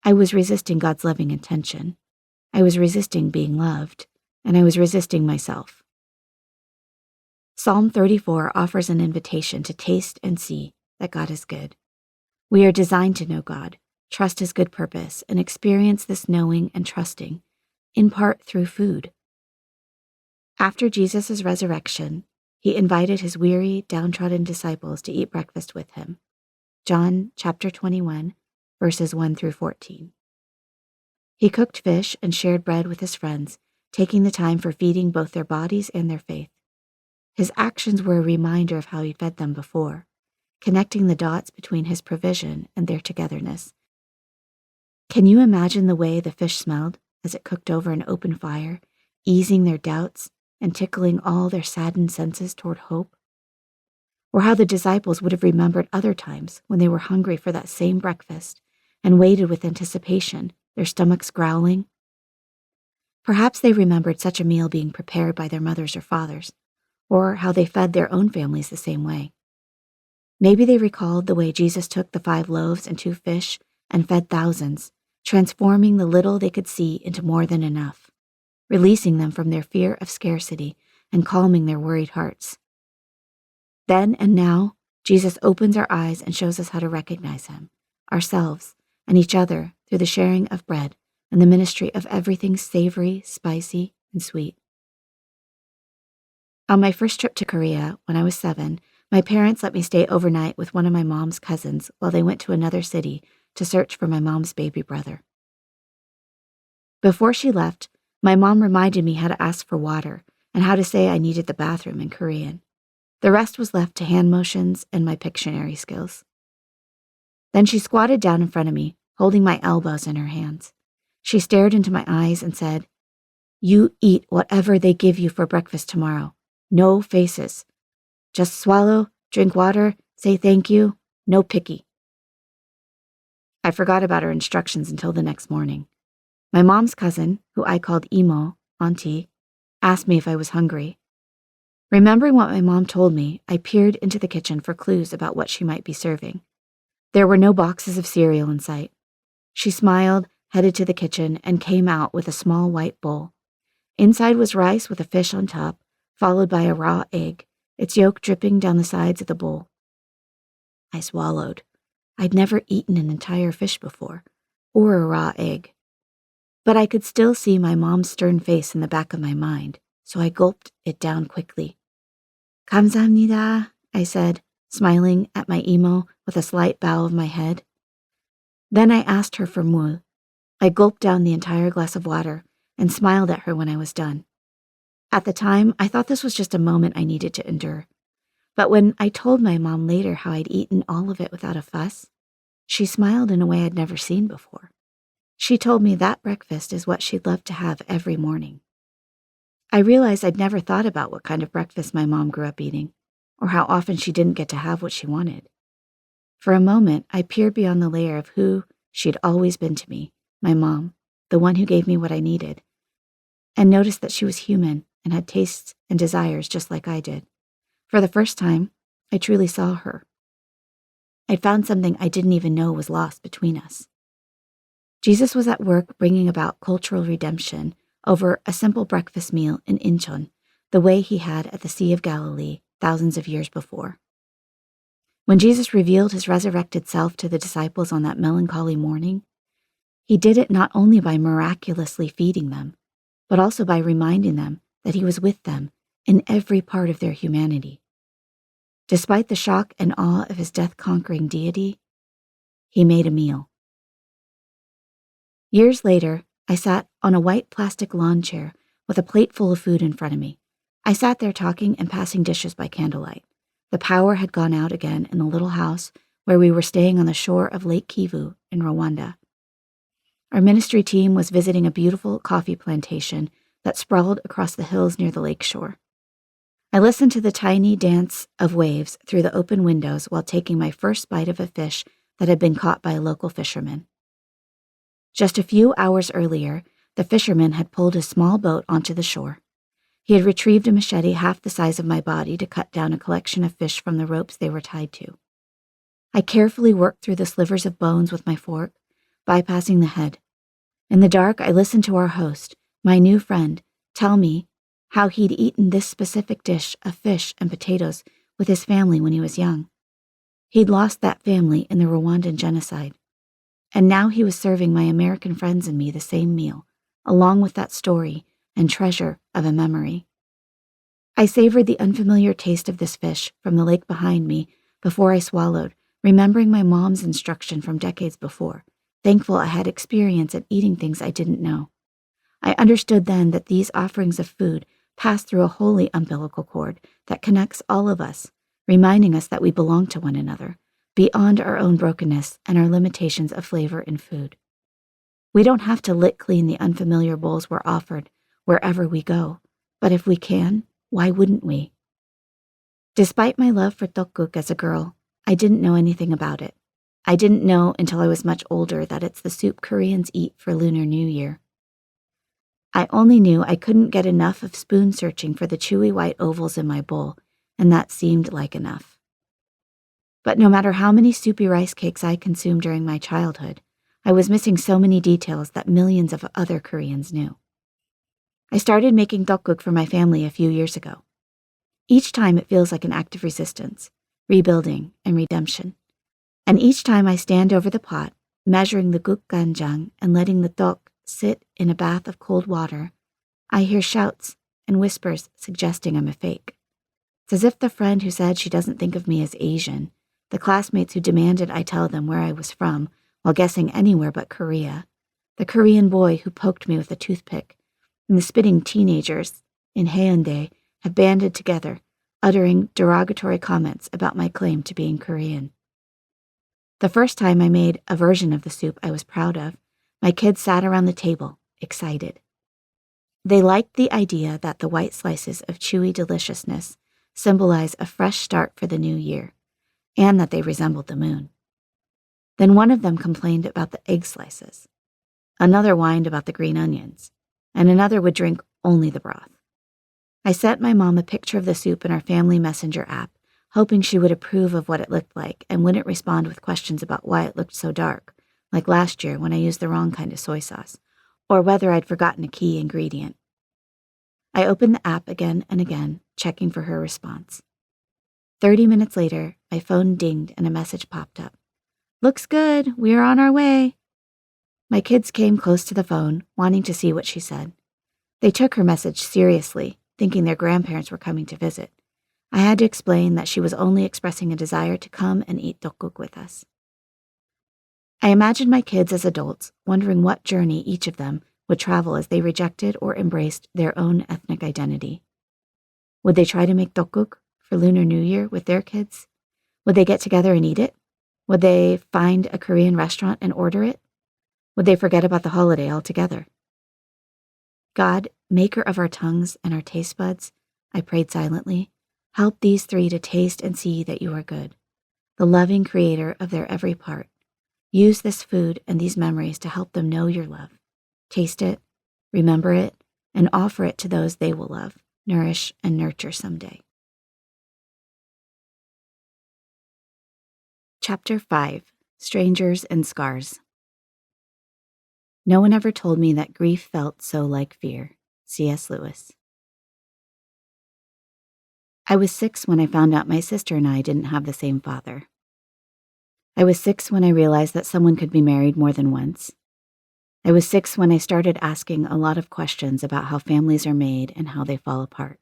I was resisting God's loving intention. I was resisting being loved, and I was resisting myself. Psalm 34 offers an invitation to taste and see that God is good. We are designed to know God, trust his good purpose, and experience this knowing and trusting, in part through food. After Jesus' resurrection, he invited his weary, downtrodden disciples to eat breakfast with him. John chapter 21, verses 1 through 14. He cooked fish and shared bread with his friends, taking the time for feeding both their bodies and their faith. His actions were a reminder of how he fed them before, connecting the dots between his provision and their togetherness. Can you imagine the way the fish smelled as it cooked over an open fire, easing their doubts and tickling all their saddened senses toward hope? Or how the disciples would have remembered other times when they were hungry for that same breakfast and waited with anticipation, their stomachs growling? Perhaps they remembered such a meal being prepared by their mothers or fathers, or how they fed their own families the same way. Maybe they recalled the way Jesus took the 5 loaves and 2 fish and fed thousands, transforming the little they could see into more than enough, releasing them from their fear of scarcity and calming their worried hearts. Then and now, Jesus opens our eyes and shows us how to recognize him, ourselves, and each other through the sharing of bread and the ministry of everything savory, spicy, and sweet. On my first trip to Korea, when I was 7, my parents let me stay overnight with one of my mom's cousins while they went to another city to search for my mom's baby brother. Before she left, my mom reminded me how to ask for water and how to say I needed the bathroom in Korean. The rest was left to hand motions and my Pictionary skills. Then she squatted down in front of me, holding my elbows in her hands. She stared into my eyes and said, "You eat whatever they give you for breakfast tomorrow. No faces. Just swallow, drink water, say thank you, no picky." I forgot about her instructions until the next morning. My mom's cousin, who I called Imo, auntie, asked me if I was hungry. Remembering what my mom told me, I peered into the kitchen for clues about what she might be serving. There were no boxes of cereal in sight. She smiled, headed to the kitchen, and came out with a small white bowl. Inside was rice with a fish on top, followed by a raw egg, its yolk dripping down the sides of the bowl. I swallowed. I'd never eaten an entire fish before, or a raw egg. But I could still see my mom's stern face in the back of my mind, so I gulped it down quickly. "감사합니다," I said, smiling at my emo with a slight bow of my head. Then I asked her for mul. I gulped down the entire glass of water and smiled at her when I was done. At the time, I thought this was just a moment I needed to endure. But when I told my mom later how I'd eaten all of it without a fuss, she smiled in a way I'd never seen before. She told me that breakfast is what she'd love to have every morning. I realized I'd never thought about what kind of breakfast my mom grew up eating, or how often she didn't get to have what she wanted. For a moment, I peered beyond the layer of who she'd always been to me, my mom, the one who gave me what I needed, and noticed that she was human and had tastes and desires just like I did. For the first time, I truly saw her. I'd found something I didn't even know was lost between us. Jesus was at work bringing about cultural redemption over a simple breakfast meal in Incheon, the way he had at the Sea of Galilee thousands of years before. When Jesus revealed his resurrected self to the disciples on that melancholy morning, he did it not only by miraculously feeding them, but also by reminding them that he was with them in every part of their humanity. Despite the shock and awe of his death-conquering deity, he made a meal. Years later, I sat on a white plastic lawn chair with a plate full of food in front of me. I sat there talking and passing dishes by candlelight. The power had gone out again in the little house where we were staying on the shore of Lake Kivu in Rwanda. Our ministry team was visiting a beautiful coffee plantation that sprawled across the hills near the lake shore. I listened to the tiny dance of waves through the open windows while taking my first bite of a fish that had been caught by a local fisherman. Just a few hours earlier, the fisherman had pulled his small boat onto the shore. He had retrieved a machete half the size of my body to cut down a collection of fish from the ropes they were tied to. I carefully worked through the slivers of bones with my fork, bypassing the head. In the dark, I listened to our host, my new friend, tell me how he'd eaten this specific dish of fish and potatoes with his family when he was young. He'd lost that family in the Rwandan genocide, and now he was serving my American friends and me the same meal, along with that story and treasure of a memory. I savored the unfamiliar taste of this fish from the lake behind me before I swallowed, remembering my mom's instruction from decades before, thankful I had experience at eating things I didn't know. I understood then that these offerings of food pass through a holy umbilical cord that connects all of us, reminding us that we belong to one another, beyond our own brokenness and our limitations of flavor in food. We don't have to lick clean the unfamiliar bowls we're offered wherever we go, but if we can, why wouldn't we? Despite my love for tteokguk as a girl, I didn't know anything about it. I didn't know until I was much older that it's the soup Koreans eat for Lunar New Year. I only knew I couldn't get enough of spoon searching for the chewy white ovals in my bowl, and that seemed like enough. But no matter how many soupy rice cakes I consumed during my childhood, I was missing so many details that millions of other Koreans knew. I started making tteokguk for my family a few years ago. Each time it feels like an act of resistance, rebuilding, and redemption. And each time I stand over the pot, measuring the guk ganjang and letting the tteok sit in a bath of cold water, I hear shouts and whispers suggesting I'm a fake. It's as if the friend who said she doesn't think of me as Asian, the classmates who demanded I tell them where I was from while guessing anywhere but Korea, the Korean boy who poked me with a toothpick, and the spitting teenagers in Haeundae have banded together, uttering derogatory comments about my claim to being Korean. The first time I made a version of the soup I was proud of, my kids sat around the table, excited. They liked the idea that the white slices of chewy deliciousness symbolize a fresh start for the new year, and that they resembled the moon. Then one of them complained about the egg slices. Another whined about the green onions, and another would drink only the broth. I sent my mom a picture of the soup in our family messenger app, hoping she would approve of what it looked like and wouldn't respond with questions about why it looked so dark, like last year when I used the wrong kind of soy sauce, or whether I'd forgotten a key ingredient. I opened the app again and again, checking for her response. 30 minutes later, my phone dinged and a message popped up. "Looks good, we're on our way." My kids came close to the phone, wanting to see what she said. They took her message seriously, thinking their grandparents were coming to visit. I had to explain that she was only expressing a desire to come and eat tteokguk with us. I imagined my kids as adults, wondering what journey each of them would travel as they rejected or embraced their own ethnic identity. Would they try to make tteokguk for Lunar New Year with their kids? Would they get together and eat it? Would they find a Korean restaurant and order it? Would they forget about the holiday altogether? God, maker of our tongues and our taste buds, I prayed silently, help these three to taste and see that you are good, the loving creator of their every part. Use this food and these memories to help them know your love. Taste it, remember it, and offer it to those they will love, nourish, and nurture someday. Chapter 5: Strangers and Scars. No one ever told me that grief felt so like fear. C.S. Lewis. I was 6 when I found out my sister and I didn't have the same father. I was 6 when I realized that someone could be married more than once. I was 6 when I started asking a lot of questions about how families are made and how they fall apart.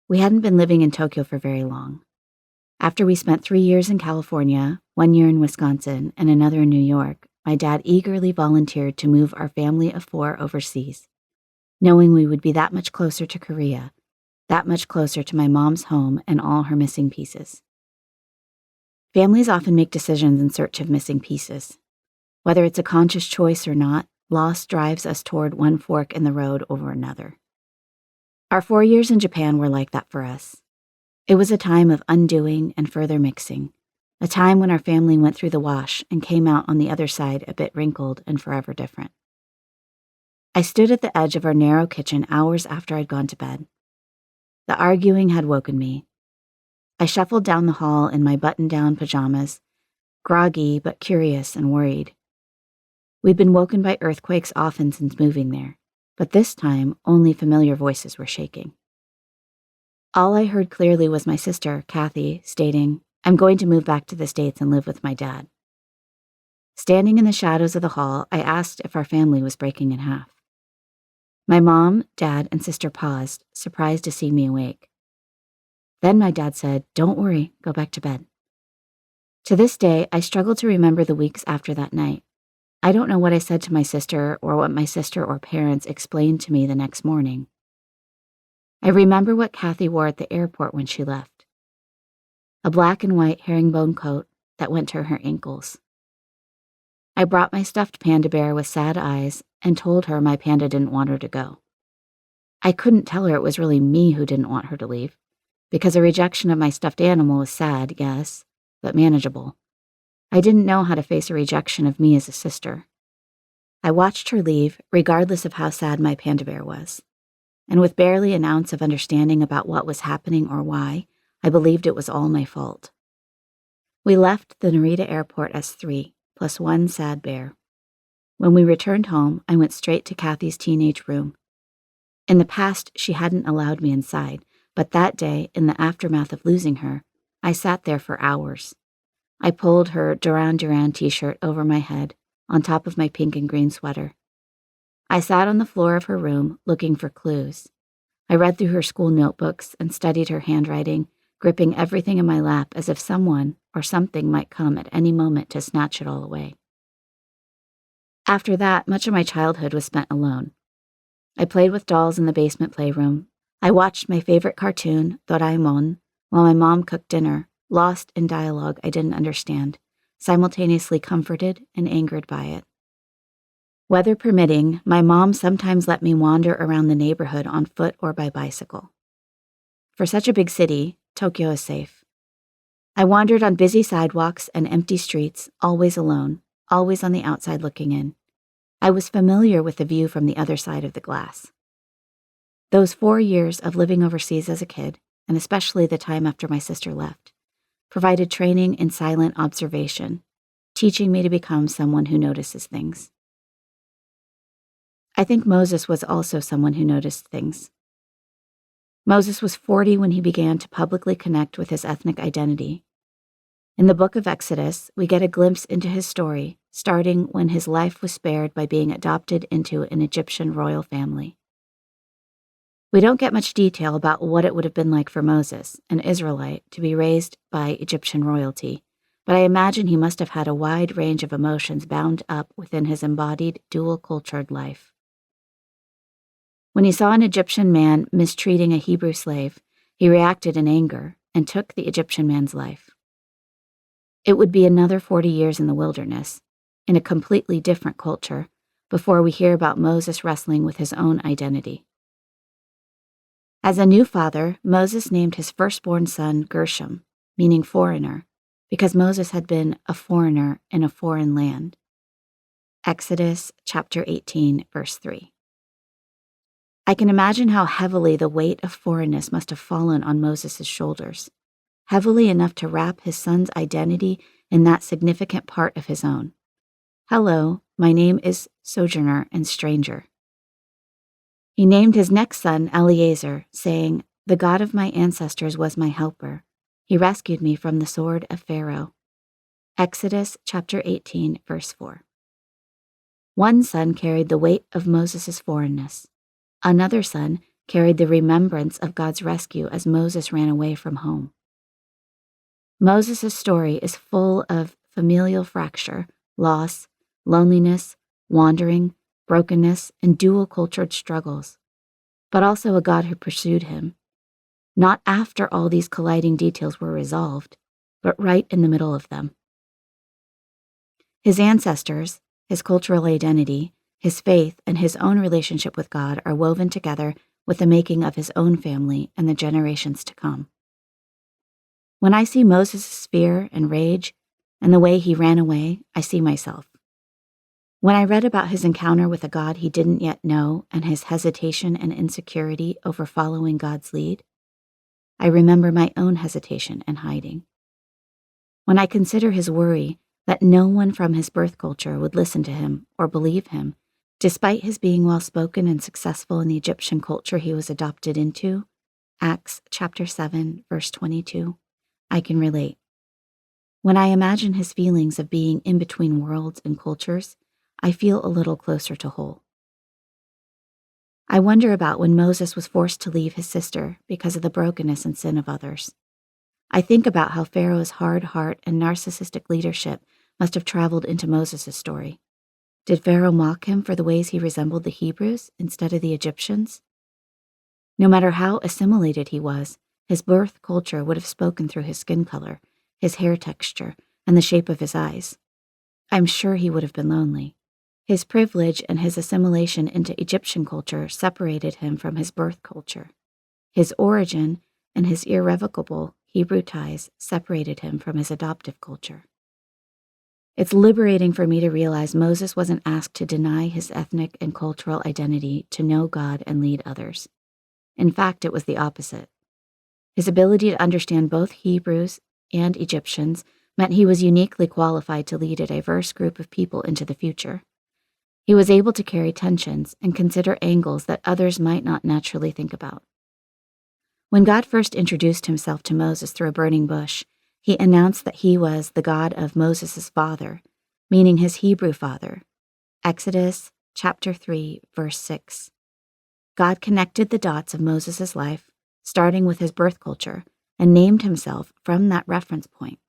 We hadn't been living in Tokyo for very long. After we spent 3 years in California, 1 year in Wisconsin, and another in New York, my dad eagerly volunteered to move our family of 4 overseas, knowing we would be that much closer to Korea, that much closer to my mom's home and all her missing pieces. Families often make decisions in search of missing pieces. Whether it's a conscious choice or not, loss drives us toward one fork in the road over another. Our 4 years in Japan were like that for us. It was a time of undoing and further mixing, a time when our family went through the wash and came out on the other side a bit wrinkled and forever different. I stood at the edge of our narrow kitchen hours after I'd gone to bed. The arguing had woken me. I shuffled down the hall in my button-down pajamas, groggy but curious and worried. We'd been woken by earthquakes often since moving there, but this time only familiar voices were shaking. All I heard clearly was my sister, Kathy, stating, "I'm going to move back to the States and live with my dad." Standing in the shadows of the hall, I asked if our family was breaking in half. My mom, dad, and sister paused, surprised to see me awake. Then my dad said, "Don't worry, go back to bed." To this day, I struggle to remember the weeks after that night. I don't know what I said to my sister or what my sister or parents explained to me the next morning. I remember what Kathy wore at the airport when she left. A black and white herringbone coat that went to her ankles. I brought my stuffed panda bear with sad eyes and told her my panda didn't want her to go. I couldn't tell her it was really me who didn't want her to leave, because a rejection of my stuffed animal was sad, yes, but manageable. I didn't know how to face a rejection of me as a sister. I watched her leave, regardless of how sad my panda bear was. And with barely an ounce of understanding about what was happening or why, I believed it was all my fault. We left the Narita airport as 3, plus 1 sad bear. When we returned home, I went straight to Kathy's teenage room. In the past, she hadn't allowed me inside, but that day, in the aftermath of losing her, I sat there for hours. I pulled her Duran Duran t-shirt over my head, on top of my pink and green sweater. I sat on the floor of her room, looking for clues. I read through her school notebooks and studied her handwriting, gripping everything in my lap as if someone or something might come at any moment to snatch it all away. After that, much of my childhood was spent alone. I played with dolls in the basement playroom. I watched my favorite cartoon, Doraemon, while my mom cooked dinner, lost in dialogue I didn't understand, simultaneously comforted and angered by it. Weather permitting, my mom sometimes let me wander around the neighborhood on foot or by bicycle. For such a big city, Tokyo is safe. I wandered on busy sidewalks and empty streets, always alone, always on the outside looking in. I was familiar with the view from the other side of the glass. Those 4 years of living overseas as a kid, and especially the time after my sister left, provided training in silent observation, teaching me to become someone who notices things. I think Moses was also someone who noticed things. Moses was 40 when he began to publicly connect with his ethnic identity. In the book of Exodus, we get a glimpse into his story, starting when his life was spared by being adopted into an Egyptian royal family. We don't get much detail about what it would have been like for Moses, an Israelite, to be raised by Egyptian royalty, but I imagine he must have had a wide range of emotions bound up within his embodied, dual-cultured life. When he saw an Egyptian man mistreating a Hebrew slave, he reacted in anger and took the Egyptian man's life. It would be another 40 years in the wilderness, in a completely different culture, before we hear about Moses wrestling with his own identity. As a new father, Moses named his firstborn son Gershom, meaning foreigner, because Moses had been a foreigner in a foreign land. Exodus chapter 18, verse 3. I can imagine how heavily the weight of foreignness must have fallen on Moses' shoulders, heavily enough to wrap his son's identity in that significant part of his own. Hello, my name is sojourner and stranger. He named his next son Eliezer, saying, "The God of my ancestors was my helper. He rescued me from the sword of Pharaoh." Exodus chapter 18, verse 4. One son carried the weight of Moses' foreignness. Another son carried the remembrance of God's rescue as Moses ran away from home. Moses' story is full of familial fracture, loss, loneliness, wandering, brokenness, and dual-cultured struggles, but also a God who pursued him. Not after all these colliding details were resolved, but right in the middle of them. His ancestors, his cultural identity, his faith, and his own relationship with God are woven together with the making of his own family and the generations to come. When I see Moses' fear and rage and the way he ran away, I see myself. When I read about his encounter with a God he didn't yet know and his hesitation and insecurity over following God's lead, I remember my own hesitation and hiding. When I consider his worry that no one from his birth culture would listen to him or believe him, despite his being well-spoken and successful in the Egyptian culture he was adopted into, Acts chapter 7, verse 22, I can relate. When I imagine his feelings of being in between worlds and cultures, I feel a little closer to whole. I wonder about when Moses was forced to leave his sister because of the brokenness and sin of others. I think about how Pharaoh's hard heart and narcissistic leadership must have traveled into Moses' story. Did Pharaoh mock him for the ways he resembled the Hebrews instead of the Egyptians? No matter how assimilated he was, his birth culture would have spoken through his skin color, his hair texture, and the shape of his eyes. I'm sure he would have been lonely. His privilege and his assimilation into Egyptian culture separated him from his birth culture. His origin and his irrevocable Hebrew ties separated him from his adoptive culture. It's liberating for me to realize Moses wasn't asked to deny his ethnic and cultural identity to know God and lead others. In fact, it was the opposite. His ability to understand both Hebrews and Egyptians meant he was uniquely qualified to lead a diverse group of people into the future. He was able to carry tensions and consider angles that others might not naturally think about. When God first introduced himself to Moses through a burning bush, he announced that he was the God of Moses' father, meaning his Hebrew father. Exodus chapter 3, verse 6. God connected the dots of Moses' life, starting with his birth culture, and named himself from that reference point.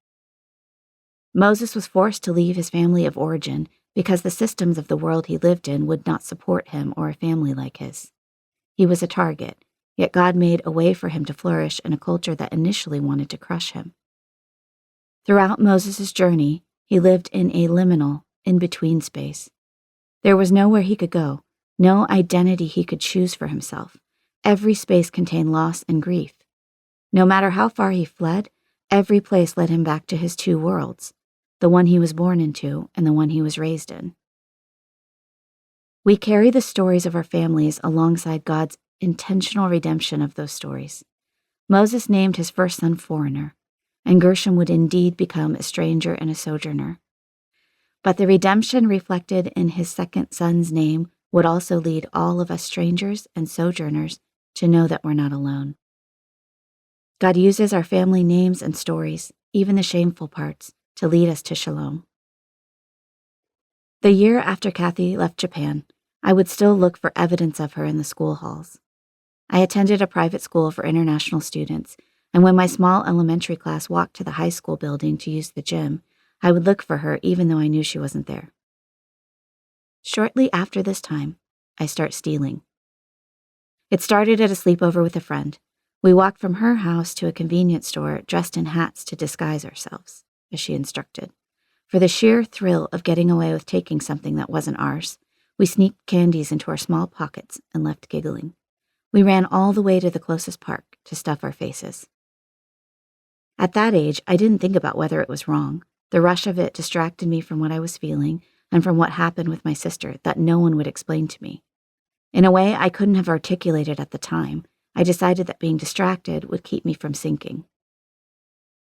Moses was forced to leave his family of origin because the systems of the world he lived in would not support him or a family like his. He was a target, yet God made a way for him to flourish in a culture that initially wanted to crush him. Throughout Moses' journey, he lived in a liminal, in-between space. There was nowhere he could go, no identity he could choose for himself. Every space contained loss and grief. No matter how far he fled, every place led him back to his two worlds, the one he was born into and the one he was raised in. We carry the stories of our families alongside God's intentional redemption of those stories. Moses named his first son Foreigner, and Gershom would indeed become a stranger and a sojourner. But the redemption reflected in his second son's name would also lead all of us strangers and sojourners to know that we're not alone. God uses our family names and stories, even the shameful parts, to lead us to shalom. The year after Kathy left Japan, I would still look for evidence of her in the school halls. I attended a private school for international students, and when my small elementary class walked to the high school building to use the gym, I would look for her even though I knew she wasn't there. Shortly after this time, I start stealing. It started at a sleepover with a friend. We walked from her house to a convenience store dressed in hats to disguise ourselves, as she instructed. For the sheer thrill of getting away with taking something that wasn't ours, we sneaked candies into our small pockets and left giggling. We ran all the way to the closest park to stuff our faces. At that age, I didn't think about whether it was wrong. The rush of it distracted me from what I was feeling and from what happened with my sister that no one would explain to me. In a way I couldn't have articulated at the time, I decided that being distracted would keep me from sinking.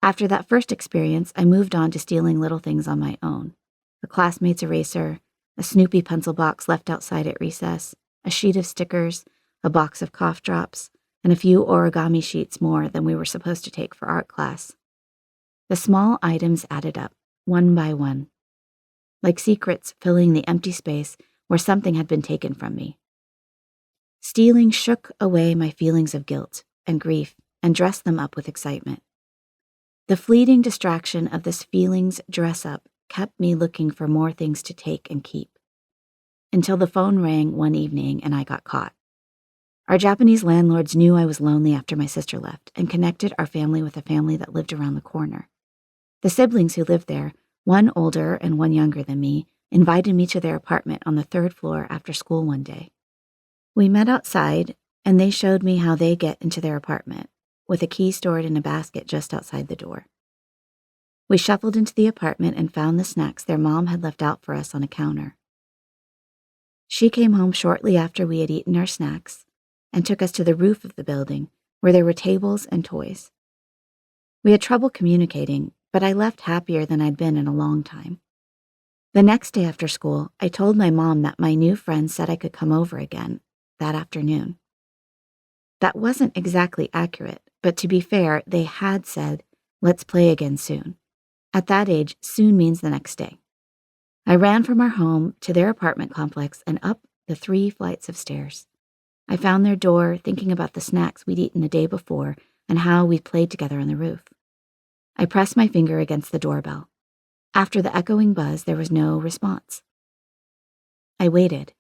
After that first experience, I moved on to stealing little things on my own. A classmate's eraser, a Snoopy pencil box left outside at recess, a sheet of stickers, a box of cough drops, and a few origami sheets more than we were supposed to take for art class. The small items added up, one by one, like secrets filling the empty space where something had been taken from me. Stealing shook away my feelings of guilt and grief and dressed them up with excitement. The fleeting distraction of this feelings dress-up kept me looking for more things to take and keep, until the phone rang one evening and I got caught. Our Japanese landlords knew I was lonely after my sister left and connected our family with a family that lived around the corner. The siblings who lived there, one older and one younger than me, invited me to their apartment on the third floor after school one day. We met outside, and they showed me how they get into their apartment, with a key stored in a basket just outside the door. We shuffled into the apartment and found the snacks their mom had left out for us on a counter. She came home shortly after we had eaten our snacks and took us to the roof of the building where there were tables and toys. We had trouble communicating, but I left happier than I'd been in a long time. The next day after school, I told my mom that my new friends said I could come over again that afternoon. That wasn't exactly accurate, but to be fair, they had said, "Let's play again soon." At that age, soon means the next day. I ran from our home to their apartment complex and up the 3 flights of stairs. I found their door, thinking about the snacks we'd eaten the day before and how we'd played together on the roof. I pressed my finger against the doorbell. After the echoing buzz, there was no response. I waited.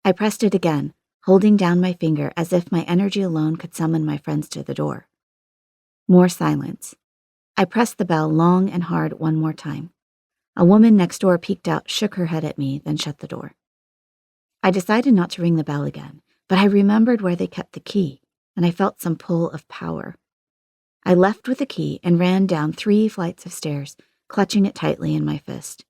I pressed it again, holding down my finger as if my energy alone could summon my friends to the door. More silence. I pressed the bell long and hard one more time. A woman next door peeked out, shook her head at me, then shut the door. I decided not to ring the bell again, but I remembered where they kept the key, and I felt some pull of power. I left with the key and ran down 3 flights of stairs, clutching it tightly in my fist.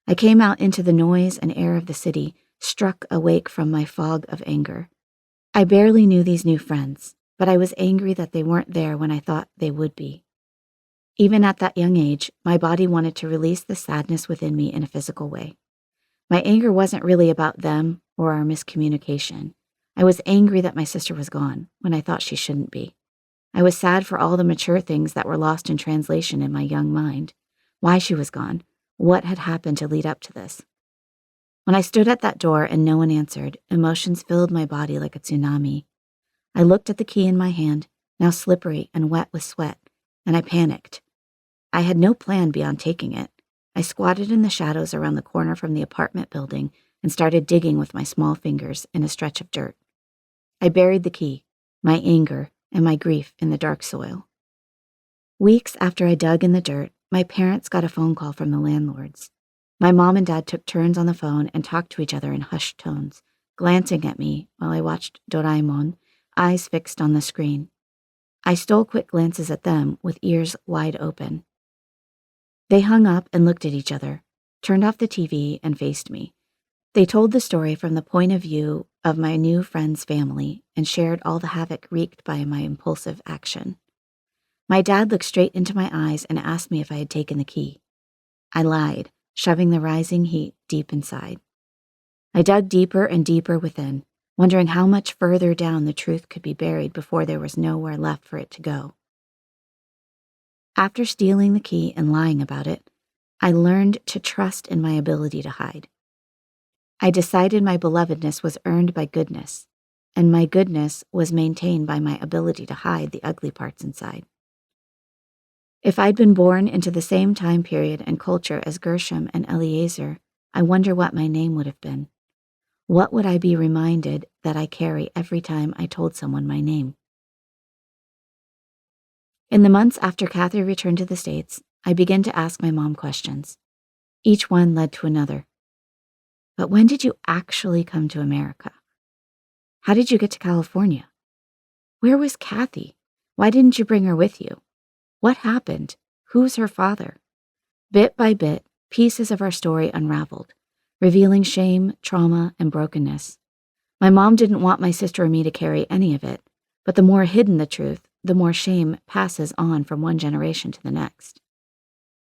I came out into the noise and air of the city, struck awake from my fog of anger. I barely knew these new friends, but I was angry that they weren't there when I thought they would be. Even at that young age, my body wanted to release the sadness within me in a physical way. My anger wasn't really about them or our miscommunication. I was angry that my sister was gone when I thought she shouldn't be. I was sad for all the mature things that were lost in translation in my young mind. Why she was gone, what had happened to lead up to this. When I stood at that door and no one answered, emotions filled my body like a tsunami. I looked at the key in my hand, now slippery and wet with sweat, and I panicked. I had no plan beyond taking it. I squatted in the shadows around the corner from the apartment building and started digging with my small fingers in a stretch of dirt. I buried the key, my anger, and my grief in the dark soil. Weeks after I dug in the dirt, my parents got a phone call from the landlords. My mom and dad took turns on the phone and talked to each other in hushed tones, glancing at me while I watched Doraemon, eyes fixed on the screen. I stole quick glances at them with ears wide open. They hung up and looked at each other, turned off the TV, and faced me. They told the story from the point of view of my new friend's family and shared all the havoc wreaked by my impulsive action. My dad looked straight into my eyes and asked me if I had taken the key. I lied, shoving the rising heat deep inside. I dug deeper and deeper within, wondering how much further down the truth could be buried before there was nowhere left for it to go. After stealing the key and lying about it, I learned to trust in my ability to hide. I decided my belovedness was earned by goodness, and my goodness was maintained by my ability to hide the ugly parts inside. If I'd been born into the same time period and culture as Gershom and Eliezer, I wonder what my name would have been. What would I be reminded that I carry every time I told someone my name? In the months after Kathy returned to the States, I began to ask my mom questions. Each one led to another. But when did you actually come to America? How did you get to California? Where was Kathy? Why didn't you bring her with you? What happened? Who's her father? Bit by bit, pieces of our story unraveled, revealing shame, trauma, and brokenness. My mom didn't want my sister or me to carry any of it, but the more hidden the truth, the more shame passes on from one generation to the next.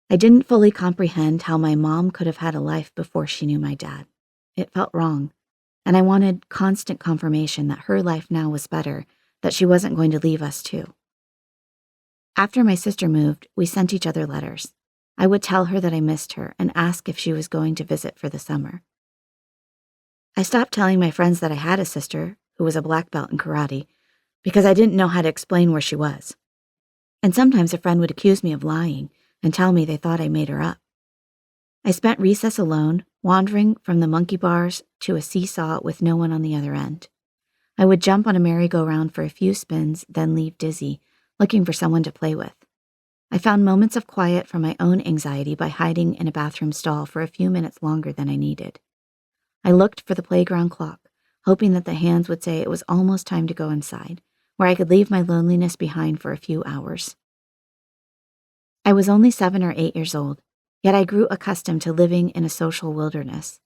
I didn't fully comprehend how my mom could have had a life before she knew my dad. It felt wrong, and I wanted constant confirmation that her life now was better, that she wasn't going to leave us too. After my sister moved, we sent each other letters. I would tell her that I missed her and ask if she was going to visit for the summer. I stopped telling my friends that I had a sister who was a black belt in karate because I didn't know how to explain where she was. And sometimes a friend would accuse me of lying and tell me they thought I made her up. I spent recess alone, wandering from the monkey bars to a seesaw with no one on the other end. I would jump on a merry-go-round for a few spins, then leave dizzy, looking for someone to play with. I found moments of quiet from my own anxiety by hiding in a bathroom stall for a few minutes longer than I needed. I looked for the playground clock, hoping that the hands would say it was almost time to go inside, where I could leave my loneliness behind for a few hours. I was only 7 or 8 years old, yet I grew accustomed to living in a social wilderness.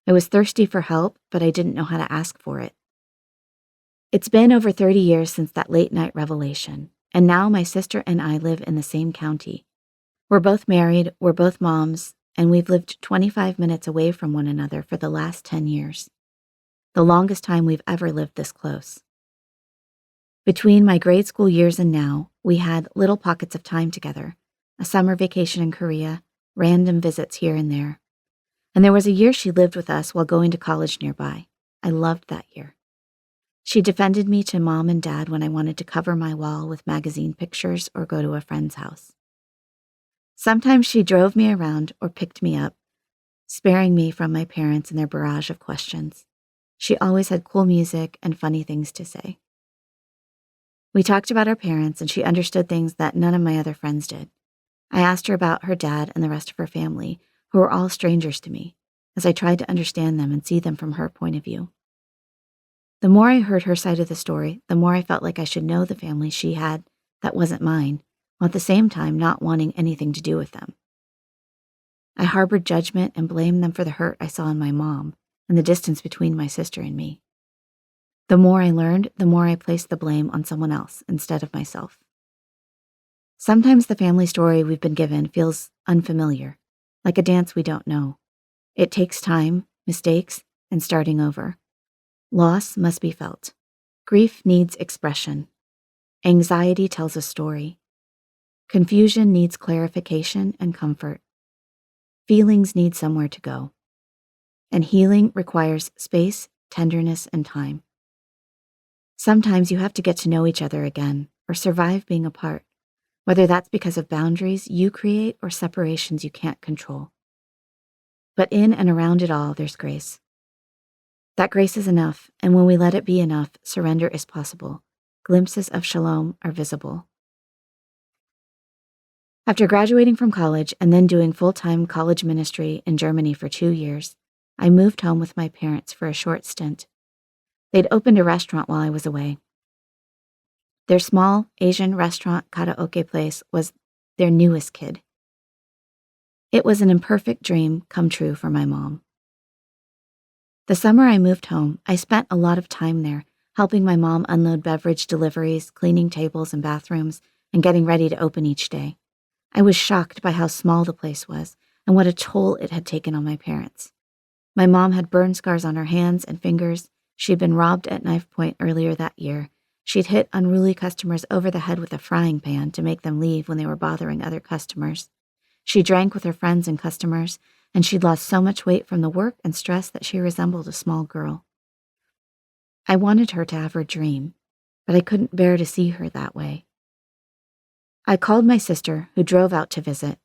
I was thirsty for help, but I didn't know how to ask for it. It's been over 30 years since that late-night revelation, and now my sister and I live in the same county. We're both married, we're both moms, and we've lived 25 minutes away from one another for the last 10 years. The longest time we've ever lived this close. Between my grade school years and now, we had little pockets of time together, a summer vacation in Korea, random visits here and there. And there was a year she lived with us while going to college nearby. I loved that year. She defended me to Mom and Dad when I wanted to cover my wall with magazine pictures or go to a friend's house. Sometimes she drove me around or picked me up, sparing me from my parents and their barrage of questions. She always had cool music and funny things to say. We talked about our parents, and she understood things that none of my other friends did. I asked her about her dad and the rest of her family, who were all strangers to me, as I tried to understand them and see them from her point of view. The more I heard her side of the story, the more I felt like I should know the family she had that wasn't mine, while at the same time not wanting anything to do with them. I harbored judgment and blamed them for the hurt I saw in my mom and the distance between my sister and me. The more I learned, the more I placed the blame on someone else instead of myself. Sometimes the family story we've been given feels unfamiliar, like a dance we don't know. It takes time, mistakes, and starting over. Loss must be felt. Grief needs expression. Anxiety tells a story. Confusion needs clarification and comfort. Feelings need somewhere to go. And healing requires space, tenderness, and time. Sometimes you have to get to know each other again or survive being apart, whether that's because of boundaries you create or separations you can't control. But in and around it all, there's grace. That grace is enough, and when we let it be enough, surrender is possible. Glimpses of shalom are visible. After graduating from college and then doing full-time college ministry in Germany for 2 years, I moved home with my parents for a short stint. They'd opened a restaurant while I was away. Their small Asian restaurant karaoke place was their newest kid. It was an imperfect dream come true for my mom. The summer I moved home, I spent a lot of time there, helping my mom unload beverage deliveries, cleaning tables and bathrooms, and getting ready to open each day. I was shocked by how small the place was and what a toll it had taken on my parents. My mom had burn scars on her hands and fingers. She'd been robbed at knife point earlier that year. She'd hit unruly customers over the head with a frying pan to make them leave when they were bothering other customers. She drank with her friends and customers, and she'd lost so much weight from the work and stress that she resembled a small girl. I wanted her to have her dream, but I couldn't bear to see her that way. I called my sister, who drove out to visit.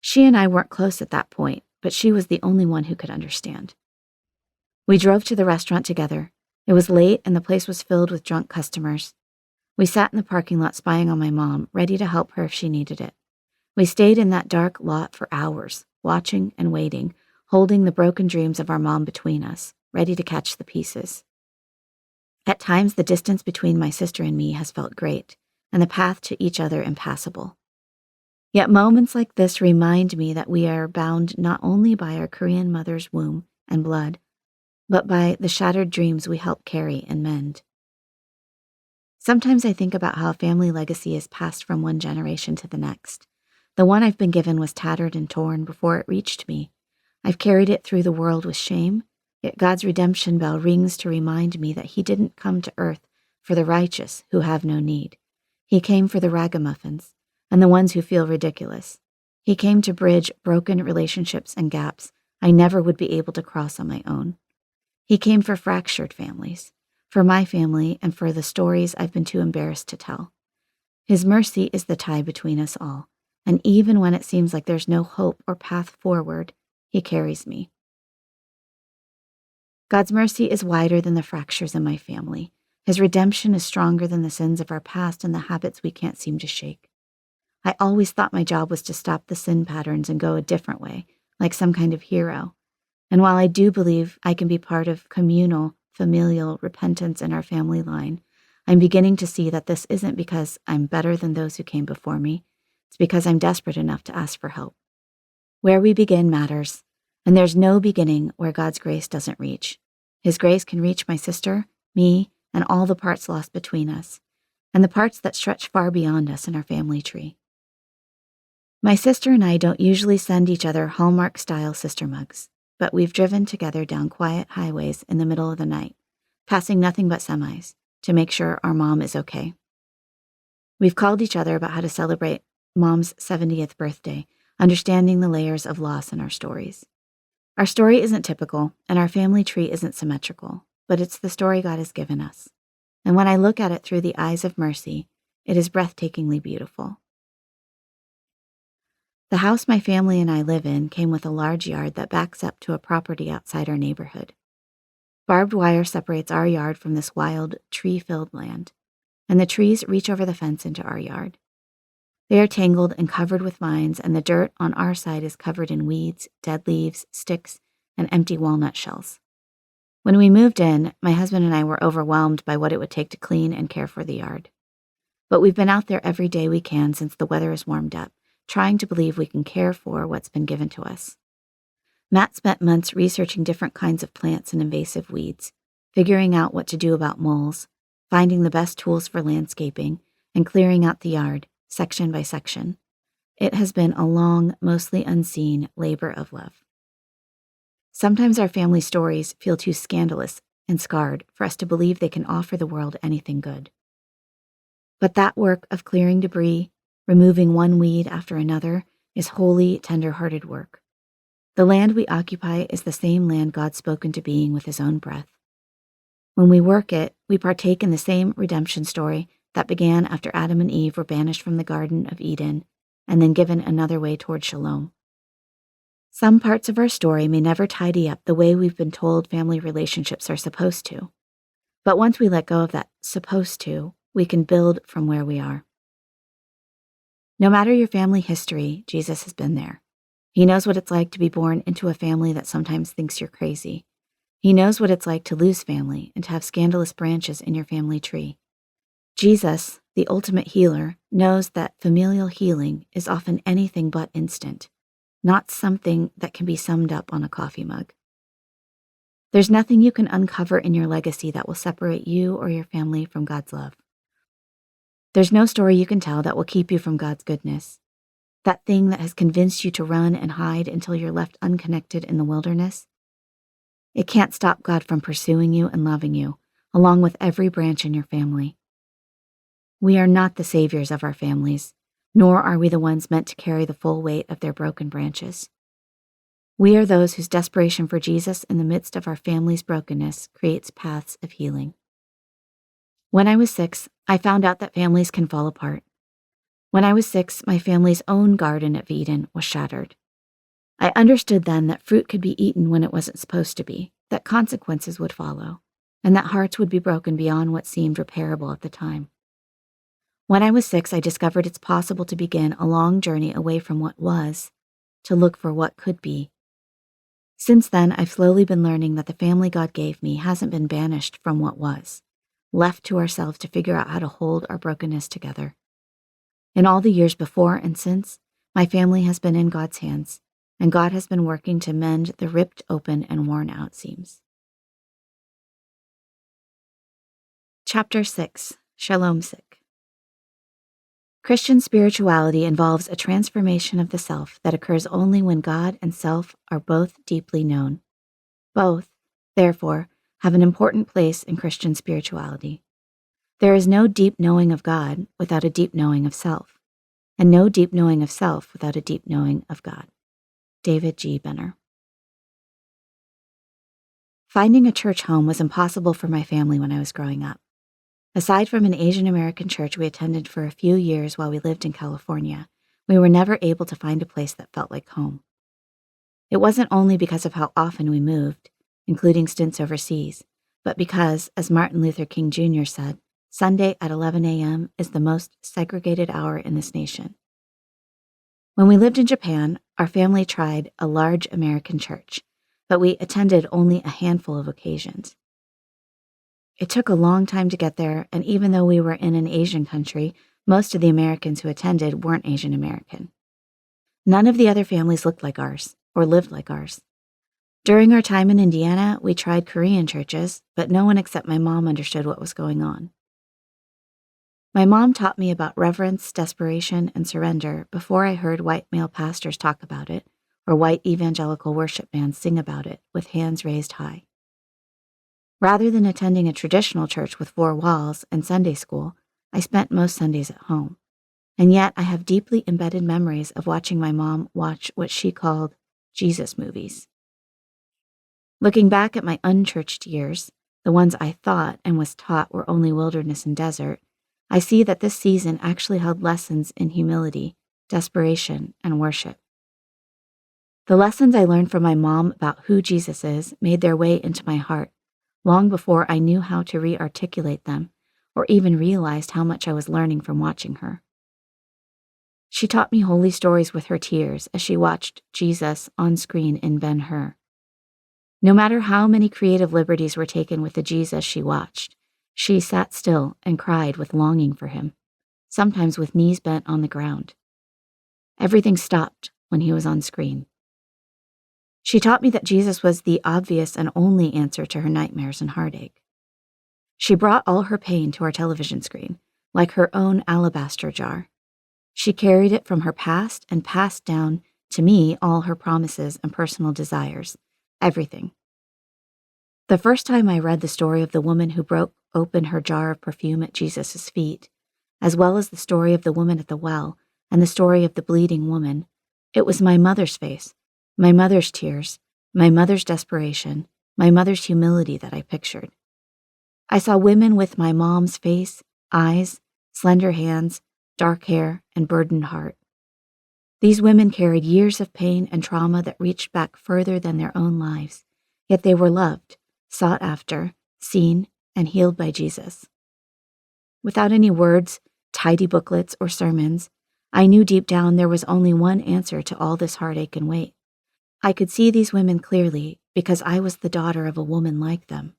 She and I weren't close at that point, but she was the only one who could understand. We drove to the restaurant together. It was late and the place was filled with drunk customers. We sat in the parking lot spying on my mom, ready to help her if she needed it. We stayed in that dark lot for hours, watching and waiting, holding the broken dreams of our mom between us, ready to catch the pieces. At times, the distance between my sister and me has felt great, and the path to each other impassable. Yet moments like this remind me that we are bound not only by our Korean mother's womb and blood, but by the shattered dreams we help carry and mend. Sometimes I think about how a family legacy is passed from one generation to the next. The one I've been given was tattered and torn before it reached me. I've carried it through the world with shame, yet God's redemption bell rings to remind me that He didn't come to earth for the righteous who have no need. He came for the ragamuffins and the ones who feel ridiculous. He came to bridge broken relationships and gaps I never would be able to cross on my own. He came for fractured families, for my family, and for the stories I've been too embarrassed to tell. His mercy is the tie between us all, and even when it seems like there's no hope or path forward, He carries me. God's mercy is wider than the fractures in my family. His redemption is stronger than the sins of our past and the habits we can't seem to shake. I always thought my job was to stop the sin patterns and go a different way, like some kind of hero. And while I do believe I can be part of communal, familial repentance in our family line, I'm beginning to see that this isn't because I'm better than those who came before me. It's because I'm desperate enough to ask for help. Where we begin matters, and there's no beginning where God's grace doesn't reach. His grace can reach my sister, me, and all the parts lost between us, and the parts that stretch far beyond us in our family tree. My sister and I don't usually send each other Hallmark-style sister mugs, but we've driven together down quiet highways in the middle of the night, passing nothing but semis, to make sure our mom is okay. We've called each other about how to celebrate Mom's 70th birthday, understanding the layers of loss in our stories. Our story isn't typical, and our family tree isn't symmetrical, but it's the story God has given us. And when I look at it through the eyes of mercy, it is breathtakingly beautiful. The house my family and I live in came with a large yard that backs up to a property outside our neighborhood. Barbed wire separates our yard from this wild, tree-filled land, and the trees reach over the fence into our yard. They are tangled and covered with vines, and the dirt on our side is covered in weeds, dead leaves, sticks, and empty walnut shells. When we moved in, my husband and I were overwhelmed by what it would take to clean and care for the yard. But we've been out there every day we can since the weather has warmed up, trying to believe we can care for what's been given to us. Matt spent months researching different kinds of plants and invasive weeds, figuring out what to do about moles, finding the best tools for landscaping, and clearing out the yard, section by section. It has been a long, mostly unseen labor of love. Sometimes our family stories feel too scandalous and scarred for us to believe they can offer the world anything good. But that work of clearing debris, removing one weed after another, is holy, tender-hearted work. The land we occupy is the same land God spoke into being with his own breath. When we work it, we partake in the same redemption story that began after Adam and Eve were banished from the Garden of Eden and then given another way toward shalom. Some parts of our story may never tidy up the way we've been told family relationships are supposed to. But once we let go of that supposed to, we can build from where we are. No matter your family history, Jesus has been there. He knows what it's like to be born into a family that sometimes thinks you're crazy. He knows what it's like to lose family and to have scandalous branches in your family tree. Jesus, the ultimate healer, knows that familial healing is often anything but instant, not something that can be summed up on a coffee mug. There's nothing you can uncover in your legacy that will separate you or your family from God's love. There's no story you can tell that will keep you from God's goodness. That thing that has convinced you to run and hide until you're left unconnected in the wilderness. It can't stop God from pursuing you and loving you, along with every branch in your family. We are not the saviors of our families, nor are we the ones meant to carry the full weight of their broken branches. We are those whose desperation for Jesus in the midst of our family's brokenness creates paths of healing. When I was 6, I found out that families can fall apart. When I was 6, my family's own Garden of Eden was shattered. I understood then that fruit could be eaten when it wasn't supposed to be, that consequences would follow, and that hearts would be broken beyond what seemed repairable at the time. When I was 6, I discovered it's possible to begin a long journey away from what was, to look for what could be. Since then, I've slowly been learning that the family God gave me hasn't been banished from what was, left to ourselves to figure out how to hold our brokenness together. In all the years before and since, my family has been in God's hands, and God has been working to mend the ripped open and worn out seams. Chapter 6, Shalom Sick. Christian spirituality involves a transformation of the self that occurs only when God and self are both deeply known. Both, therefore, have an important place in Christian spirituality. There is no deep knowing of God without a deep knowing of self, and no deep knowing of self without a deep knowing of God. David G. Benner. Finding a church home was impossible for my family when I was growing up. Aside from an Asian American church we attended for a few years while we lived in California, we were never able to find a place that felt like home. It wasn't only because of how often we moved, including stints overseas, but because, as Martin Luther King Jr. said, Sunday at 11 a.m. is the most segregated hour in this nation. When we lived in Japan, our family tried a large American church, but we attended only a handful of occasions. It took a long time to get there, and even though we were in an Asian country, most of the Americans who attended weren't Asian American. None of the other families looked like ours or lived like ours. During our time in Indiana, we tried Korean churches, but no one except my mom understood what was going on. My mom taught me about reverence, desperation, and surrender before I heard white male pastors talk about it or white evangelical worship bands sing about it with hands raised high. Rather than attending a traditional church with 4 walls and Sunday school, I spent most Sundays at home. And yet I have deeply embedded memories of watching my mom watch what she called Jesus movies. Looking back at my unchurched years, the ones I thought and was taught were only wilderness and desert, I see that this season actually held lessons in humility, desperation, and worship. The lessons I learned from my mom about who Jesus is made their way into my heart long before I knew how to re-articulate them or even realized how much I was learning from watching her. She taught me holy stories with her tears as she watched Jesus on screen in Ben-Hur. No matter how many creative liberties were taken with the Jesus she watched, she sat still and cried with longing for him, sometimes with knees bent on the ground. Everything stopped when he was on screen. She taught me that Jesus was the obvious and only answer to her nightmares and heartache. She brought all her pain to our television screen, like her own alabaster jar. She carried it from her past and passed down to me all her promises and personal desires, everything. The first time I read the story of the woman who broke open her jar of perfume at Jesus' feet, as well as the story of the woman at the well and the story of the bleeding woman, it was my mother's face, my mother's tears, my mother's desperation, my mother's humility that I pictured. I saw women with my mom's face, eyes, slender hands, dark hair, and burdened heart. These women carried years of pain and trauma that reached back further than their own lives, yet they were loved, sought after, seen, and healed by Jesus. Without any words, tidy booklets, or sermons, I knew deep down there was only one answer to all this heartache and weight. I could see these women clearly because I was the daughter of a woman like them.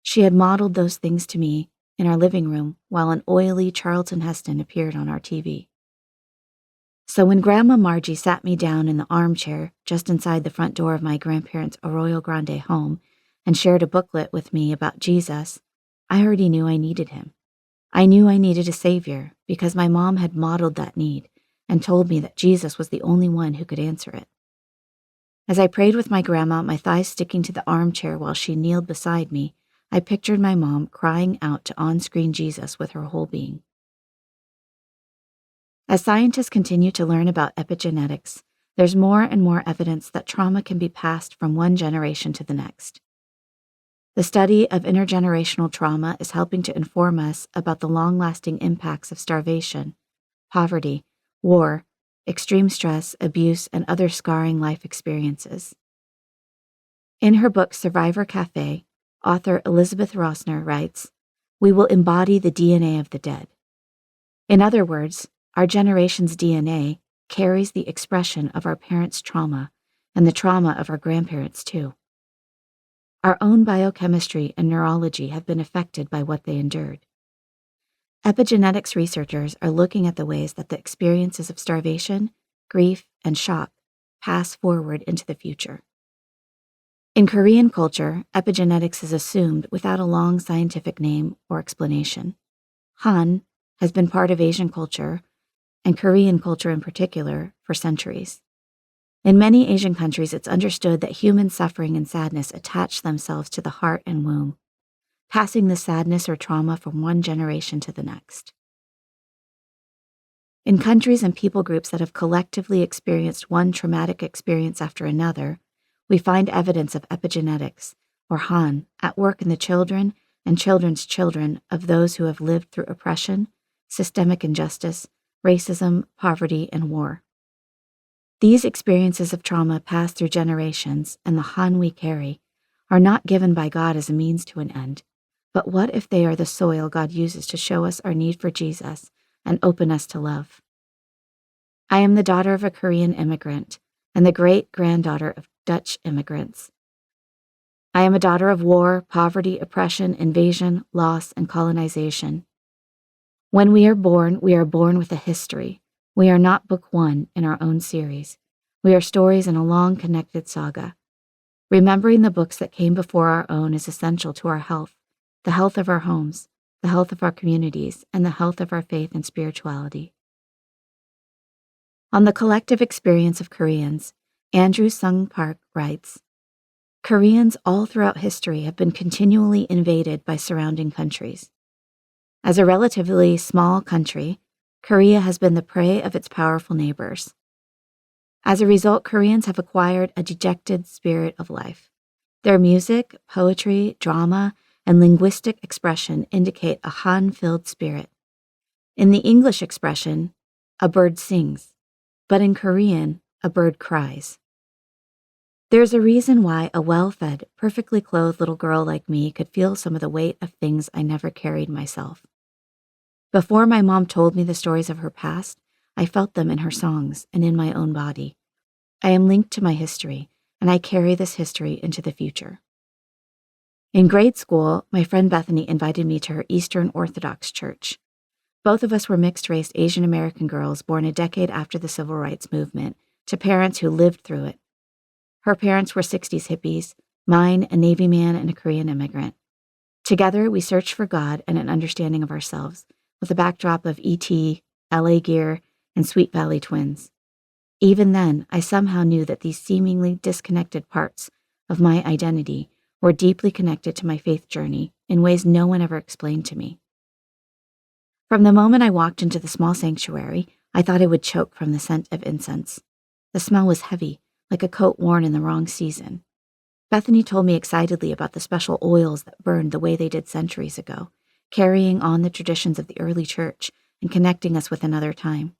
She had modeled those things to me in our living room while an oily Charlton Heston appeared on our TV. So when Grandma Margie sat me down in the armchair just inside the front door of my grandparents' Arroyo Grande home and shared a booklet with me about Jesus, I already knew I needed him. I knew I needed a savior because my mom had modeled that need and told me that Jesus was the only one who could answer it. As I prayed with my grandma, my thighs sticking to the armchair while she kneeled beside me, I pictured my mom crying out to on-screen Jesus with her whole being. As scientists continue to learn about epigenetics, there's more and more evidence that trauma can be passed from one generation to the next. The study of intergenerational trauma is helping to inform us about the long-lasting impacts of starvation, poverty, war, extreme stress, abuse, and other scarring life experiences. In her book Survivor Cafe, author Elizabeth Rossner writes, "We will embody the DNA of the dead." In other words, our generation's DNA carries the expression of our parents' trauma and the trauma of our grandparents too. Our own biochemistry and neurology have been affected by what they endured. Epigenetics researchers are looking at the ways that the experiences of starvation, grief, and shock pass forward into the future. In Korean culture, epigenetics is assumed without a long scientific name or explanation. Han has been part of Asian culture, and Korean culture in particular, for centuries. In many Asian countries, it's understood that human suffering and sadness attach themselves to the heart and womb, passing the sadness or trauma from one generation to the next. In countries and people groups that have collectively experienced one traumatic experience after another, we find evidence of epigenetics, or Han, at work in the children and children's children of those who have lived through oppression, systemic injustice, racism, poverty, and war. These experiences of trauma passed through generations, and the Han we carry, are not given by God as a means to an end, but what if they are the soil God uses to show us our need for Jesus and open us to love? I am the daughter of a Korean immigrant and the great-granddaughter of Dutch immigrants. I am a daughter of war, poverty, oppression, invasion, loss, and colonization. When we are born with a history. We are not book one in our own series. We are stories in a long, connected saga. Remembering the books that came before our own is essential to our health, the health of our homes, the health of our communities, and the health of our faith and spirituality. On the collective experience of Koreans, Andrew Sung Park writes, Koreans all throughout history have been continually invaded by surrounding countries. As a relatively small country, Korea has been the prey of its powerful neighbors. As a result, Koreans have acquired a dejected spirit of life. Their music, poetry, drama, and linguistic expression indicate a Han-filled spirit. In the English expression, a bird sings, but in Korean, a bird cries. There's a reason why a well-fed, perfectly clothed little girl like me could feel some of the weight of things I never carried myself. Before my mom told me the stories of her past, I felt them in her songs and in my own body. I am linked to my history, and I carry this history into the future. In grade school, my friend Bethany invited me to her Eastern Orthodox church. Both of us were mixed-race Asian American girls born a decade after the Civil Rights Movement to parents who lived through it. Her parents were 60s hippies, mine a Navy man and a Korean immigrant. Together, we searched for God and an understanding of ourselves, with a backdrop of E.T., L.A. Gear, and Sweet Valley Twins. Even then, I somehow knew that these seemingly disconnected parts of my identity were deeply connected to my faith journey in ways no one ever explained to me. From the moment I walked into the small sanctuary, I thought I would choke from the scent of incense. The smell was heavy, like a coat worn in the wrong season. Bethany told me excitedly about the special oils that burned the way they did centuries ago, carrying on the traditions of the early church and connecting us with another time.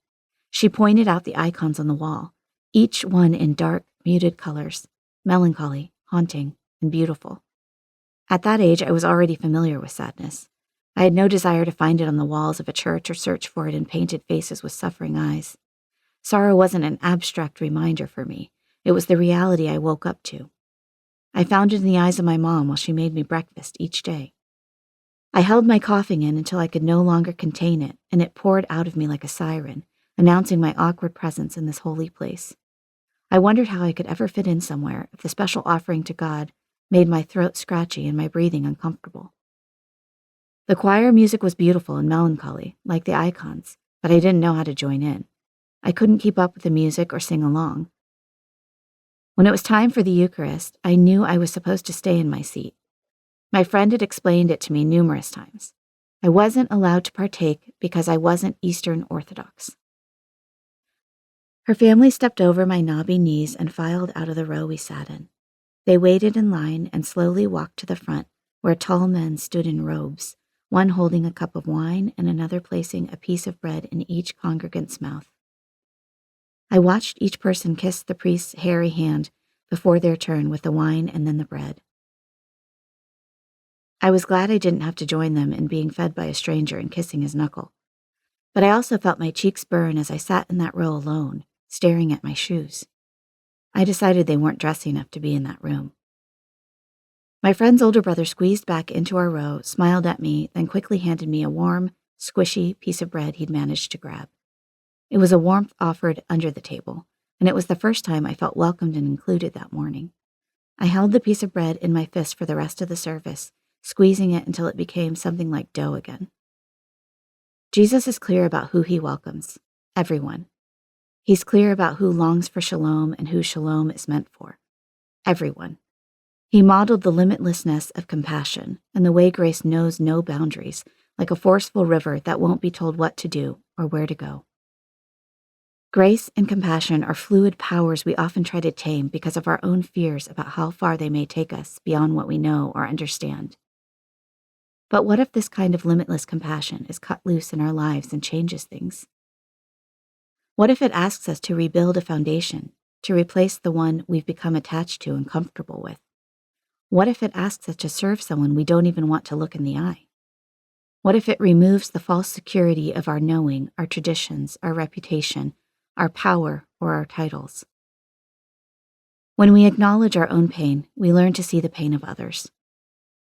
She pointed out the icons on the wall, each one in dark, muted colors, melancholy, haunting, and beautiful. At that age, I was already familiar with sadness. I had no desire to find it on the walls of a church or search for it in painted faces with suffering eyes. Sorrow wasn't an abstract reminder for me. It was the reality I woke up to. I found it in the eyes of my mom while she made me breakfast each day. I held my coughing in until I could no longer contain it, and it poured out of me like a siren, announcing my awkward presence in this holy place. I wondered how I could ever fit in somewhere if the special offering to God made my throat scratchy and my breathing uncomfortable. The choir music was beautiful and melancholy, like the icons, but I didn't know how to join in. I couldn't keep up with the music or sing along. When it was time for the Eucharist, I knew I was supposed to stay in my seat. My friend had explained it to me numerous times. I wasn't allowed to partake because I wasn't Eastern Orthodox. Her family stepped over my knobby knees and filed out of the row we sat in. They waited in line and slowly walked to the front, where tall men stood in robes, one holding a cup of wine and another placing a piece of bread in each congregant's mouth. I watched each person kiss the priest's hairy hand before their turn with the wine and then the bread. I was glad I didn't have to join them in being fed by a stranger and kissing his knuckle. But I also felt my cheeks burn as I sat in that row alone, staring at my shoes. I decided they weren't dressy enough to be in that room. My friend's older brother squeezed back into our row, smiled at me, then quickly handed me a warm, squishy piece of bread he'd managed to grab. It was a warmth offered under the table, and it was the first time I felt welcomed and included that morning. I held the piece of bread in my fist for the rest of the service, squeezing it until it became something like dough again. Jesus is clear about who he welcomes, everyone. He's clear about who longs for shalom and who shalom is meant for, everyone. He modeled the limitlessness of compassion and the way grace knows no boundaries, like a forceful river that won't be told what to do or where to go. Grace and compassion are fluid powers we often try to tame because of our own fears about how far they may take us beyond what we know or understand. But what if this kind of limitless compassion is cut loose in our lives and changes things? What if it asks us to rebuild a foundation, to replace the one we've become attached to and comfortable with? What if it asks us to serve someone we don't even want to look in the eye? What if it removes the false security of our knowing, our traditions, our reputation, our power, or our titles. When we acknowledge our own pain, we learn to see the pain of others.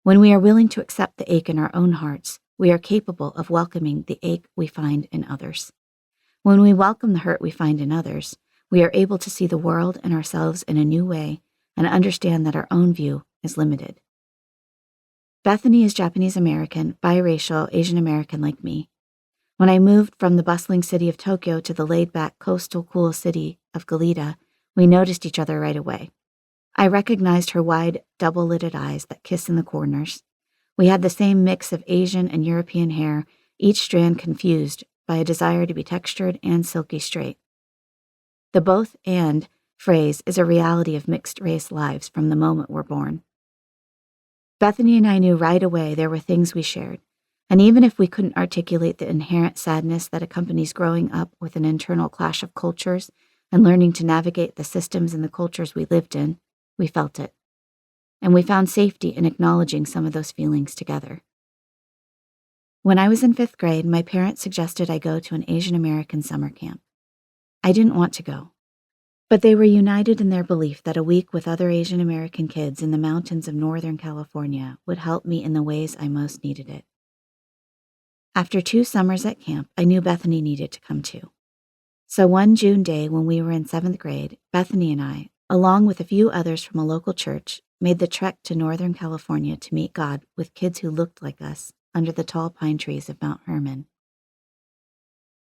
When we are willing to accept the ache in our own hearts, we are capable of welcoming the ache we find in others. When we welcome the hurt we find in others, we are able to see the world and ourselves in a new way and understand that our own view is limited. Bethany is Japanese American, biracial, Asian American like me. When I moved from the bustling city of Tokyo to the laid-back coastal cool city of Galita, we noticed each other right away. I recognized her wide, double-lidded eyes that kiss in the corners. We had the same mix of Asian and European hair, each strand confused by a desire to be textured and silky straight. The both and phrase is a reality of mixed-race lives from the moment we're born. Bethany and I knew right away there were things we shared, and even if we couldn't articulate the inherent sadness that accompanies growing up with an internal clash of cultures and learning to navigate the systems and the cultures we lived in, we felt it. And we found safety in acknowledging some of those feelings together. When I was in 5th grade, my parents suggested I go to an Asian American summer camp. I didn't want to go, but they were united in their belief that a week with other Asian American kids in the mountains of Northern California would help me in the ways I most needed it. After 2 summers at camp, I knew Bethany needed to come too. So one June day when we were in 7th grade, Bethany and I, along with a few others from a local church, made the trek to Northern California to meet God with kids who looked like us under the tall pine trees of Mount Hermon.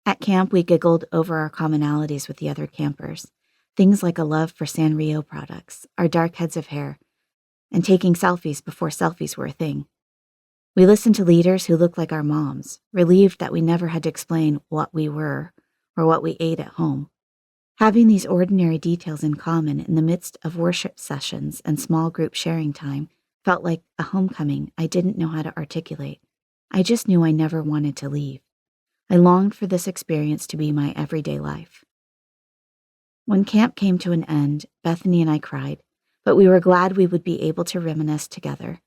At camp, we giggled over our commonalities with the other campers, things like a love for Sanrio products, our dark heads of hair, and taking selfies before selfies were a thing. We listened to leaders who looked like our moms, relieved that we never had to explain what we were or what we ate at home. Having these ordinary details in common in the midst of worship sessions and small group sharing time felt like a homecoming I didn't know how to articulate. I just knew I never wanted to leave. I longed for this experience to be my everyday life. When camp came to an end, Bethany and I cried, but we were glad we would be able to reminisce together.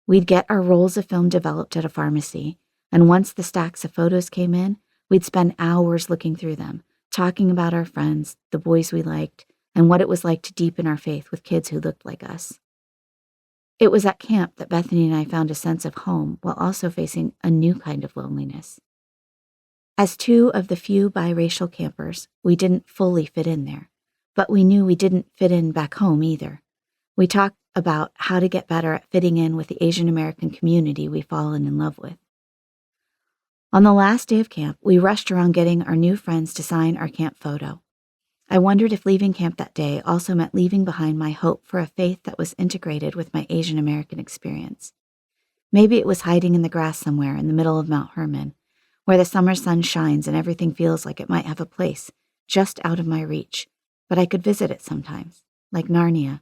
We'd get our rolls of film developed at a pharmacy, and once the stacks of photos came in, we'd spend hours looking through them, talking about our friends, the boys we liked, and what it was like to deepen our faith with kids who looked like us. It was at camp that Bethany and I found a sense of home while also facing a new kind of loneliness. As 2 of the few biracial campers, we didn't fully fit in there, but we knew we didn't fit in back home either. We talked about how to get better at fitting in with the Asian American community we've fallen in love with. On the last day of camp, we rushed around getting our new friends to sign our camp photo. I wondered if leaving camp that day also meant leaving behind my hope for a faith that was integrated with my Asian American experience. Maybe it was hiding in the grass somewhere in the middle of Mount Hermon, where the summer sun shines and everything feels like it might have a place just out of my reach, but I could visit it sometimes, like Narnia.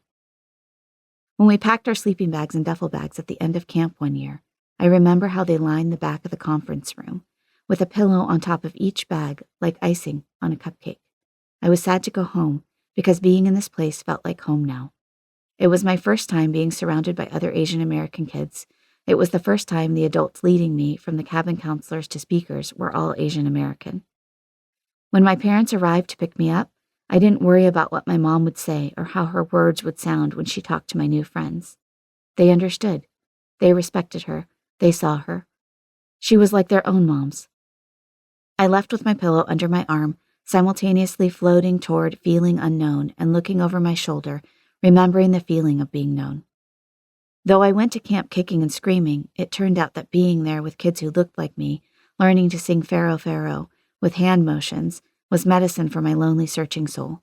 When we packed our sleeping bags and duffel bags at the end of camp one year, I remember how they lined the back of the conference room, with a pillow on top of each bag like icing on a cupcake. I was sad to go home, because being in this place felt like home now. It was my first time being surrounded by other Asian American kids. It was the first time the adults leading me, from the cabin counselors to speakers, were all Asian American. When my parents arrived to pick me up, I didn't worry about what my mom would say or how her words would sound when she talked to my new friends. They understood. They respected her. They saw her. She was like their own moms. I left with my pillow under my arm, simultaneously floating toward feeling unknown and looking over my shoulder, remembering the feeling of being known. Though I went to camp kicking and screaming, it turned out that being there with kids who looked like me, learning to sing Pharaoh, Pharaoh with hand motions, was medicine for my lonely, searching soul.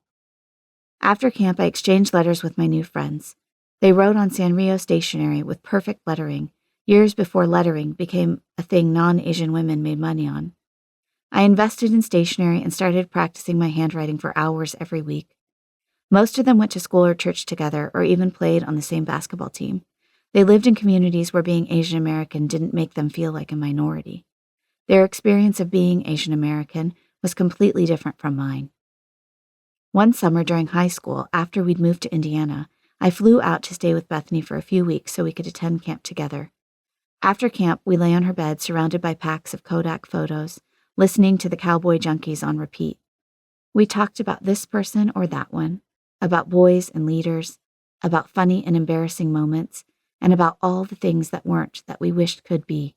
After camp, I exchanged letters with my new friends. They wrote on Sanrio stationery with perfect lettering, years before lettering became a thing non-Asian women made money on. I invested in stationery and started practicing my handwriting for hours every week. Most of them went to school or church together or even played on the same basketball team. They lived in communities where being Asian American didn't make them feel like a minority. Their experience of being Asian American was completely different from mine. One summer during high school, after we'd moved to Indiana, I flew out to stay with Bethany for a few weeks so we could attend camp together. After camp, we lay on her bed surrounded by packs of Kodak photos, listening to the Cowboy Junkies on repeat. We talked about this person or that one, about boys and leaders, about funny and embarrassing moments, and about all the things that weren't that we wished could be.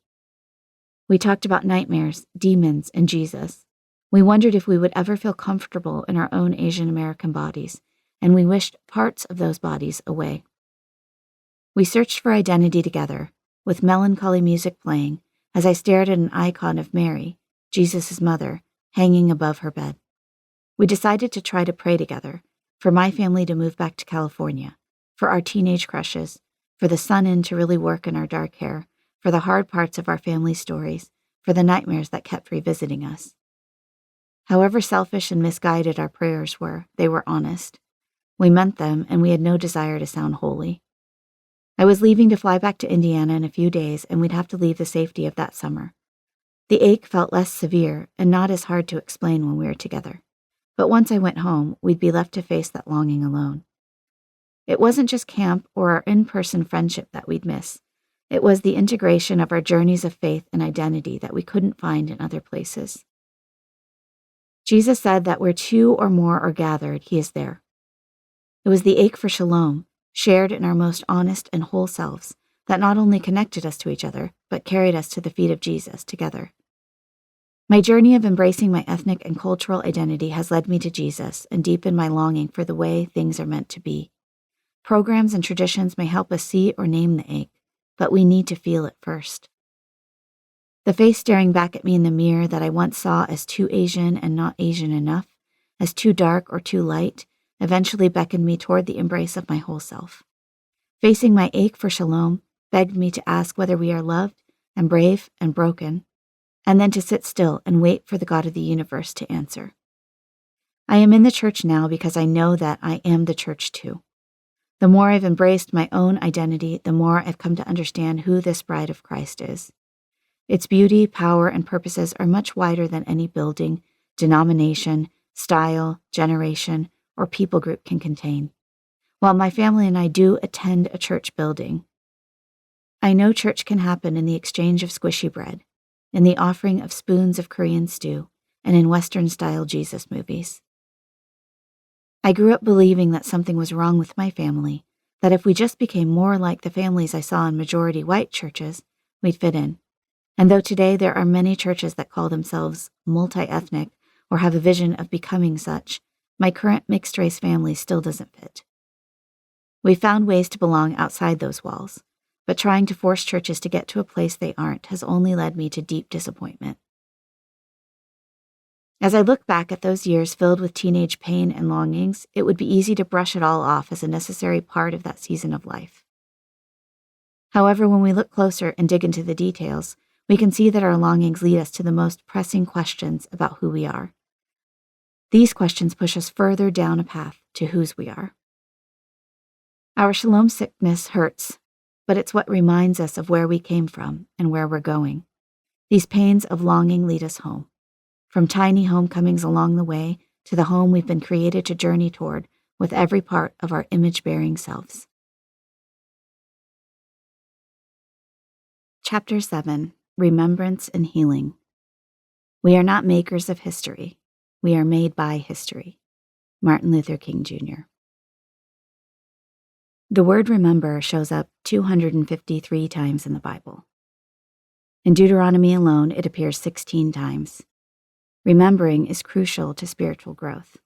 We talked about nightmares, demons, and Jesus. We wondered if we would ever feel comfortable in our own Asian American bodies, and we wished parts of those bodies away. We searched for identity together, with melancholy music playing, as I stared at an icon of Mary, Jesus' mother, hanging above her bed. We decided to try to pray together, for my family to move back to California, for our teenage crushes, for the sun-in to really work in our dark hair, for the hard parts of our family stories, for the nightmares that kept revisiting us. However selfish and misguided our prayers were, they were honest. We meant them, and we had no desire to sound holy. I was leaving to fly back to Indiana in a few days, and we'd have to leave the safety of that summer. The ache felt less severe and not as hard to explain when we were together. But once I went home, we'd be left to face that longing alone. It wasn't just camp or our in-person friendship that we'd miss. It was the integration of our journeys of faith and identity that we couldn't find in other places. Jesus said that where two or more are gathered, he is there. It was the ache for shalom, shared in our most honest and whole selves, that not only connected us to each other, but carried us to the feet of Jesus together. My journey of embracing my ethnic and cultural identity has led me to Jesus and deepened my longing for the way things are meant to be. Programs and traditions may help us see or name the ache, but we need to feel it first. The face staring back at me in the mirror that I once saw as too Asian and not Asian enough, as too dark or too light, eventually beckoned me toward the embrace of my whole self. Facing my ache for shalom begged me to ask whether we are loved and brave and broken, and then to sit still and wait for the God of the universe to answer. I am in the church now because I know that I am the church too. The more I've embraced my own identity, the more I've come to understand who this bride of Christ is. Its beauty, power, and purposes are much wider than any building, denomination, style, generation, or people group can contain. While my family and I do attend a church building, I know church can happen in the exchange of squishy bread, in the offering of spoons of Korean stew, and in Western-style Jesus movies. I grew up believing that something was wrong with my family, that if we just became more like the families I saw in majority white churches, we'd fit in. And though today there are many churches that call themselves multi-ethnic or have a vision of becoming such, my current mixed-race family still doesn't fit. We found ways to belong outside those walls, but trying to force churches to get to a place they aren't has only led me to deep disappointment. As I look back at those years filled with teenage pain and longings, it would be easy to brush it all off as a necessary part of that season of life. However, when we look closer and dig into the details, we can see that our longings lead us to the most pressing questions about who we are. These questions push us further down a path to whose we are. Our shalom sickness hurts, but it's what reminds us of where we came from and where we're going. These pains of longing lead us home. From tiny homecomings along the way to the home we've been created to journey toward with every part of our image-bearing selves. Chapter 7, Remembrance and Healing. We are not makers of history. We are made by history. Martin Luther King, Jr. The word remember shows up 253 times in the Bible. In Deuteronomy alone, it appears 16 times. Remembering is crucial to spiritual growth.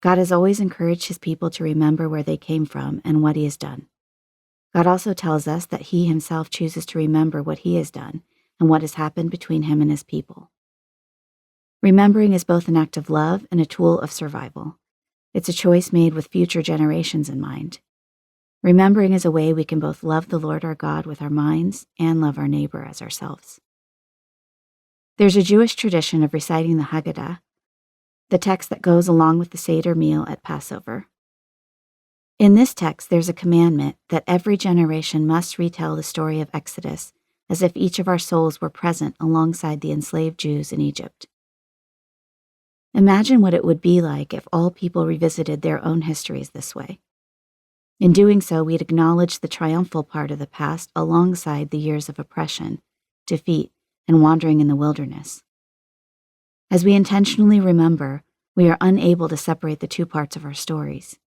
God has always encouraged his people to remember where they came from and what he has done. God also tells us that he himself chooses to remember what he has done and what has happened between him and his people. Remembering is both an act of love and a tool of survival. It's a choice made with future generations in mind. Remembering is a way we can both love the Lord our God with our minds and love our neighbor as ourselves. There's a Jewish tradition of reciting the Haggadah, the text that goes along with the Seder meal at Passover. In this text, there's a commandment that every generation must retell the story of Exodus as if each of our souls were present alongside the enslaved Jews in Egypt. Imagine what it would be like if all people revisited their own histories this way. In doing so, we'd acknowledge the triumphal part of the past alongside the years of oppression, defeat, and wandering in the wilderness. As we intentionally remember, We are unable to separate the two parts of our stories.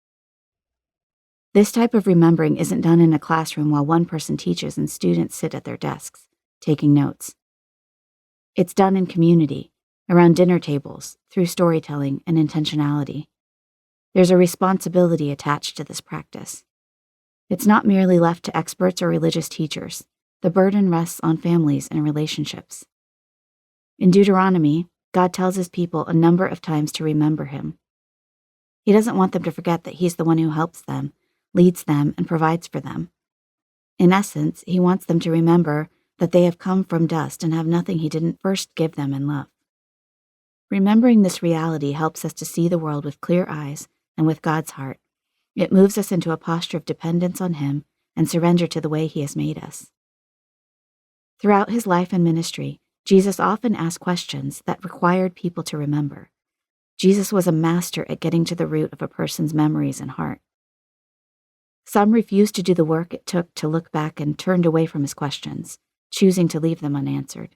This type of remembering isn't done in a classroom while one person teaches and students sit at their desks, taking notes. It's done in community, around dinner tables, through storytelling and intentionality. There's a responsibility attached to this practice. It's not merely left to experts or religious teachers. The burden rests on families and relationships. In Deuteronomy, God tells his people a number of times to remember him. He doesn't want them to forget that he's the one who helps them, leads them, and provides for them. In essence, he wants them to remember that they have come from dust and have nothing he didn't first give them in love. Remembering this reality helps us to see the world with clear eyes and with God's heart. It moves us into a posture of dependence on him and surrender to the way he has made us. Throughout his life and ministry, Jesus often asked questions that required people to remember. Jesus was a master at getting to the root of a person's memories and heart. Some refused to do the work it took to look back and turned away from his questions, choosing to leave them unanswered.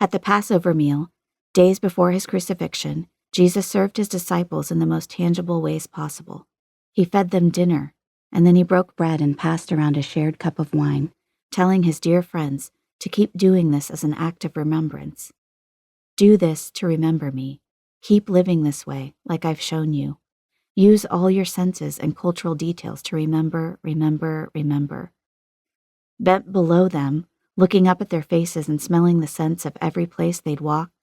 At the Passover meal, days before his crucifixion, Jesus served his disciples in the most tangible ways possible. He fed them dinner, and then he broke bread and passed around a shared cup of wine, telling his dear friends to keep doing this as an act of remembrance. Do this to remember me. Keep living this way, like I've shown you. Use all your senses and cultural details to remember, remember, remember. Bent below them, looking up at their faces and smelling the scents of every place they'd walked,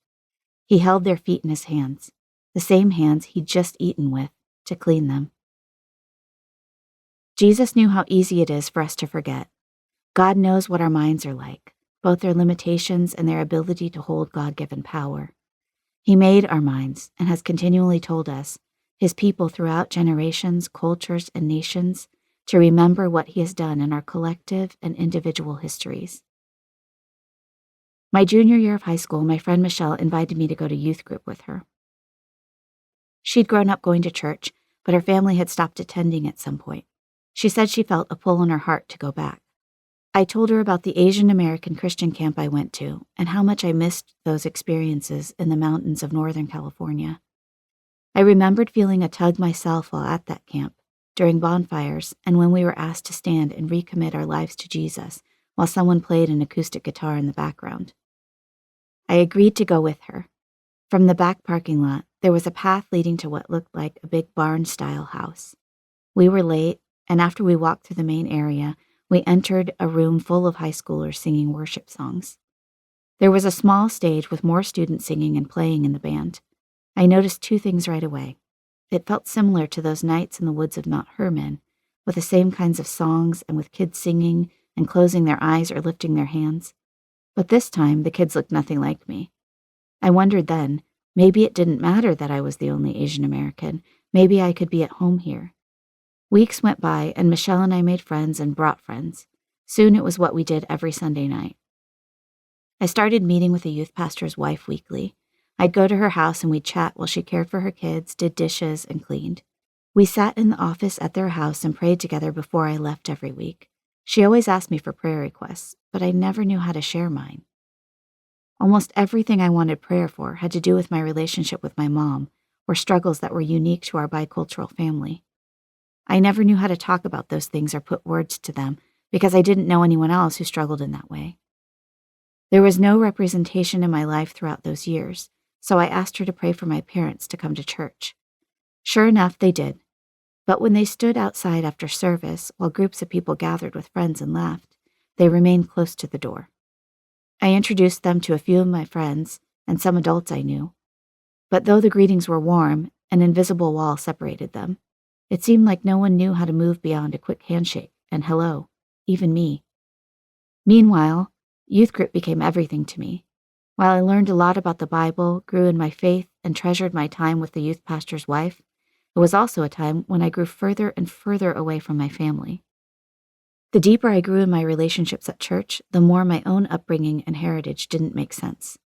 he held their feet in his hands, the same hands he'd just eaten with, to clean them. Jesus knew how easy it is for us to forget. God knows what our minds are like, both their limitations and their ability to hold God-given power. He made our minds and has continually told us, his people throughout generations, cultures, and nations, to remember what he has done in our collective and individual histories. My junior year of high school, my friend Michelle invited me to go to youth group with her. She'd grown up going to church, but her family had stopped attending at some point. She said she felt a pull in her heart to go back. I told her about the Asian American Christian camp I went to and how much I missed those experiences in the mountains of Northern California. I remembered feeling a tug myself while at that camp, during bonfires, and when we were asked to stand and recommit our lives to Jesus while someone played an acoustic guitar in the background. I agreed to go with her. From the back parking lot, there was a path leading to what looked like a big barn-style house. We were late, and after we walked through the main area, we entered a room full of high schoolers singing worship songs. There was a small stage with more students singing and playing in the band. I noticed two things right away. It felt similar to those nights in the woods of Mount Hermon, with the same kinds of songs and with kids singing and closing their eyes or lifting their hands. But this time, the kids looked nothing like me. I wondered then, maybe it didn't matter that I was the only Asian American. Maybe I could be at home here. Weeks went by, and Michelle and I made friends and brought friends. Soon it was what we did every Sunday night. I started meeting with the youth pastor's wife weekly. I'd go to her house and we'd chat while she cared for her kids, did dishes, and cleaned. We sat in the office at their house and prayed together before I left every week. She always asked me for prayer requests, but I never knew how to share mine. Almost everything I wanted prayer for had to do with my relationship with my mom, or struggles that were unique to our bicultural family. I never knew how to talk about those things or put words to them because I didn't know anyone else who struggled in that way. There was no representation in my life throughout those years, so I asked her to pray for my parents to come to church. Sure enough, they did. But when they stood outside after service, while groups of people gathered with friends and laughed, they remained close to the door. I introduced them to a few of my friends and some adults I knew. But though the greetings were warm, an invisible wall separated them. It seemed like no one knew how to move beyond a quick handshake and hello, even me. Meanwhile, youth group became everything to me. While I learned a lot about the Bible, grew in my faith, and treasured my time with the youth pastor's wife, it was also a time when I grew further and further away from my family. The deeper I grew in my relationships at church, the more my own upbringing and heritage didn't make sense.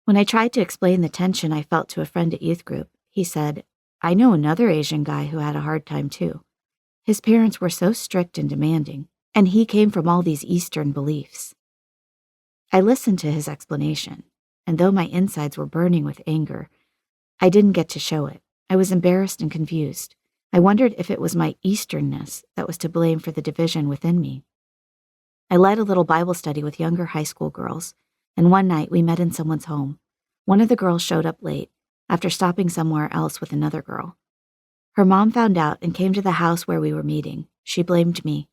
When I tried to explain the tension I felt to a friend at youth group, he said, "I know another Asian guy who had a hard time too. His parents were so strict and demanding, and he came from all these Eastern beliefs." I listened to his explanation, and though my insides were burning with anger, I didn't get to show it. I was embarrassed and confused. I wondered if it was my Easternness that was to blame for the division within me. I led a little Bible study with younger high school girls, and one night we met in someone's home. One of the girls showed up late, after stopping somewhere else with another girl. Her mom found out and came to the house where we were meeting. She blamed me.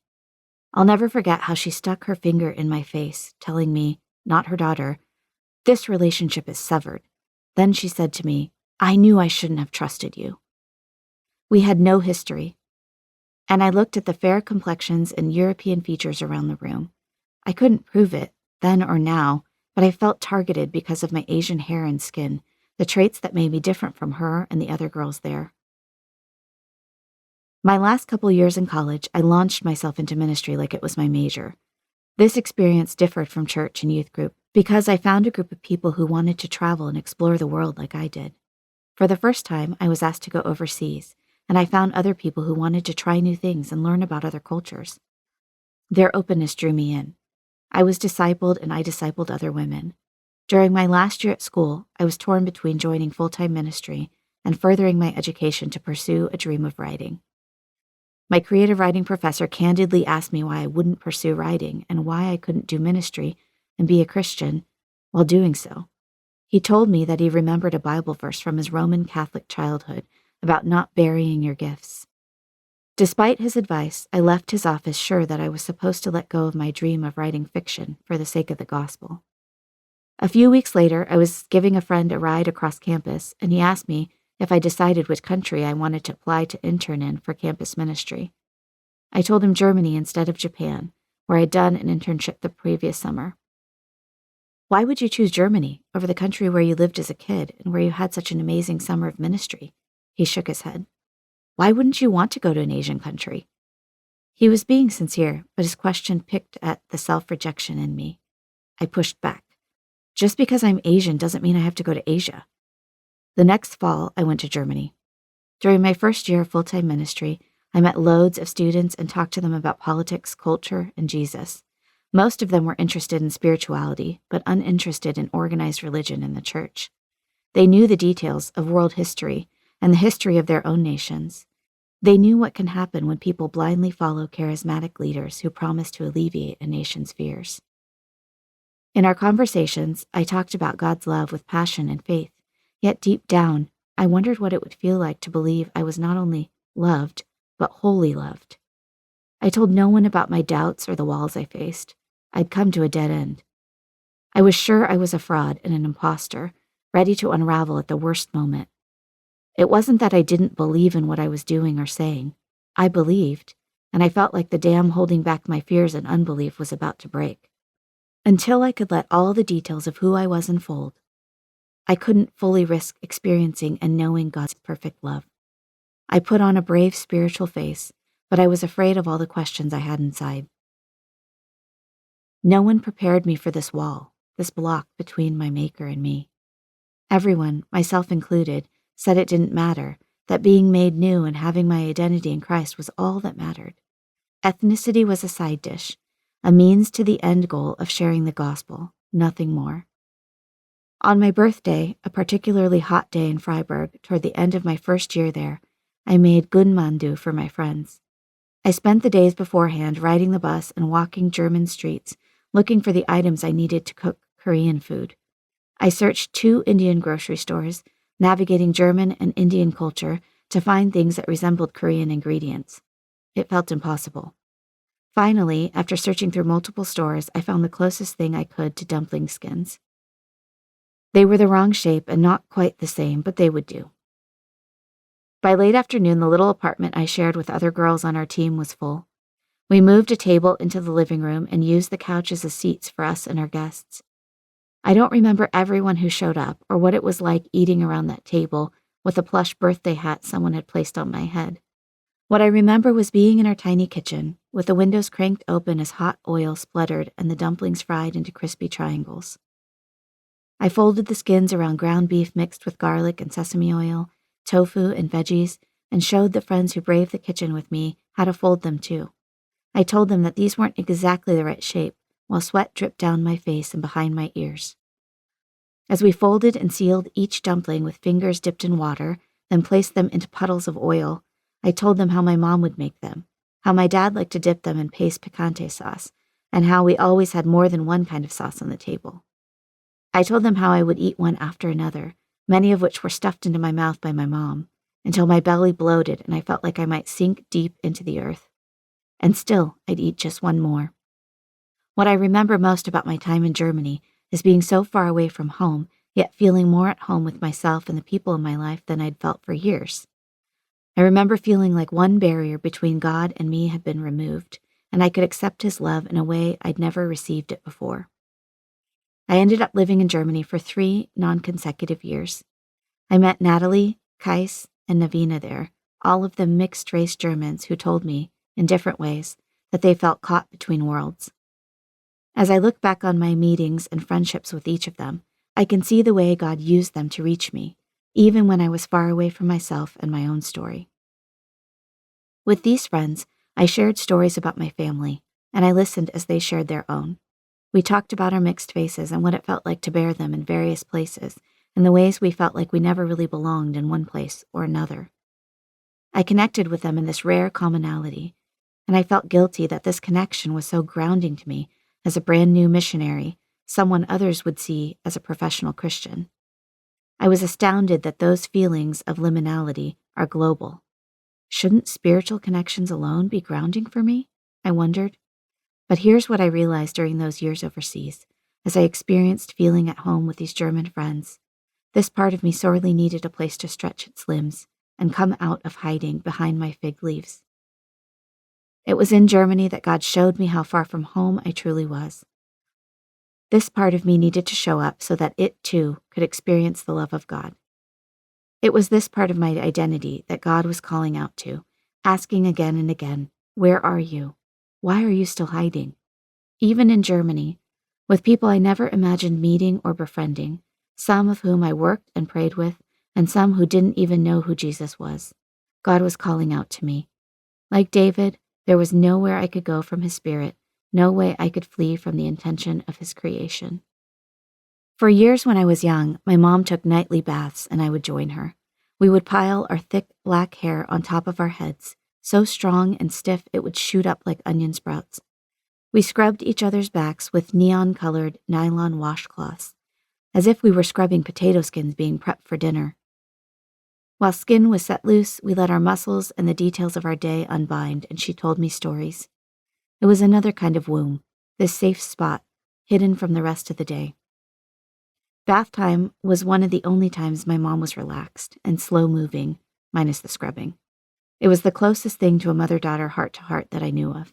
I'll never forget how she stuck her finger in my face, telling me, not her daughter, "This relationship is severed." Then she said to me, "I knew I shouldn't have trusted you." We had no history, and I looked at the fair complexions and European features around the room. I couldn't prove it, then or now, but I felt targeted because of my Asian hair and skin, the traits that made me different from her and the other girls there. My last couple years in college, I launched myself into ministry like it was my major. This experience differed from church and youth group because I found a group of people who wanted to travel and explore the world like I did. For the first time, I was asked to go overseas, and I found other people who wanted to try new things and learn about other cultures. Their openness drew me in. I was discipled and I discipled other women. During my last year at school, I was torn between joining full-time ministry and furthering my education to pursue a dream of writing. My creative writing professor candidly asked me why I wouldn't pursue writing and why I couldn't do ministry and be a Christian while doing so. He told me that he remembered a Bible verse from his Roman Catholic childhood about not burying your gifts. Despite his advice, I left his office sure that I was supposed to let go of my dream of writing fiction for the sake of the gospel. A few weeks later, I was giving a friend a ride across campus, and he asked me if I decided which country I wanted to apply to intern in for campus ministry. I told him Germany instead of Japan, where I'd done an internship the previous summer. "Why would you choose Germany over the country where you lived as a kid and where you had such an amazing summer of ministry?" He shook his head. "Why wouldn't you want to go to an Asian country?" He was being sincere, but his question picked at the self-rejection in me. I pushed back. Just because I'm Asian doesn't mean I have to go to Asia. The next fall, I went to Germany. During my first year of full-time ministry, I met loads of students and talked to them about politics, culture, and Jesus. Most of them were interested in spirituality, but uninterested in organized religion in the church. They knew the details of world history and the history of their own nations. They knew what can happen when people blindly follow charismatic leaders who promise to alleviate a nation's fears. In our conversations, I talked about God's love with passion and faith, yet deep down, I wondered what it would feel like to believe I was not only loved, but wholly loved. I told no one about my doubts or the walls I faced. I'd come to a dead end. I was sure I was a fraud and an imposter, ready to unravel at the worst moment. It wasn't that I didn't believe in what I was doing or saying. I believed, and I felt like the dam holding back my fears and unbelief was about to break. Until I could let all the details of who I was unfold, I couldn't fully risk experiencing and knowing God's perfect love. I put on a brave spiritual face, but I was afraid of all the questions I had inside. No one prepared me for this wall, this block between my maker and me. Everyone, myself included, said it didn't matter, that being made new and having my identity in Christ was all that mattered. Ethnicity was a side dish, a means to the end goal of sharing the gospel, nothing more. On my birthday, a particularly hot day in Freiburg, toward the end of my first year there, I made gunmandu for my friends. I spent the days beforehand riding the bus and walking German streets, looking for the items I needed to cook Korean food. I searched 2 Indian grocery stores, navigating German and Indian culture to find things that resembled Korean ingredients. It felt impossible. Finally, after searching through multiple stores, I found the closest thing I could to dumpling skins. They were the wrong shape and not quite the same, but they would do. By late afternoon, the little apartment I shared with other girls on our team was full. We moved a table into the living room and used the couches as seats for us and our guests. I don't remember everyone who showed up or what it was like eating around that table with a plush birthday hat someone had placed on my head. What I remember was being in our tiny kitchen, with the windows cranked open as hot oil spluttered and the dumplings fried into crispy triangles. I folded the skins around ground beef mixed with garlic and sesame oil, tofu and veggies, and showed the friends who braved the kitchen with me how to fold them too. I told them that these weren't exactly the right shape, while sweat dripped down my face and behind my ears. As we folded and sealed each dumpling with fingers dipped in water, then placed them into puddles of oil, I told them how my mom would make them, how my dad liked to dip them in paste picante sauce, and how we always had more than one kind of sauce on the table. I told them how I would eat one after another, many of which were stuffed into my mouth by my mom, until my belly bloated and I felt like I might sink deep into the earth. And still, I'd eat just one more. What I remember most about my time in Germany is being so far away from home, yet feeling more at home with myself and the people in my life than I'd felt for years. I remember feeling like one barrier between God and me had been removed, and I could accept his love in a way I'd never received it before. I ended up living in Germany for 3 non-consecutive years. I met Natalie, Kais, and Navina there, all of them mixed-race Germans who told me, in different ways, that they felt caught between worlds. As I look back on my meetings and friendships with each of them, I can see the way God used them to reach me, even when I was far away from myself and my own story. With these friends, I shared stories about my family, and I listened as they shared their own. We talked about our mixed faces and what it felt like to bear them in various places, and the ways we felt like we never really belonged in one place or another. I connected with them in this rare commonality, and I felt guilty that this connection was so grounding to me as a brand new missionary, someone others would see as a professional Christian. I was astounded that those feelings of liminality are global. Shouldn't spiritual connections alone be grounding for me? I wondered. But here's what I realized during those years overseas, as I experienced feeling at home with these German friends. This part of me sorely needed a place to stretch its limbs and come out of hiding behind my fig leaves. It was in Germany that God showed me how far from home I truly was. This part of me needed to show up so that it, too, could experience the love of God. It was this part of my identity that God was calling out to, asking again and again, "Where are you? Why are you still hiding?" Even in Germany, with people I never imagined meeting or befriending, some of whom I worked and prayed with, and some who didn't even know who Jesus was, God was calling out to me. Like David, there was nowhere I could go from his spirit, no way I could flee from the intention of his creation. For years when I was young, my mom took nightly baths and I would join her. We would pile our thick black hair on top of our heads, so strong and stiff it would shoot up like onion sprouts. We scrubbed each other's backs with neon-colored nylon washcloths, as if we were scrubbing potato skins being prepped for dinner. While skin was set loose, we let our muscles and the details of our day unbind, and she told me stories. It was another kind of womb, this safe spot, hidden from the rest of the day. Bath time was one of the only times my mom was relaxed and slow-moving, minus the scrubbing. It was the closest thing to a mother-daughter heart-to-heart that I knew of.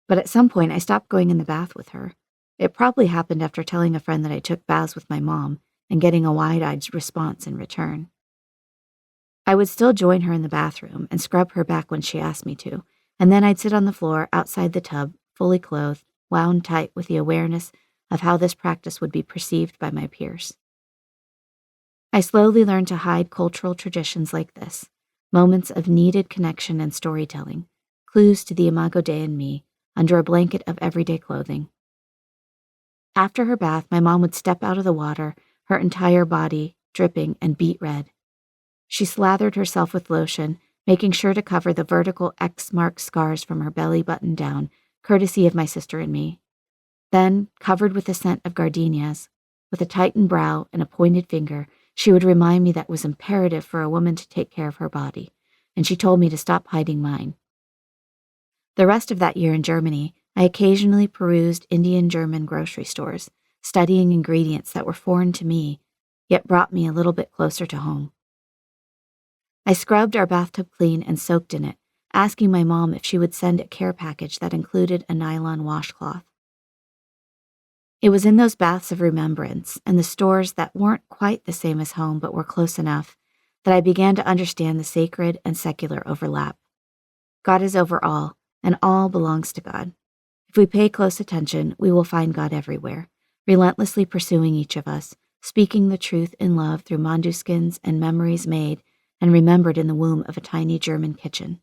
But at some point, I stopped going in the bath with her. It probably happened after telling a friend that I took baths with my mom and getting a wide-eyed response in return. I would still join her in the bathroom and scrub her back when she asked me to, and then I'd sit on the floor outside the tub, fully clothed, wound tight with the awareness of how this practice would be perceived by my peers. I slowly learned to hide cultural traditions like this, moments of needed connection and storytelling, clues to the Imago Dei in me, under a blanket of everyday clothing. After her bath, my mom would step out of the water, her entire body dripping and beet red. She slathered herself with lotion, making sure to cover the vertical X-marked scars from her belly button down, courtesy of my sister and me. Then, covered with the scent of gardenias, with a tightened brow and a pointed finger, she would remind me that it was imperative for a woman to take care of her body, and she told me to stop hiding mine. The rest of that year in Germany, I occasionally perused Indian-German grocery stores, studying ingredients that were foreign to me, yet brought me a little bit closer to home. I scrubbed our bathtub clean and soaked in it, asking my mom if she would send a care package that included a nylon washcloth. It was in those baths of remembrance and the stores that weren't quite the same as home but were close enough that I began to understand the sacred and secular overlap. God is over all, and all belongs to God. If we pay close attention, we will find God everywhere, relentlessly pursuing each of us, speaking the truth in love through manduskins and memories made and remembered in the womb of a tiny German kitchen.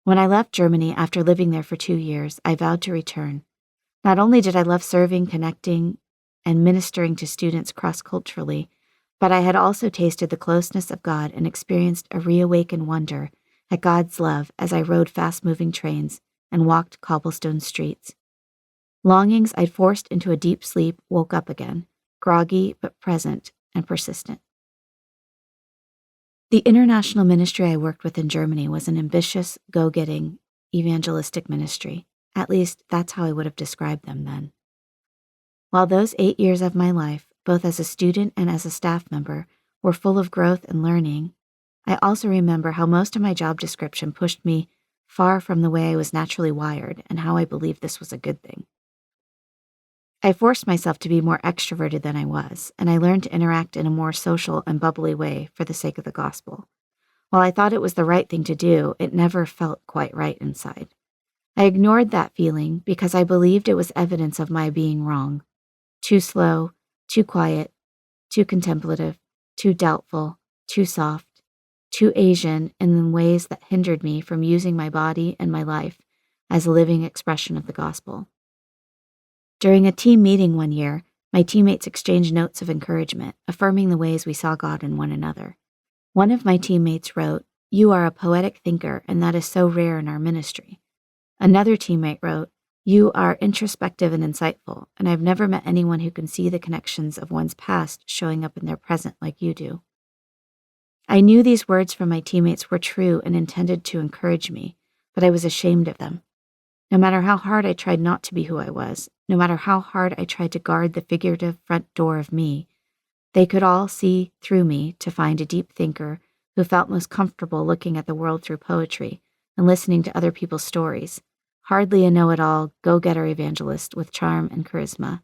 When I left Germany after living there for 2 years, I vowed to return. Not only did I love serving, connecting, and ministering to students cross-culturally, but I had also tasted the closeness of God and experienced a reawakened wonder at God's love as I rode fast-moving trains and walked cobblestone streets. Longings I'd forced into a deep sleep woke up again, groggy but present and persistent. The international ministry I worked with in Germany was an ambitious, go-getting, evangelistic ministry. At least, that's how I would have described them then. While those 8 years of my life, both as a student and as a staff member, were full of growth and learning, I also remember how most of my job description pushed me far from the way I was naturally wired and how I believed this was a good thing. I forced myself to be more extroverted than I was, and I learned to interact in a more social and bubbly way for the sake of the gospel. While I thought it was the right thing to do, it never felt quite right inside. I ignored that feeling because I believed it was evidence of my being wrong. Too slow, too quiet, too contemplative, too doubtful, too soft, too Asian in ways that hindered me from using my body and my life as a living expression of the gospel. During a team meeting one year, my teammates exchanged notes of encouragement, affirming the ways we saw God in one another. One of my teammates wrote, "You are a poetic thinker, and that is so rare in our ministry." Another teammate wrote, "You are introspective and insightful, and I've never met anyone who can see the connections of one's past showing up in their present like you do." I knew these words from my teammates were true and intended to encourage me, but I was ashamed of them. No matter how hard I tried not to be who I was, no matter how hard I tried to guard the figurative front door of me, they could all see through me to find a deep thinker who felt most comfortable looking at the world through poetry and listening to other people's stories, hardly a know-it-all, go-getter evangelist with charm and charisma.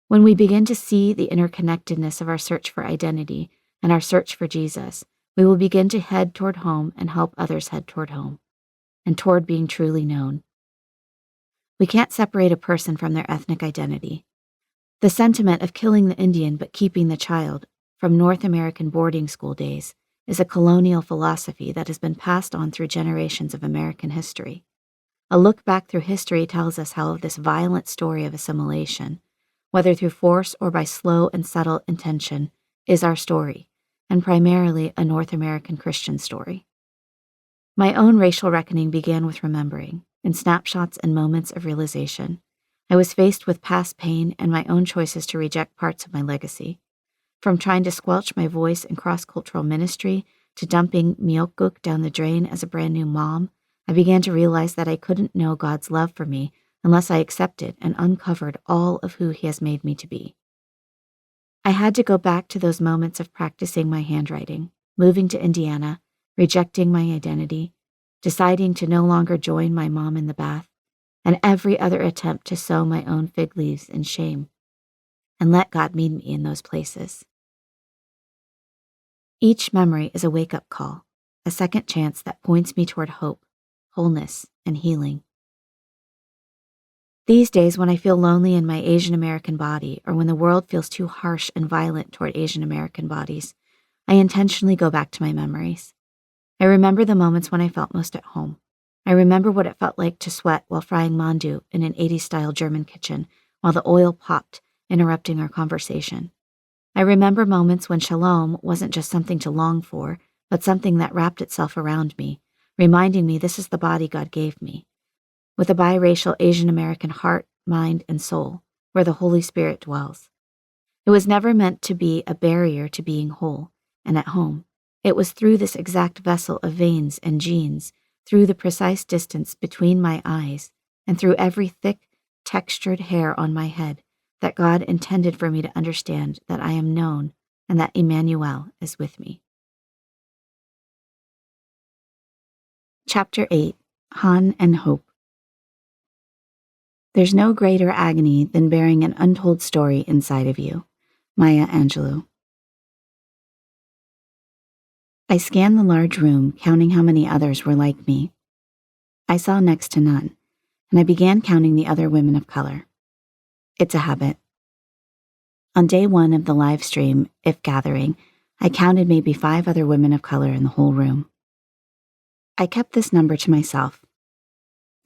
When we begin to see the interconnectedness of our search for identity and our search for Jesus, we will begin to head toward home and help others head toward home and toward being truly known. We can't separate a person from their ethnic identity. The sentiment of killing the Indian but keeping the child from North American boarding school days is a colonial philosophy that has been passed on through generations of American history. A look back through history tells us how this violent story of assimilation, whether through force or by slow and subtle intention, is our story, and primarily a North American Christian story. My own racial reckoning began with remembering, in snapshots and moments of realization. I was faced with past pain and my own choices to reject parts of my legacy. From trying to squelch my voice in cross-cultural ministry to dumping miyokguk down the drain as a brand new mom, I began to realize that I couldn't know God's love for me unless I accepted and uncovered all of who He has made me to be. I had to go back to those moments of practicing my handwriting, moving to Indiana, rejecting my identity, deciding to no longer join my mom in the bath, and every other attempt to sow my own fig leaves in shame, and let God meet me in those places. Each memory is a wake-up call, a second chance that points me toward hope, wholeness, and healing. These days, when I feel lonely in my Asian American body, or when the world feels too harsh and violent toward Asian American bodies, I intentionally go back to my memories. I remember the moments when I felt most at home. I remember what it felt like to sweat while frying mandu in an 80s-style German kitchen while the oil popped, interrupting our conversation. I remember moments when shalom wasn't just something to long for, but something that wrapped itself around me, reminding me this is the body God gave me, with a biracial Asian American heart, mind, and soul, where the Holy Spirit dwells. It was never meant to be a barrier to being whole and at home. It was through this exact vessel of veins and genes, through the precise distance between my eyes, and through every thick, textured hair on my head, that God intended for me to understand that I am known and that Emmanuel is with me. Chapter 8, Han and Hope. There's no greater agony than bearing an untold story inside of you. Maya Angelou. I scanned the large room, counting how many others were like me. I saw next to none, and I began counting the other women of color. It's a habit. On day 1 of the live stream, If Gathering, I counted maybe 5 other women of color in the whole room. I kept this number to myself.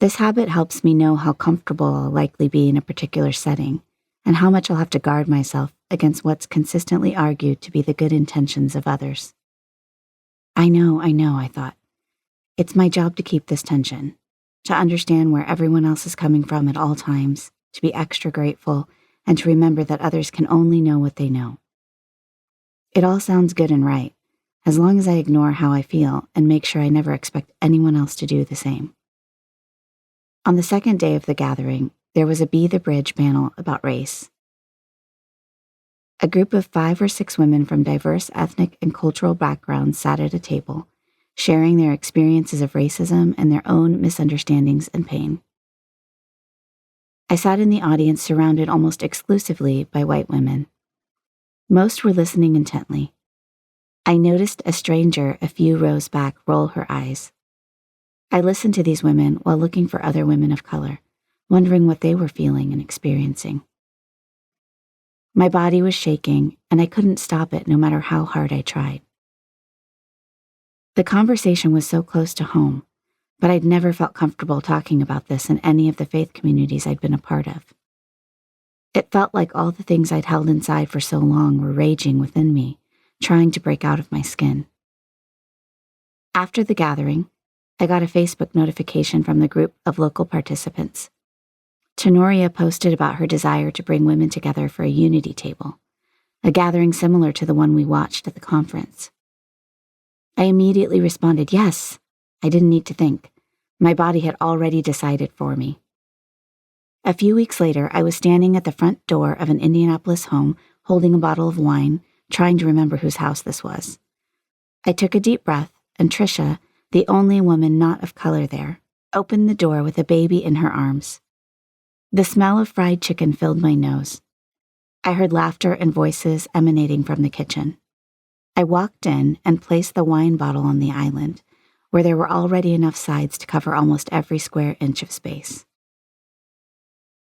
This habit helps me know how comfortable I'll likely be in a particular setting, and how much I'll have to guard myself against what's consistently argued to be the good intentions of others. I know, I thought. It's my job to keep this tension, to understand where everyone else is coming from at all times, to be extra grateful, and to remember that others can only know what they know. It all sounds good and right, as long as I ignore how I feel and make sure I never expect anyone else to do the same. On the second day of the gathering, there was a Be the Bridge panel about race. A group of 5 or 6 women from diverse ethnic and cultural backgrounds sat at a table, sharing their experiences of racism and their own misunderstandings and pain. I sat in the audience surrounded almost exclusively by white women. Most were listening intently. I noticed a stranger a few rows back roll her eyes. I listened to these women while looking for other women of color, wondering what they were feeling and experiencing. My body was shaking, and I couldn't stop it no matter how hard I tried. The conversation was so close to home, but I'd never felt comfortable talking about this in any of the faith communities I'd been a part of. It felt like all the things I'd held inside for so long were raging within me, trying to break out of my skin. After the gathering, I got a Facebook notification from the group of local participants. Tenoria posted about her desire to bring women together for a unity table, a gathering similar to the one we watched at the conference. I immediately responded, yes. I didn't need to think. My body had already decided for me. A few weeks later, I was standing at the front door of an Indianapolis home, holding a bottle of wine, trying to remember whose house this was. I took a deep breath, and Tricia, the only woman not of color there, opened the door with a baby in her arms. The smell of fried chicken filled my nose. I heard laughter and voices emanating from the kitchen. I walked in and placed the wine bottle on the island, where there were already enough sides to cover almost every square inch of space.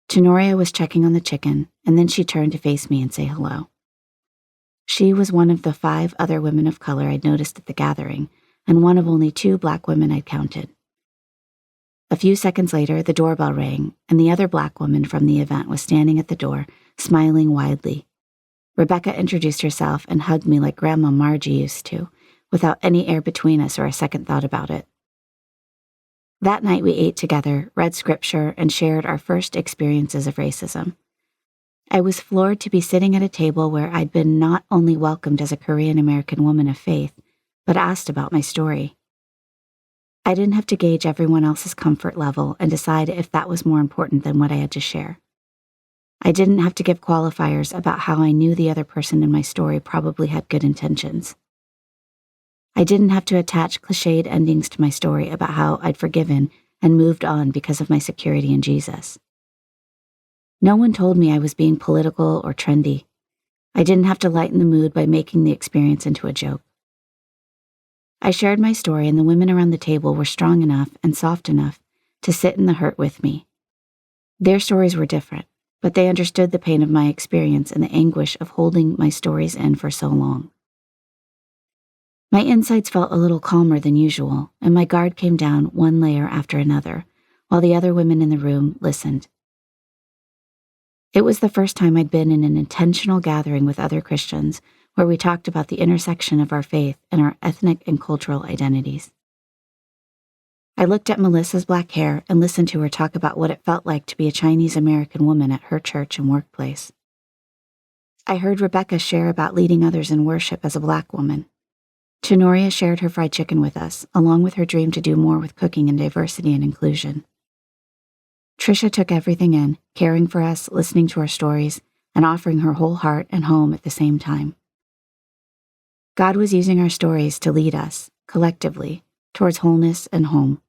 Tenoria was checking on the chicken, and then she turned to face me and say hello. She was one of the 5 other women of color I'd noticed at the gathering, and one of only 2 Black women I'd counted. A few seconds later, the doorbell rang, and the other Black woman from the event was standing at the door, smiling widely. Rebecca introduced herself and hugged me like Grandma Margie used to, without any air between us or a second thought about it. That night we ate together, read scripture, and shared our first experiences of racism. I was floored to be sitting at a table where I'd been not only welcomed as a Korean American woman of faith, but asked about my story. I didn't have to gauge everyone else's comfort level and decide if that was more important than what I had to share. I didn't have to give qualifiers about how I knew the other person in my story probably had good intentions. I didn't have to attach cliched endings to my story about how I'd forgiven and moved on because of my security in Jesus. No one told me I was being political or trendy. I didn't have to lighten the mood by making the experience into a joke. I shared my story, and the women around the table were strong enough and soft enough to sit in the hurt with me. Their stories were different, but they understood the pain of my experience and the anguish of holding my stories in for so long. My insides felt a little calmer than usual, and my guard came down one layer after another, while the other women in the room listened. It was the first time I'd been in an intentional gathering with other Christians where we talked about the intersection of our faith and our ethnic and cultural identities. I looked at Melissa's black hair and listened to her talk about what it felt like to be a Chinese American woman at her church and workplace. I heard Rebecca share about leading others in worship as a Black woman. Tenoria shared her fried chicken with us, along with her dream to do more with cooking and diversity and inclusion. Tricia took everything in, caring for us, listening to our stories, and offering her whole heart and home at the same time. God was using our stories to lead us, collectively, towards wholeness and home.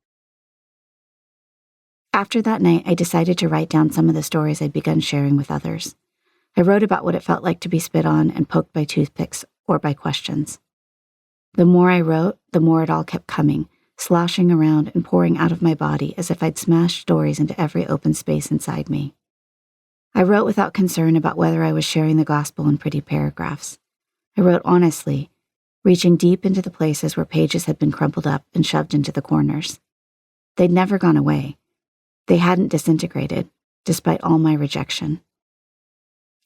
After that night, I decided to write down some of the stories I'd begun sharing with others. I wrote about what it felt like to be spit on and poked by toothpicks or by questions. The more I wrote, the more it all kept coming, sloshing around and pouring out of my body as if I'd smashed stories into every open space inside me. I wrote without concern about whether I was sharing the gospel in pretty paragraphs. I wrote honestly, reaching deep into the places where pages had been crumpled up and shoved into the corners. They'd never gone away. They hadn't disintegrated, despite all my rejection.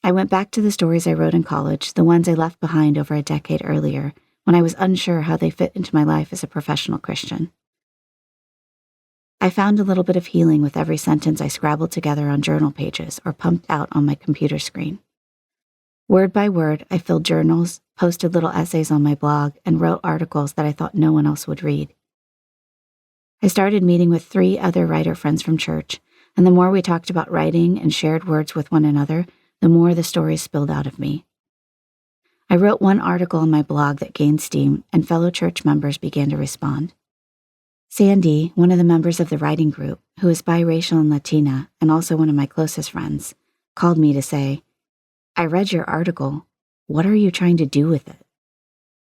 I went back to the stories I wrote in college, the ones I left behind over a decade earlier, when I was unsure how they fit into my life as a professional Christian. I found a little bit of healing with every sentence I scrabbled together on journal pages or pumped out on my computer screen. Word by word, I filled journals, posted little essays on my blog, and wrote articles that I thought no one else would read. I started meeting with 3 other writer friends from church, and the more we talked about writing and shared words with one another, the more the stories spilled out of me. I wrote one article on my blog that gained steam, and fellow church members began to respond. Sandy, one of the members of the writing group, who is biracial and Latina, and also one of my closest friends, called me to say, "I read your article. What are you trying to do with it?"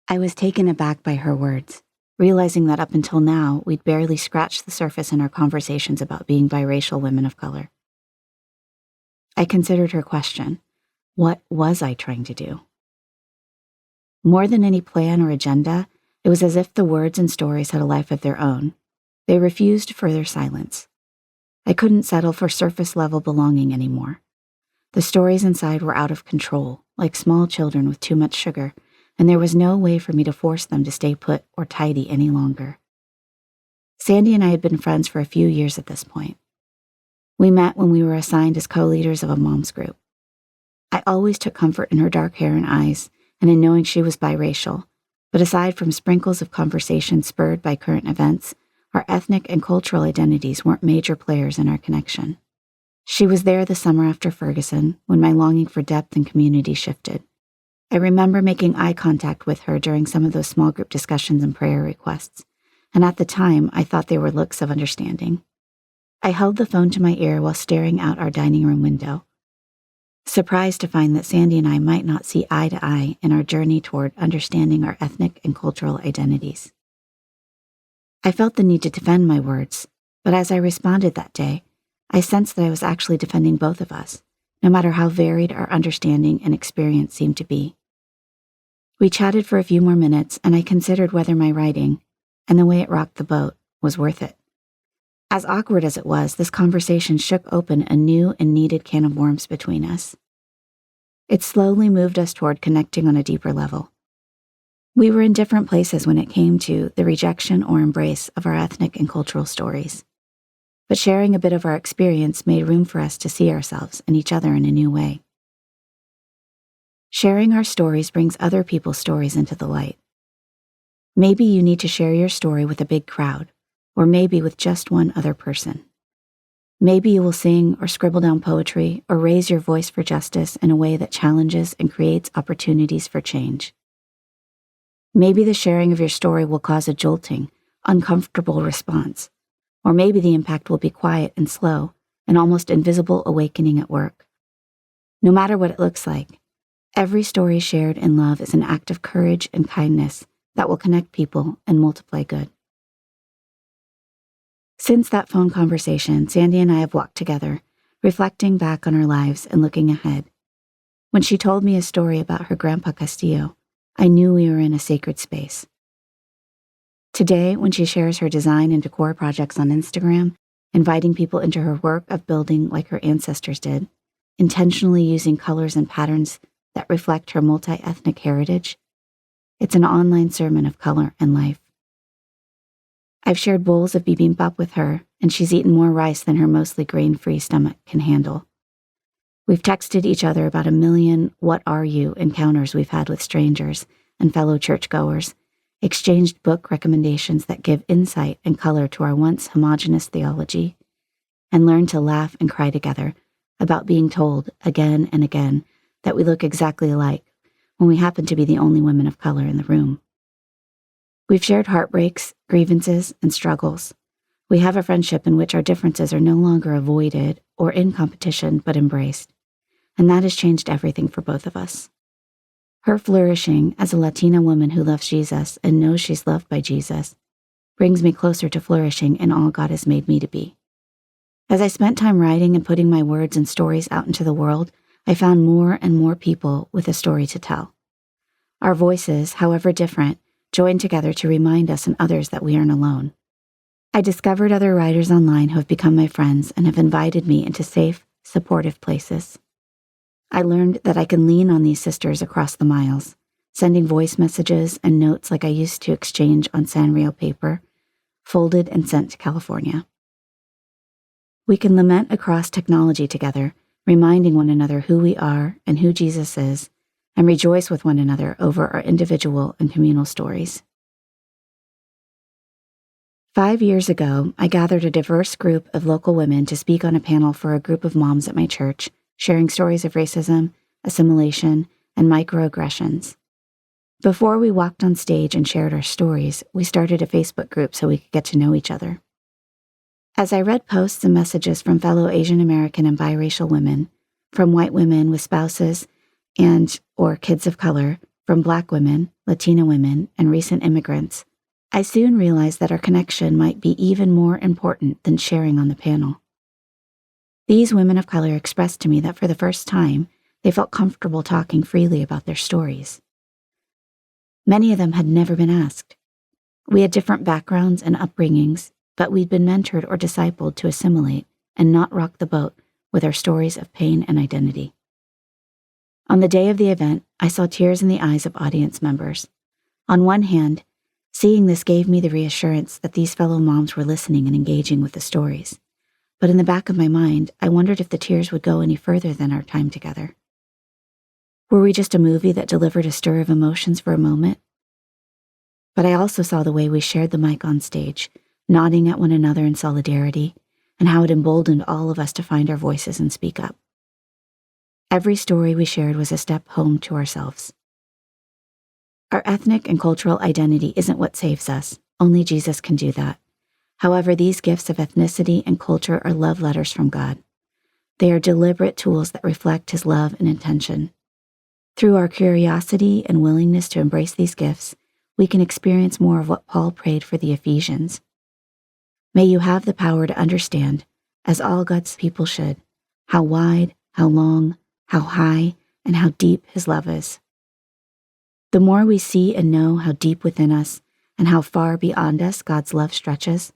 I was taken aback by her words, realizing that up until now, we'd barely scratched the surface in our conversations about being biracial women of color. I considered her question. What was I trying to do? More than any plan or agenda, it was as if the words and stories had a life of their own. They refused further silence. I couldn't settle for surface-level belonging anymore. The stories inside were out of control, like small children with too much sugar, and there was no way for me to force them to stay put or tidy any longer. Sandy and I had been friends for a few years at this point. We met when we were assigned as co-leaders of a mom's group. I always took comfort in her dark hair and eyes, and in knowing she was biracial, but aside from sprinkles of conversation spurred by current events, our ethnic and cultural identities weren't major players in our connection. She was there the summer after Ferguson, when my longing for depth and community shifted. I remember making eye contact with her during some of those small group discussions and prayer requests, and at the time, I thought they were looks of understanding. I held the phone to my ear while staring out our dining room window, surprised to find that Sandy and I might not see eye to eye in our journey toward understanding our ethnic and cultural identities. I felt the need to defend my words, but as I responded that day, I sensed that I was actually defending both of us, no matter how varied our understanding and experience seemed to be. We chatted for a few more minutes, and I considered whether my writing, and the way it rocked the boat, was worth it. As awkward as it was, this conversation shook open a new and needed can of worms between us. It slowly moved us toward connecting on a deeper level. We were in different places when it came to the rejection or embrace of our ethnic and cultural stories. But sharing a bit of our experience made room for us to see ourselves and each other in a new way. Sharing our stories brings other people's stories into the light. Maybe you need to share your story with a big crowd, or maybe with just one other person. Maybe you will sing or scribble down poetry or raise your voice for justice in a way that challenges and creates opportunities for change. Maybe the sharing of your story will cause a jolting, uncomfortable response, or maybe the impact will be quiet and slow, an almost invisible awakening at work. No matter what it looks like, every story shared in love is an act of courage and kindness that will connect people and multiply good. Since that phone conversation, Sandy and I have walked together, reflecting back on our lives and looking ahead. When she told me a story about her grandpa Castillo, I knew we were in a sacred space. Today, when she shares her design and decor projects on Instagram, inviting people into her work of building like her ancestors did, intentionally using colors and patterns that reflect her multi-ethnic heritage, it's an online sermon of color and life. I've shared bowls of bibimbap with her, and she's eaten more rice than her mostly grain-free stomach can handle. We've texted each other about a million "what are you" encounters we've had with strangers and fellow churchgoers, exchanged book recommendations that give insight and color to our once homogeneous theology, and learned to laugh and cry together about being told again and again that we look exactly alike when we happen to be the only women of color in the room. We've shared heartbreaks, grievances, and struggles. We have a friendship in which our differences are no longer avoided or in competition, but embraced. And that has changed everything for both of us. Her flourishing as a Latina woman who loves Jesus and knows she's loved by Jesus brings me closer to flourishing in all God has made me to be. As I spent time writing and putting my words and stories out into the world, I found more and more people with a story to tell. Our voices, however different, join together to remind us and others that we aren't alone. I discovered other writers online who have become my friends and have invited me into safe, supportive places. I learned that I can lean on these sisters across the miles, sending voice messages and notes like I used to exchange on Sanrio paper, folded and sent to California. We can lament across technology together, reminding one another who we are and who Jesus is, and rejoice with one another over our individual and communal stories. 5 years ago, I gathered a diverse group of local women to speak on a panel for a group of moms at my church, sharing stories of racism, assimilation, and microaggressions. Before we walked on stage and shared our stories, we started a Facebook group so we could get to know each other. As I read posts and messages from fellow Asian American and biracial women, from white women with spouses and/or kids of color, from Black women, Latina women, and recent immigrants, I soon realized that our connection might be even more important than sharing on the panel. These women of color expressed to me that for the first time, they felt comfortable talking freely about their stories. Many of them had never been asked. We had different backgrounds and upbringings, but we'd been mentored or discipled to assimilate and not rock the boat with our stories of pain and identity. On the day of the event, I saw tears in the eyes of audience members. On one hand, seeing this gave me the reassurance that these fellow moms were listening and engaging with the stories. But in the back of my mind, I wondered if the tears would go any further than our time together. Were we just a movie that delivered a stir of emotions for a moment? But I also saw the way we shared the mic on stage, nodding at one another in solidarity, and how it emboldened all of us to find our voices and speak up. Every story we shared was a step home to ourselves. Our ethnic and cultural identity isn't what saves us. Only Jesus can do that. However, these gifts of ethnicity and culture are love letters from God. They are deliberate tools that reflect His love and intention. Through our curiosity and willingness to embrace these gifts, we can experience more of what Paul prayed for the Ephesians. May you have the power to understand, as all God's people should, how wide, how long, how high, and how deep His love is. The more we see and know how deep within us and how far beyond us God's love stretches,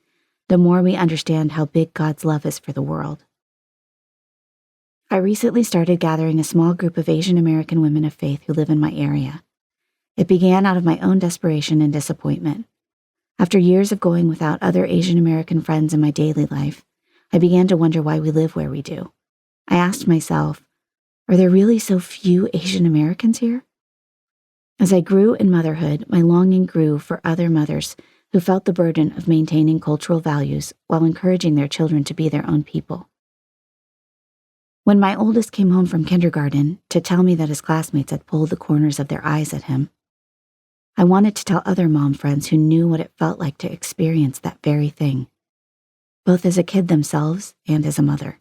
the more we understand how big God's love is for the world. I recently started gathering a small group of Asian American women of faith who live in my area. It began out of my own desperation and disappointment. After years of going without other Asian American friends in my daily life, I began to wonder why we live where we do. I asked myself, are there really so few Asian Americans here? As I grew in motherhood, my longing grew for other mothers who felt the burden of maintaining cultural values while encouraging their children to be their own people. When my oldest came home from kindergarten to tell me that his classmates had pulled the corners of their eyes at him, I wanted to tell other mom friends who knew what it felt like to experience that very thing, both as a kid themselves and as a mother.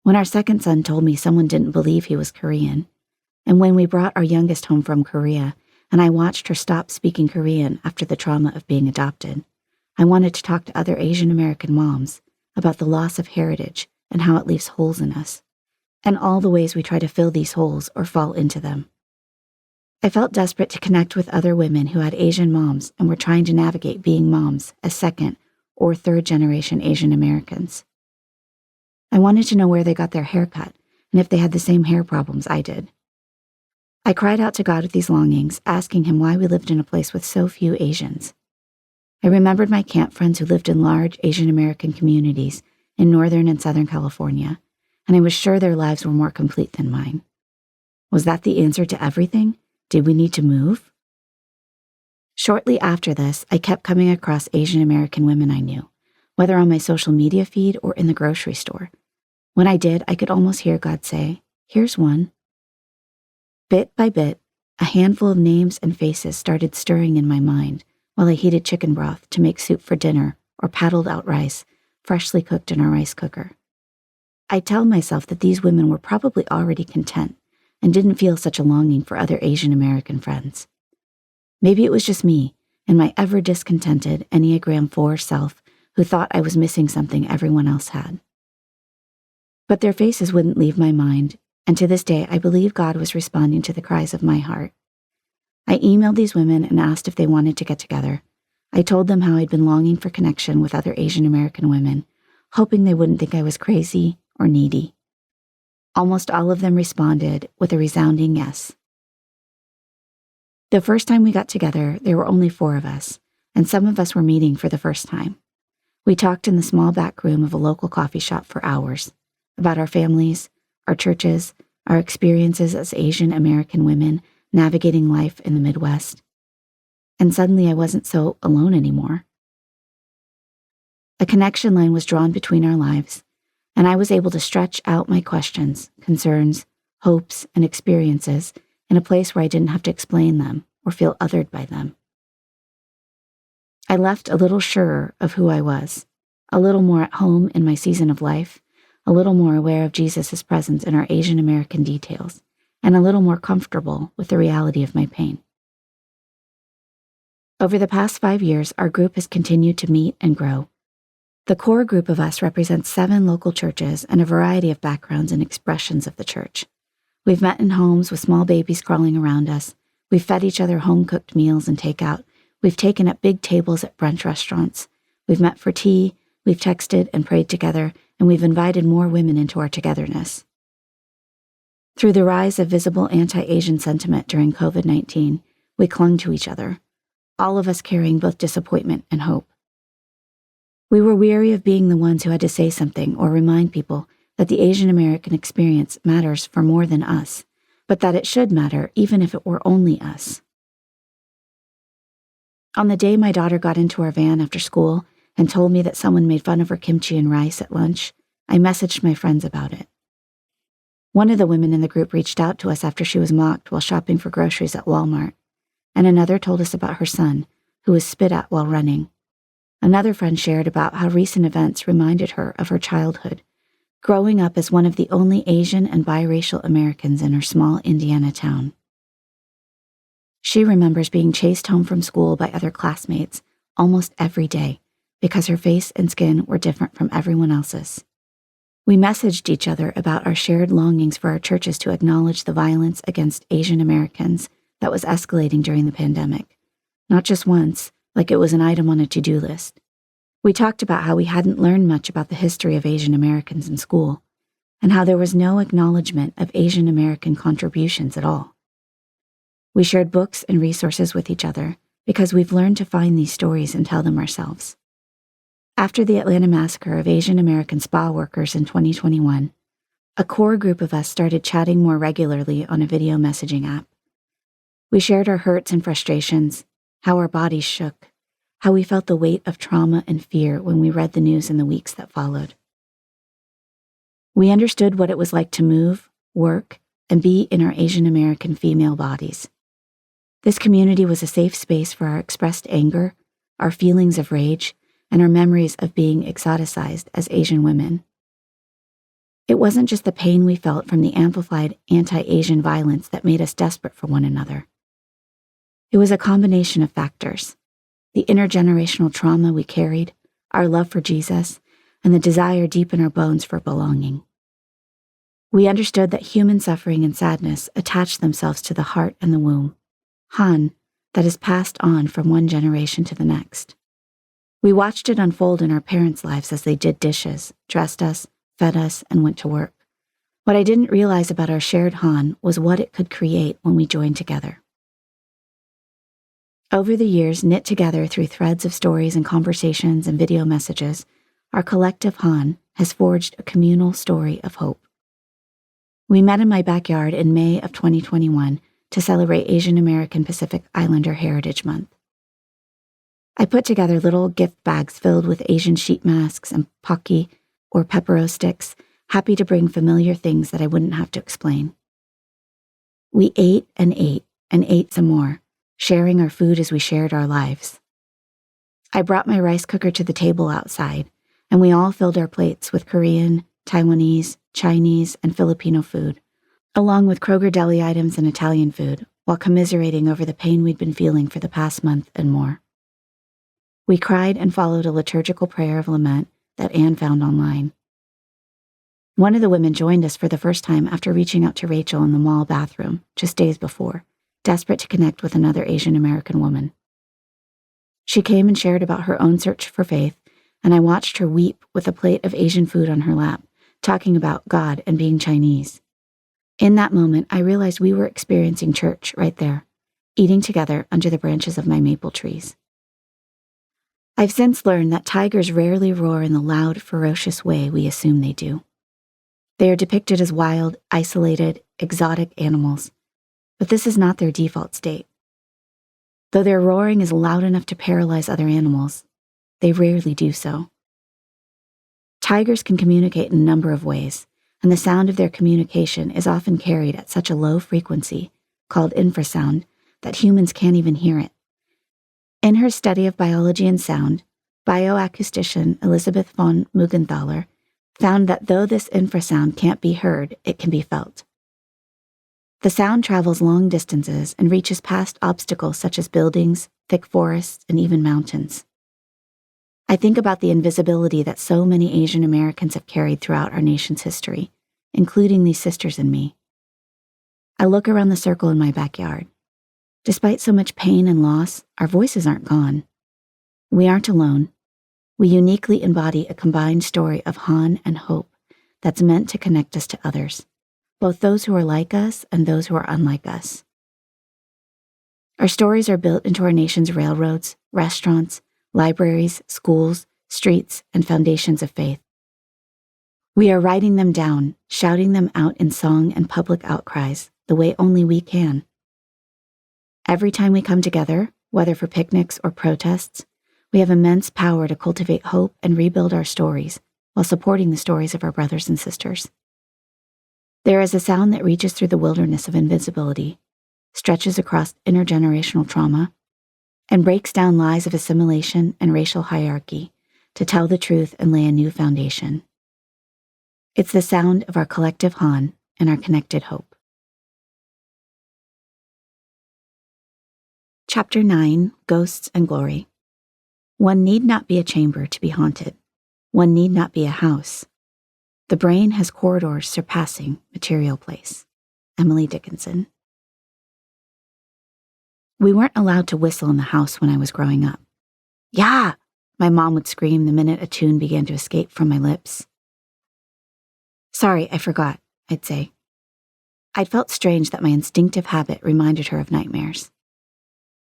When our second son told me someone didn't believe he was Korean, and when we brought our youngest home from Korea and I watched her stop speaking Korean after the trauma of being adopted, I wanted to talk to other Asian American moms about the loss of heritage and how it leaves holes in us, and all the ways we try to fill these holes or fall into them. I felt desperate to connect with other women who had Asian moms and were trying to navigate being moms as second or third generation Asian Americans. I wanted to know where they got their hair cut and if they had the same hair problems I did. I cried out to God with these longings, asking Him why we lived in a place with so few Asians. I remembered my camp friends who lived in large Asian American communities in Northern and Southern California, and I was sure their lives were more complete than mine. Was that the answer to everything? Did we need to move? Shortly after this, I kept coming across Asian American women I knew, whether on my social media feed or in the grocery store. When I did, I could almost hear God say, "Here's one." Bit by bit, a handful of names and faces started stirring in my mind while I heated chicken broth to make soup for dinner or paddled out rice, freshly cooked in our rice cooker. I tell myself that these women were probably already content and didn't feel such a longing for other Asian American friends. Maybe it was just me and my ever discontented Enneagram 4 self who thought I was missing something everyone else had. But their faces wouldn't leave my mind, and to this day I believe God was responding to the cries of my heart. I emailed these women and asked if they wanted to get together. I told them how I'd been longing for connection with other Asian American women, hoping they wouldn't think I was crazy or needy. Almost all of them responded with a resounding yes. The first time we got together, there were only 4 of us, and some of us were meeting for the first time. We talked in the small back room of a local coffee shop for hours about our families, our churches, our experiences as Asian American women navigating life in the Midwest. And suddenly I wasn't so alone anymore. A connection line was drawn between our lives, and I was able to stretch out my questions, concerns, hopes, and experiences in a place where I didn't have to explain them or feel othered by them. I left a little surer of who I was, a little more at home in my season of life, a little more aware of Jesus' presence in our Asian American details, and a little more comfortable with the reality of my pain. Over the past 5 years, our group has continued to meet and grow. The core group of us represents 7 local churches and a variety of backgrounds and expressions of the church. We've met in homes with small babies crawling around us. We've fed each other home-cooked meals and takeout. We've taken up big tables at brunch restaurants. We've met for tea. We've texted and prayed together, and we've invited more women into our togetherness. Through the rise of visible anti-Asian sentiment during COVID-19, we clung to each other, all of us carrying both disappointment and hope. We were weary of being the ones who had to say something or remind people that the Asian American experience matters for more than us, but that it should matter even if it were only us. On the day my daughter got into our van after school and told me that someone made fun of her kimchi and rice at lunch, I messaged my friends about it. One of the women in the group reached out to us after she was mocked while shopping for groceries at Walmart, and another told us about her son, who was spit at while running. Another friend shared about how recent events reminded her of her childhood, growing up as one of the only Asian and biracial Americans in her small Indiana town. She remembers being chased home from school by other classmates almost every day because her face and skin were different from everyone else's. We messaged each other about our shared longings for our churches to acknowledge the violence against Asian Americans that was escalating during the pandemic, not just once, like it was an item on a to-do list. We talked about how we hadn't learned much about the history of Asian Americans in school, and how there was no acknowledgement of Asian American contributions at all. We shared books and resources with each other because we've learned to find these stories and tell them ourselves. After the Atlanta massacre of Asian American spa workers in 2021, a core group of us started chatting more regularly on a video messaging app. We shared our hurts and frustrations, how our bodies shook, how we felt the weight of trauma and fear when we read the news in the weeks that followed. We understood what it was like to move, work, and be in our Asian American female bodies. This community was a safe space for our expressed anger, our feelings of rage, and our memories of being exoticized as Asian women. It wasn't just the pain we felt from the amplified anti-Asian violence that made us desperate for one another. It was a combination of factors: the intergenerational trauma we carried, our love for Jesus, and the desire deep in our bones for belonging. We understood that human suffering and sadness attach themselves to the heart and the womb, Han, that is passed on from one generation to the next. We watched it unfold in our parents' lives as they did dishes, dressed us, fed us, and went to work. What I didn't realize about our shared Han was what it could create when we joined together. Over the years, knit together through threads of stories and conversations and video messages, our collective Han has forged a communal story of hope. We met in my backyard in May of 2021 to celebrate Asian American Pacific Islander Heritage Month. I put together little gift bags filled with Asian sheet masks and pocky or pepero sticks, happy to bring familiar things that I wouldn't have to explain. We ate and ate and ate some more, sharing our food as we shared our lives. I brought my rice cooker to the table outside, and we all filled our plates with Korean, Taiwanese, Chinese, and Filipino food, along with Kroger deli items and Italian food, while commiserating over the pain we'd been feeling for the past month and more. We cried and followed a liturgical prayer of lament that Anne found online. One of the women joined us for the first time after reaching out to Rachel in the mall bathroom just days before, desperate to connect with another Asian American woman. She came and shared about her own search for faith, and I watched her weep with a plate of Asian food on her lap, talking about God and being Chinese. In that moment, I realized we were experiencing church right there, eating together under the branches of my maple trees. I've since learned that tigers rarely roar in the loud, ferocious way we assume they do. They are depicted as wild, isolated, exotic animals, but this is not their default state. Though their roaring is loud enough to paralyze other animals, they rarely do so. Tigers can communicate in a number of ways, and the sound of their communication is often carried at such a low frequency, called infrasound, that humans can't even hear it. In her study of biology and sound, bioacoustician Elizabeth von Muggenthaler found that though this infrasound can't be heard, it can be felt. The sound travels long distances and reaches past obstacles such as buildings, thick forests, and even mountains. I think about the invisibility that so many Asian Americans have carried throughout our nation's history, including these sisters and me. I look around the circle in my backyard. Despite so much pain and loss, our voices aren't gone. We aren't alone. We uniquely embody a combined story of Han and hope that's meant to connect us to others, both those who are like us and those who are unlike us. Our stories are built into our nation's railroads, restaurants, libraries, schools, streets, and foundations of faith. We are writing them down, shouting them out in song and public outcries, the way only we can. Every time we come together, whether for picnics or protests, we have immense power to cultivate hope and rebuild our stories while supporting the stories of our brothers and sisters. There is a sound that reaches through the wilderness of invisibility, stretches across intergenerational trauma, and breaks down lies of assimilation and racial hierarchy to tell the truth and lay a new foundation. It's the sound of our collective Han and our connected hope. Chapter 9, Ghosts and Glory. One need not be a chamber to be haunted. One need not be a house. The brain has corridors surpassing material place. Emily Dickinson. We weren't allowed to whistle in the house when I was growing up. "Yeah!" my mom would scream the minute a tune began to escape from my lips. "Sorry, I forgot," I'd say. I'd felt strange that my instinctive habit reminded her of nightmares.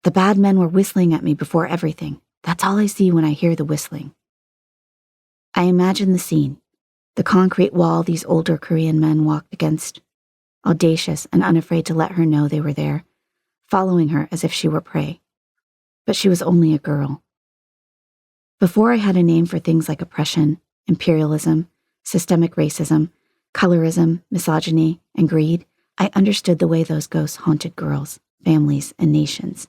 The bad men were whistling at me before everything. That's all I see when I hear the whistling. I imagine the scene, the concrete wall these older Korean men walked against, audacious and unafraid to let her know they were there, following her as if she were prey. But she was only a girl. Before I had a name for things like oppression, imperialism, systemic racism, colorism, misogyny, and greed, I understood the way those ghosts haunted girls, families, and nations.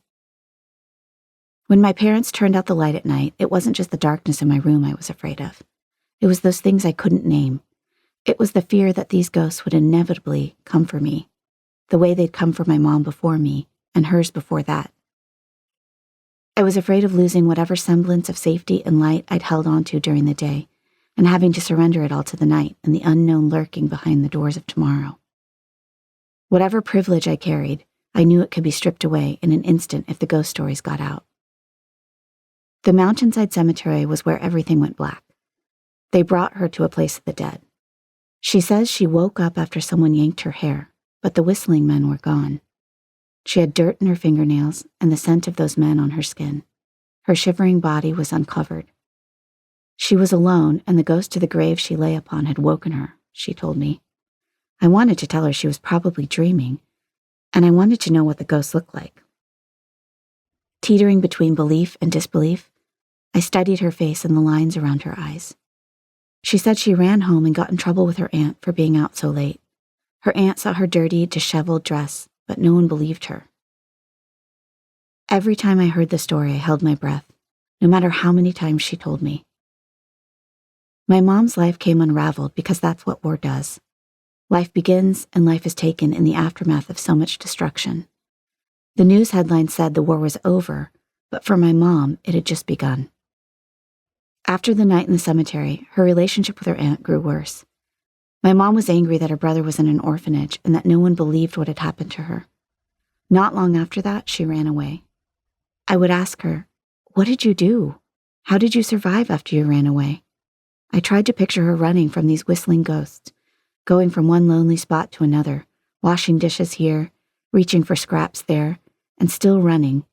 When my parents turned out the light at night, it wasn't just the darkness in my room I was afraid of. It was those things I couldn't name. It was the fear that these ghosts would inevitably come for me, the way they'd come for my mom before me, and hers before that. I was afraid of losing whatever semblance of safety and light I'd held onto during the day, and having to surrender it all to the night and the unknown lurking behind the doors of tomorrow. Whatever privilege I carried, I knew it could be stripped away in an instant if the ghost stories got out. The mountainside cemetery was where everything went black. They brought her to a place of the dead. She says she woke up after someone yanked her hair, but the whistling men were gone. She had dirt in her fingernails and the scent of those men on her skin. Her shivering body was uncovered. She was alone, and the ghost of the grave she lay upon had woken her, she told me. I wanted to tell her she was probably dreaming, and I wanted to know what the ghost looked like. Teetering between belief and disbelief, I studied her face and the lines around her eyes. She said she ran home and got in trouble with her aunt for being out so late. Her aunt saw her dirty, disheveled dress, but no one believed her. Every time I heard the story, I held my breath, no matter how many times she told me. My mom's life came unraveled because that's what war does. Life begins and life is taken in the aftermath of so much destruction. The news headline said the war was over, but for my mom, it had just begun. After the night in the cemetery, her relationship with her aunt grew worse. My mom was angry that her brother was in an orphanage and that no one believed what had happened to her. Not long after that, she ran away. I would ask her, "What did you do? How did you survive after you ran away?" I tried to picture her running from these whistling ghosts, going from one lonely spot to another, washing dishes here, reaching for scraps there, and still running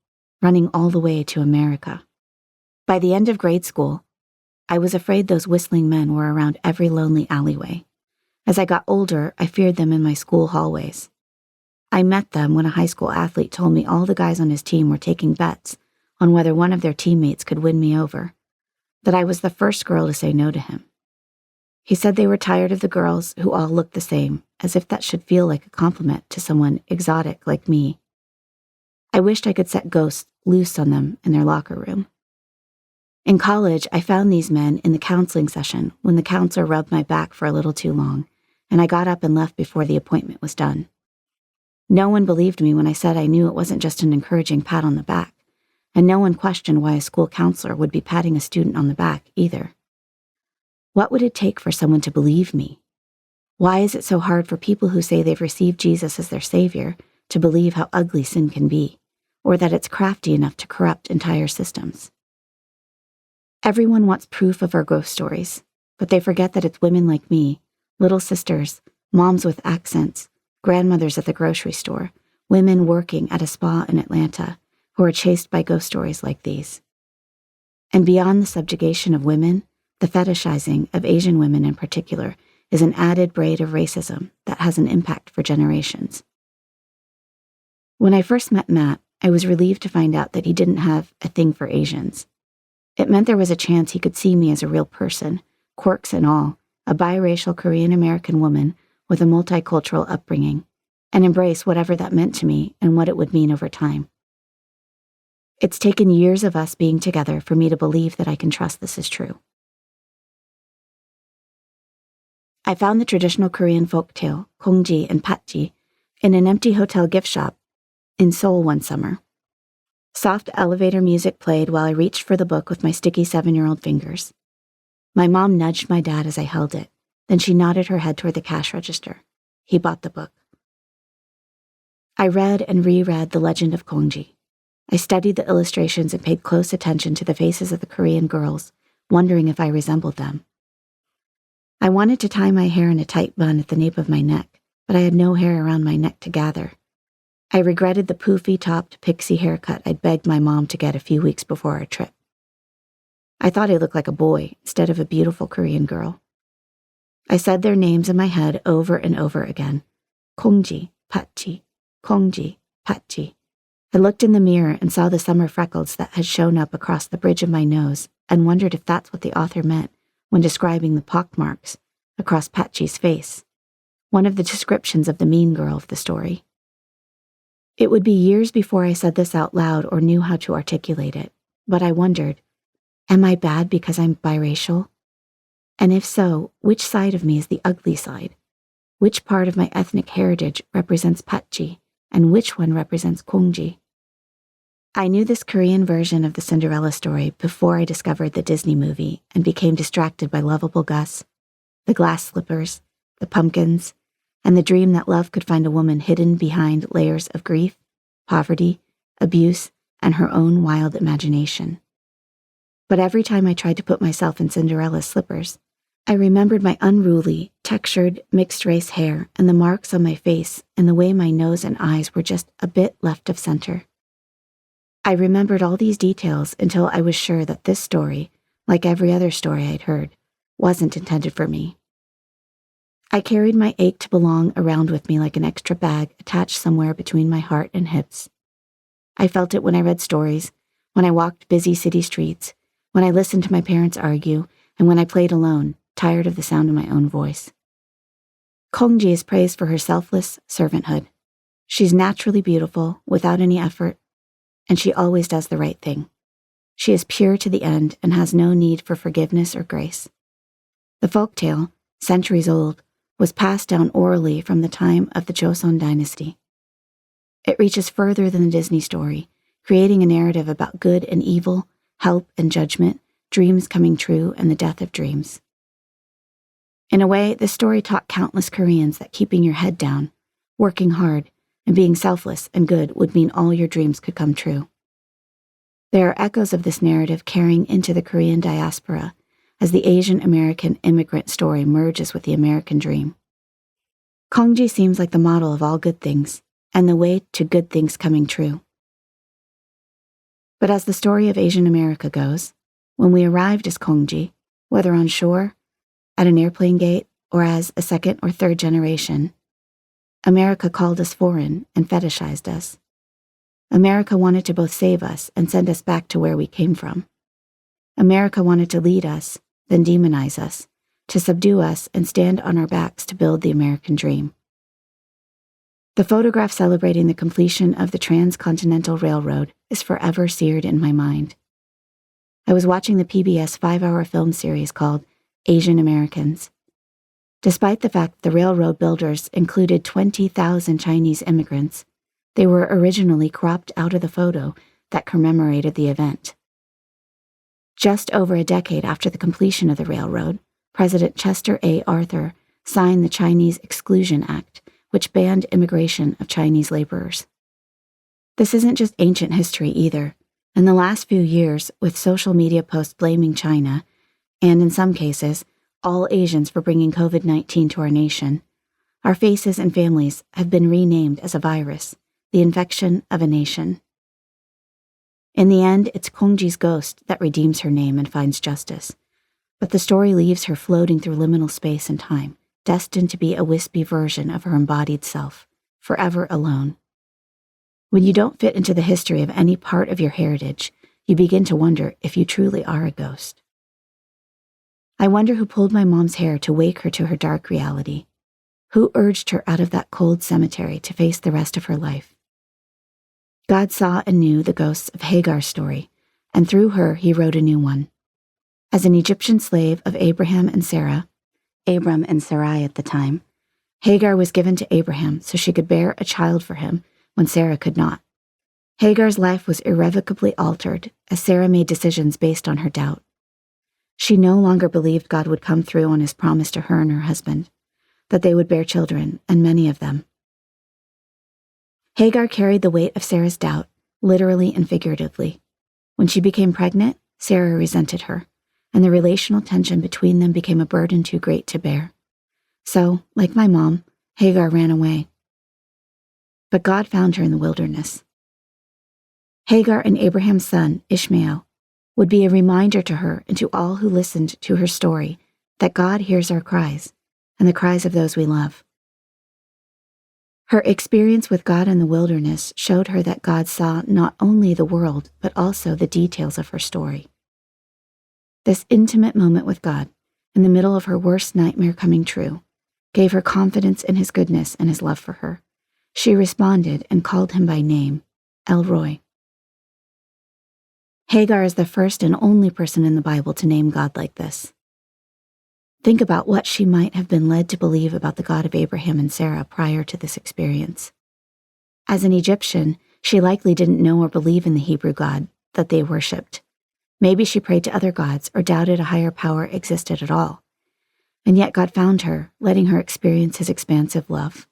all the way to America. By the end of grade school, I was afraid those whistling men were around every lonely alleyway. As I got older, I feared them in my school hallways. I met them when a high school athlete told me all the guys on his team were taking bets on whether one of their teammates could win me over, that I was the first girl to say no to him. He said they were tired of the girls who all looked the same, as if that should feel like a compliment to someone exotic like me. I wished I could set ghosts loose on them in their locker room. In college, I found these men in the counseling session when the counselor rubbed my back for a little too long, and I got up and left before the appointment was done. No one believed me when I said I knew it wasn't just an encouraging pat on the back, and no one questioned why a school counselor would be patting a student on the back either. What would it take for someone to believe me? Why is it so hard for people who say they've received Jesus as their savior to believe how ugly sin can be, or that it's crafty enough to corrupt entire systems? Everyone wants proof of our ghost stories, but they forget that it's women like me, little sisters, moms with accents, grandmothers at the grocery store, women working at a spa in Atlanta, who are chased by ghost stories like these. And beyond the subjugation of women, the fetishizing of Asian women in particular is an added braid of racism that has an impact for generations. When I first met Matt, I was relieved to find out that he didn't have a thing for Asians. It meant there was a chance he could see me as a real person, quirks and all, a biracial Korean-American woman with a multicultural upbringing, and embrace whatever that meant to me and what it would mean over time. It's taken years of us being together for me to believe that I can trust this is true. I found the traditional Korean folktale, Kongji and Patji, in an empty hotel gift shop in Seoul one summer. Soft elevator music played while I reached for the book with my sticky 7-year-old fingers. My mom nudged my dad as I held it, then she nodded her head toward the cash register. He bought the book. I read and reread The Legend of Kongji. I studied the illustrations and paid close attention to the faces of the Korean girls, wondering if I resembled them. I wanted to tie my hair in a tight bun at the nape of my neck, but I had no hair around my neck to gather. I regretted the poofy-topped pixie haircut I'd begged my mom to get a few weeks before our trip. I thought I looked like a boy instead of a beautiful Korean girl. I said their names in my head over and over again. Kongji, Patji, Kongji, Patji. I looked in the mirror and saw the summer freckles that had shown up across the bridge of my nose and wondered if that's what the author meant when describing the pockmarks across Patji's face, one of the descriptions of the mean girl of the story. It would be years before I said this out loud or knew how to articulate it, but I wondered, am I bad because I'm biracial? And if so, which side of me is the ugly side? Which part of my ethnic heritage represents Patji, and which one represents Kongji? I knew this Korean version of the Cinderella story before I discovered the Disney movie and became distracted by lovable Gus, the glass slippers, the pumpkins, and the dream that love could find a woman hidden behind layers of grief, poverty, abuse, and her own wild imagination. But every time I tried to put myself in Cinderella's slippers, I remembered my unruly, textured, mixed-race hair and the marks on my face and the way my nose and eyes were just a bit left of center. I remembered all these details until I was sure that this story, like every other story I'd heard, wasn't intended for me. I carried my ache to belong around with me like an extra bag attached somewhere between my heart and hips. I felt it when I read stories, when I walked busy city streets, when I listened to my parents argue, and when I played alone, tired of the sound of my own voice. Kongji is praised for her selfless servanthood. She's naturally beautiful, without any effort, and she always does the right thing. She is pure to the end and has no need for forgiveness or grace. The folktale, centuries old, was passed down orally from the time of the Joseon dynasty. It reaches further than the Disney story, creating a narrative about good and evil, help and judgment, dreams coming true, and the death of dreams. In a way, this story taught countless Koreans that keeping your head down, working hard, and being selfless and good would mean all your dreams could come true. There are echoes of this narrative carrying into the Korean diaspora, as the Asian American immigrant story merges with the American dream. Kongji seems like the model of all good things, and the way to good things coming true. But as the story of Asian America goes, when we arrived as Kongji, whether on shore, at an airplane gate, or as a second or third generation, America called us foreign and fetishized us. America wanted to both save us and send us back to where we came from. America wanted to lead us, then demonize us, to subdue us and stand on our backs to build the American dream. The photograph celebrating the completion of the Transcontinental Railroad is forever seared in my mind. I was watching the PBS 5-hour film series called Asian Americans. Despite the fact the railroad builders included 20,000 Chinese immigrants, they were originally cropped out of the photo that commemorated the event. Just over a decade after the completion of the railroad, President Chester A. Arthur signed the Chinese Exclusion Act, which banned immigration of Chinese laborers. This isn't just ancient history either. In the last few years, with social media posts blaming China, and in some cases, all Asians for bringing COVID-19 to our nation, our faces and families have been renamed as a virus, the infection of a nation. In the end, it's Kongji's ghost that redeems her name and finds justice, but the story leaves her floating through liminal space and time, destined to be a wispy version of her embodied self, forever alone. When you don't fit into the history of any part of your heritage, you begin to wonder if you truly are a ghost. I wonder who pulled my mom's hair to wake her to her dark reality, who urged her out of that cold cemetery to face the rest of her life. God saw and knew the ghosts of Hagar's story, and through her he wrote a new one. As an Egyptian slave of Abraham and Sarah, Abram and Sarai at the time, Hagar was given to Abraham so she could bear a child for him when Sarah could not. Hagar's life was irrevocably altered as Sarah made decisions based on her doubt. She no longer believed God would come through on his promise to her and her husband, that they would bear children, and many of them. Hagar carried the weight of Sarah's doubt, literally and figuratively. When she became pregnant, Sarah resented her, and the relational tension between them became a burden too great to bear. So, like my mom, Hagar ran away. But God found her in the wilderness. Hagar and Abraham's son, Ishmael, would be a reminder to her and to all who listened to her story that God hears our cries and the cries of those we love. Her experience with God in the wilderness showed her that God saw not only the world, but also the details of her story. This intimate moment with God, in the middle of her worst nightmare coming true, gave her confidence in his goodness and his love for her. She responded and called him by name, El Roi. Hagar is the first and only person in the Bible to name God like this. Think about what she might have been led to believe about the God of Abraham and Sarah prior to this experience. As an Egyptian, she likely didn't know or believe in the Hebrew God that they worshipped. Maybe she prayed to other gods or doubted a higher power existed at all. And yet God found her, letting her experience his expansive love.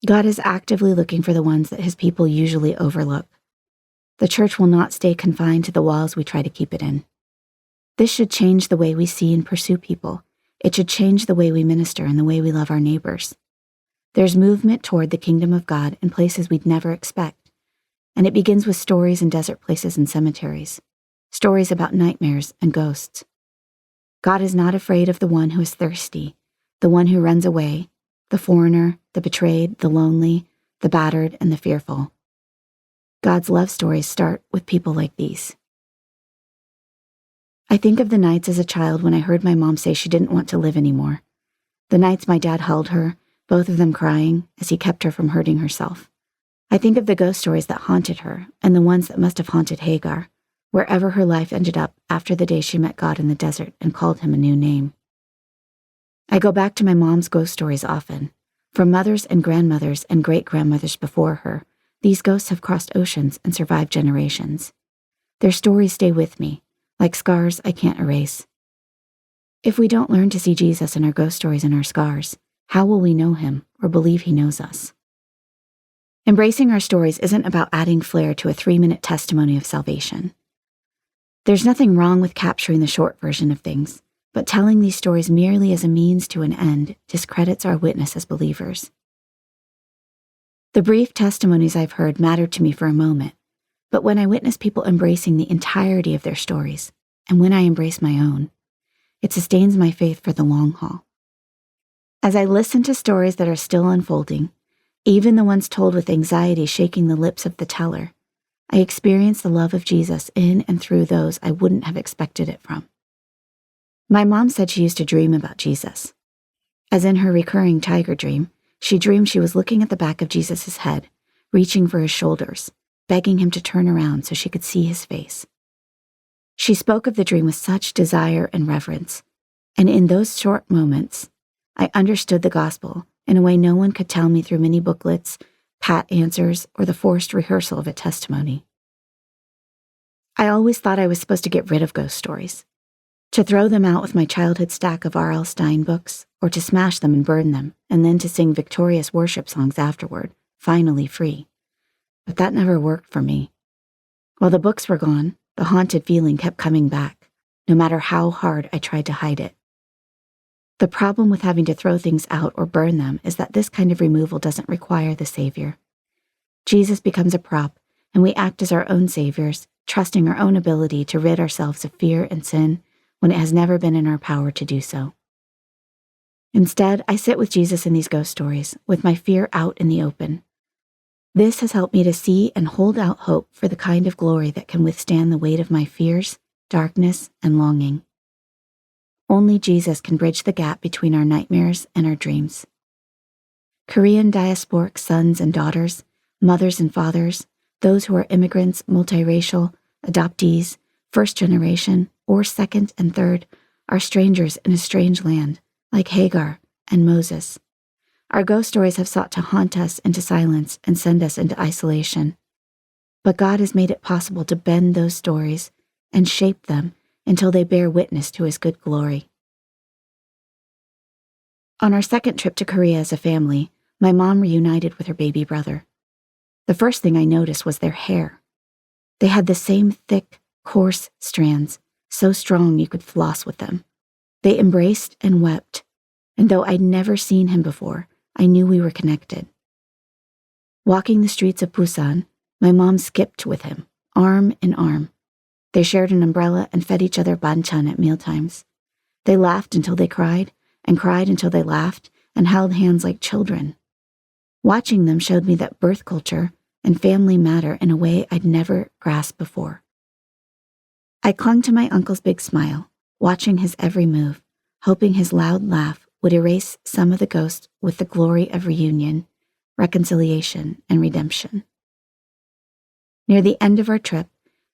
God is actively looking for the ones that his people usually overlook. The church will not stay confined to the walls we try to keep it in. This should change the way we see and pursue people. It should change the way we minister and the way we love our neighbors. There's movement toward the kingdom of God in places we'd never expect, and it begins with stories in desert places and cemeteries, stories about nightmares and ghosts. God is not afraid of the one who is thirsty, the one who runs away, the foreigner, the betrayed, the lonely, the battered, and the fearful. God's love stories start with people like these. I think of the nights as a child when I heard my mom say she didn't want to live anymore. The nights my dad held her, both of them crying, as he kept her from hurting herself. I think of the ghost stories that haunted her, and the ones that must have haunted Hagar, wherever her life ended up after the day she met God in the desert and called him a new name. I go back to my mom's ghost stories often. From mothers and grandmothers and great-grandmothers before her, these ghosts have crossed oceans and survived generations. Their stories stay with me, like scars I can't erase. If we don't learn to see Jesus in our ghost stories and our scars, how will we know him or believe he knows us? Embracing our stories isn't about adding flair to a 3-minute testimony of salvation. There's nothing wrong with capturing the short version of things, but telling these stories merely as a means to an end discredits our witness as believers. The brief testimonies I've heard mattered to me for a moment, but when I witness people embracing the entirety of their stories, and when I embrace my own, it sustains my faith for the long haul. As I listen to stories that are still unfolding, even the ones told with anxiety shaking the lips of the teller, I experience the love of Jesus in and through those I wouldn't have expected it from. My mom said she used to dream about Jesus. As in her recurring tiger dream, she dreamed she was looking at the back of Jesus' head, reaching for his shoulders, begging him to turn around so she could see his face. She spoke of the dream with such desire and reverence, and in those short moments, I understood the gospel in a way no one could tell me through mini booklets, pat answers, or the forced rehearsal of a testimony. I always thought I was supposed to get rid of ghost stories, to throw them out with my childhood stack of R.L. Stine books, or to smash them and burn them, and then to sing victorious worship songs afterward, finally free. But that never worked for me. While the books were gone, the haunted feeling kept coming back, no matter how hard I tried to hide it. The problem with having to throw things out or burn them is that this kind of removal doesn't require the Savior. Jesus becomes a prop, and we act as our own saviors, trusting our own ability to rid ourselves of fear and sin when it has never been in our power to do so. Instead, I sit with Jesus in these ghost stories, with my fear out in the open. This has helped me to see and hold out hope for the kind of glory that can withstand the weight of my fears, darkness, and longing. Only Jesus can bridge the gap between our nightmares and our dreams. Korean diasporic sons and daughters, mothers and fathers, those who are immigrants, multiracial, adoptees, first generation, or second and third, are strangers in a strange land, like Hagar and Moses. Our ghost stories have sought to haunt us into silence and send us into isolation. But God has made it possible to bend those stories and shape them until they bear witness to his good glory. On our second trip to Korea as a family, my mom reunited with her baby brother. The first thing I noticed was their hair. They had the same thick, coarse strands, so strong you could floss with them. They embraced and wept, and though I'd never seen him before, I knew we were connected. Walking the streets of Busan, my mom skipped with him, arm in arm. They shared an umbrella and fed each other banchan at mealtimes. They laughed until they cried, and cried until they laughed, and held hands like children. Watching them showed me that birth culture and family matter in a way I'd never grasped before. I clung to my uncle's big smile, watching his every move, hoping his loud laugh would erase some of the ghosts with the glory of reunion, reconciliation, and redemption. Near the end of our trip,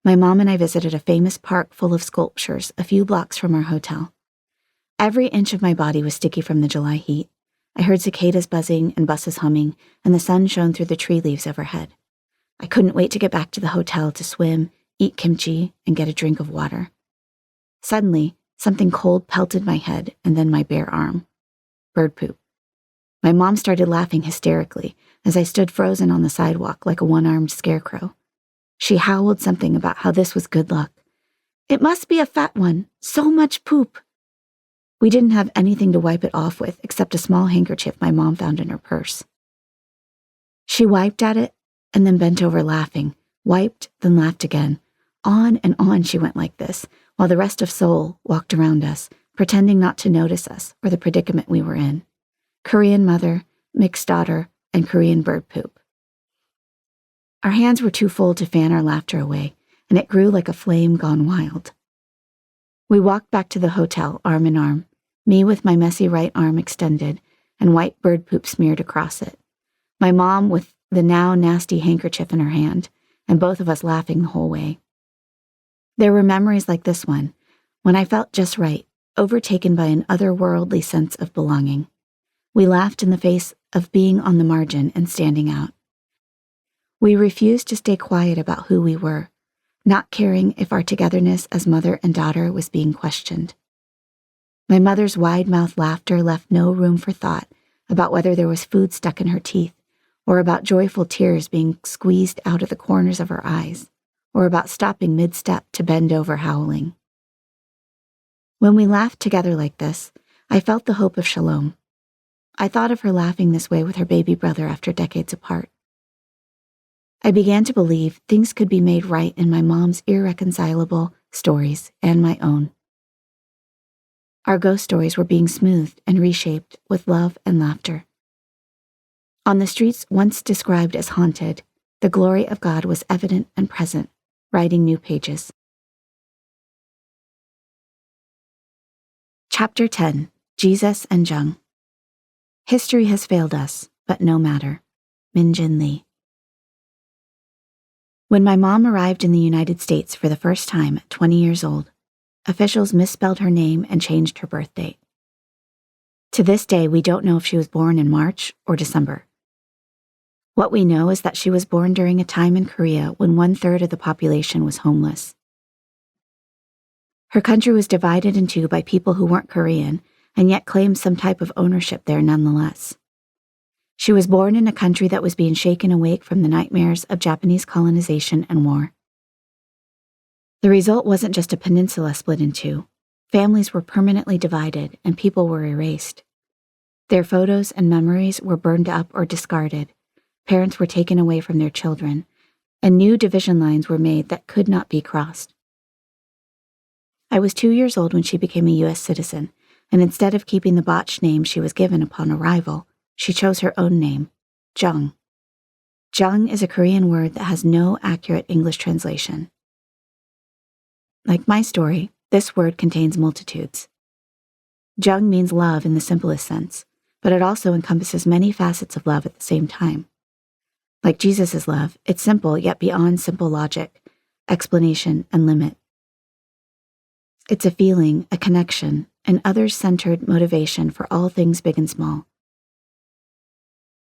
my mom and I visited a famous park full of sculptures a few blocks from our hotel. Every inch of my body was sticky from the July heat. I heard cicadas buzzing and buses humming, and the sun shone through the tree leaves overhead. I couldn't wait to get back to the hotel to swim, eat kimchi, and get a drink of water. Suddenly, something cold pelted my head and then my bare arm. Bird poop. My mom started laughing hysterically as I stood frozen on the sidewalk like a one-armed scarecrow. She howled something about how this was good luck. "It must be a fat one. So much poop." We didn't have anything to wipe it off with except a small handkerchief my mom found in her purse. She wiped at it and then bent over laughing, wiped, then laughed again. On and on she went like this, while the rest of Seoul walked around us, pretending not to notice us or the predicament we were in. Korean mother, mixed daughter, and Korean bird poop. Our hands were too full to fan our laughter away, and it grew like a flame gone wild. We walked back to the hotel, arm in arm, me with my messy right arm extended and white bird poop smeared across it, my mom with the now nasty handkerchief in her hand, and both of us laughing the whole way. There were memories like this one, when I felt just right, overtaken by an otherworldly sense of belonging. We laughed in the face of being on the margin and standing out. We refused to stay quiet about who we were, not caring if our togetherness as mother and daughter was being questioned. My mother's wide-mouthed laughter left no room for thought about whether there was food stuck in her teeth or about joyful tears being squeezed out of the corners of her eyes, or about stopping mid-step to bend over howling. When we laughed together like this, I felt the hope of shalom. I thought of her laughing this way with her baby brother after decades apart. I began to believe things could be made right in my mom's irreconcilable stories and my own. Our ghost stories were being smoothed and reshaped with love and laughter. On the streets once described as haunted, the glory of God was evident and present, writing new pages. Chapter 10, Jesus and Jung. History has failed us, but no matter. Min Jin Lee. When my mom arrived in the United States for the first time at 20 years old, officials misspelled her name and changed her birth date. To this day, we don't know if she was born in March or December. What we know is that she was born during a time in Korea when 1/3 of the population was homeless. Her country was divided in two by people who weren't Korean and yet claimed some type of ownership there nonetheless. She was born in a country that was being shaken awake from the nightmares of Japanese colonization and war. The result wasn't just a peninsula split in two. Families were permanently divided and people were erased. Their photos and memories were burned up or discarded. Parents were taken away from their children, and new division lines were made that could not be crossed. I was 2 years old when she became a U.S. citizen, and instead of keeping the botched name she was given upon arrival, she chose her own name, Jung. Jung is a Korean word that has no accurate English translation. Like my story, this word contains multitudes. Jung means love in the simplest sense, but it also encompasses many facets of love at the same time. Like Jesus' love, it's simple yet beyond simple logic, explanation, and limit. It's a feeling, a connection, an others-centered motivation for all things big and small.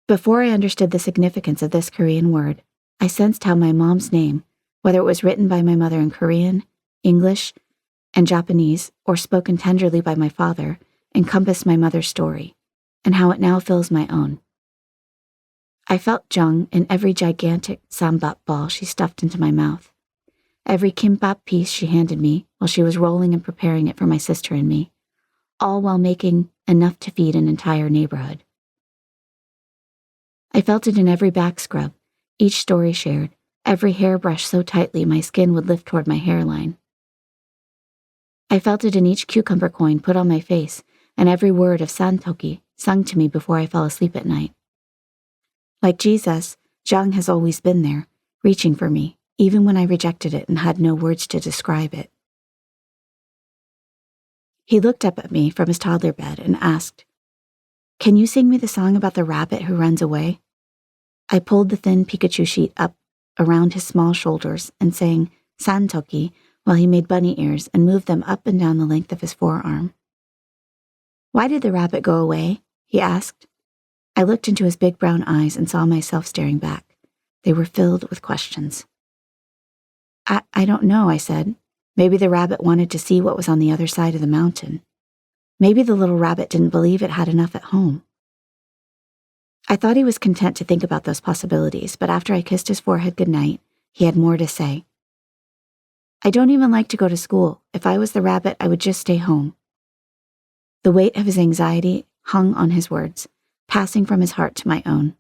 Before I understood the significance of this Korean word, I sensed how my mom's name, whether it was written by my mother in Korean, English, and Japanese, or spoken tenderly by my father, encompassed my mother's story, and how it now fills my own. I felt Jung in every gigantic sambap ball she stuffed into my mouth, every kimbap piece she handed me while she was rolling and preparing it for my sister and me, all while making enough to feed an entire neighborhood. I felt it in every back scrub, each story shared, every hair brushed so tightly my skin would lift toward my hairline. I felt it in each cucumber coin put on my face and every word of santoki sung to me before I fell asleep at night. Like Jesus, Jung has always been there, reaching for me, even when I rejected it and had no words to describe it. He looked up at me from his toddler bed and asked, "Can you sing me the song about the rabbit who runs away?" I pulled the thin Pikachu sheet up around his small shoulders and sang santoki while he made bunny ears and moved them up and down the length of his forearm. "Why did the rabbit go away?" he asked. I looked into his big brown eyes and saw myself staring back. They were filled with questions. I don't know, I said. Maybe the rabbit wanted to see what was on the other side of the mountain. Maybe the little rabbit didn't believe it had enough at home. I thought he was content to think about those possibilities, but after I kissed his forehead goodnight, he had more to say. "I don't even like to go to school. If I was the rabbit, I would just stay home." The weight of his anxiety hung on his words, passing from his heart to my own.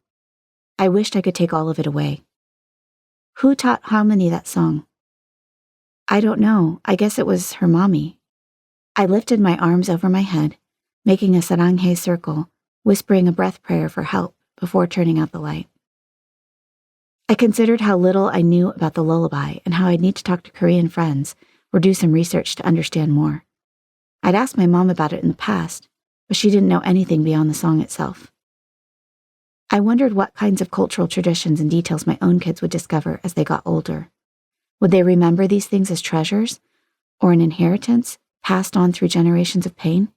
I wished I could take all of it away. "Who taught Harmony that song?" "I don't know. I guess it was her mommy." I lifted my arms over my head, making a saranghae circle, whispering a breath prayer for help before turning out the light. I considered how little I knew about the lullaby and how I'd need to talk to Korean friends or do some research to understand more. I'd asked my mom about it in the past, but she didn't know anything beyond the song itself. I wondered what kinds of cultural traditions and details my own kids would discover as they got older. Would they remember these things as treasures or an inheritance passed on through generations of pain?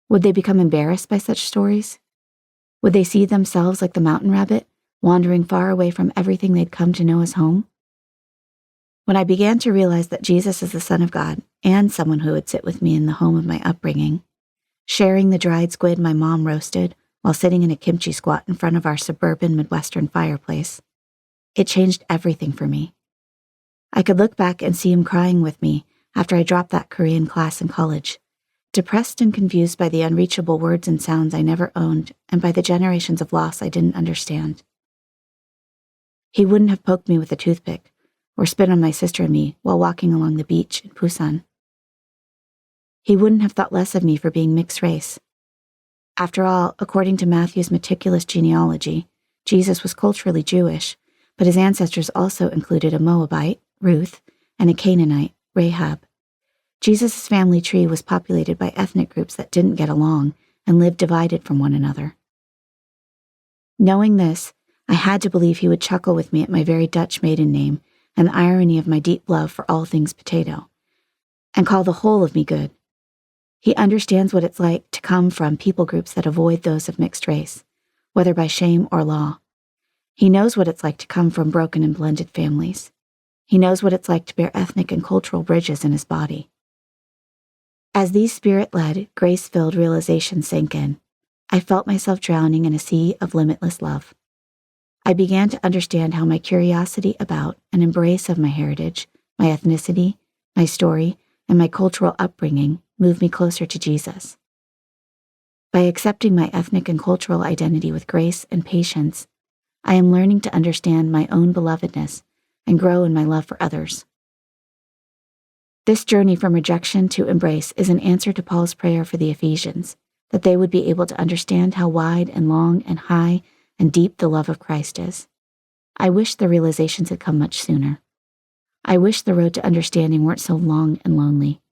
Would they become embarrassed by such stories? Would they see themselves like the mountain rabbit, wandering far away from everything they'd come to know as home? When I began to realize that Jesus is the Son of God and someone who would sit with me in the home of my upbringing, sharing the dried squid my mom roasted while sitting in a kimchi squat in front of our suburban Midwestern fireplace, it changed everything for me. I could look back and see him crying with me after I dropped that Korean class in college, depressed and confused by the unreachable words and sounds I never owned and by the generations of loss I didn't understand. He wouldn't have poked me with a toothpick or spit on my sister and me while walking along the beach in Busan. He wouldn't have thought less of me for being mixed race. After all, according to Matthew's meticulous genealogy, Jesus was culturally Jewish, but his ancestors also included a Moabite, Ruth, and a Canaanite, Rahab. Jesus' family tree was populated by ethnic groups that didn't get along and lived divided from one another. Knowing this, I had to believe he would chuckle with me at my very Dutch maiden name and the irony of my deep love for all things potato, and call the whole of me good. He understands what it's like to come from people groups that avoid those of mixed race, whether by shame or law. He knows what it's like to come from broken and blended families. He knows what it's like to bear ethnic and cultural bridges in his body. As these spirit-led, grace-filled realizations sank in, I felt myself drowning in a sea of limitless love. I began to understand how my curiosity about and embrace of my heritage, my ethnicity, my story, and my cultural upbringing moved me closer to Jesus. By accepting my ethnic and cultural identity with grace and patience, I am learning to understand my own belovedness and grow in my love for others. This journey from rejection to embrace is an answer to Paul's prayer for the Ephesians, that they would be able to understand how wide and long and high and deep the love of Christ is. I wish the realizations had come much sooner. I wish the road to understanding weren't so long and lonely.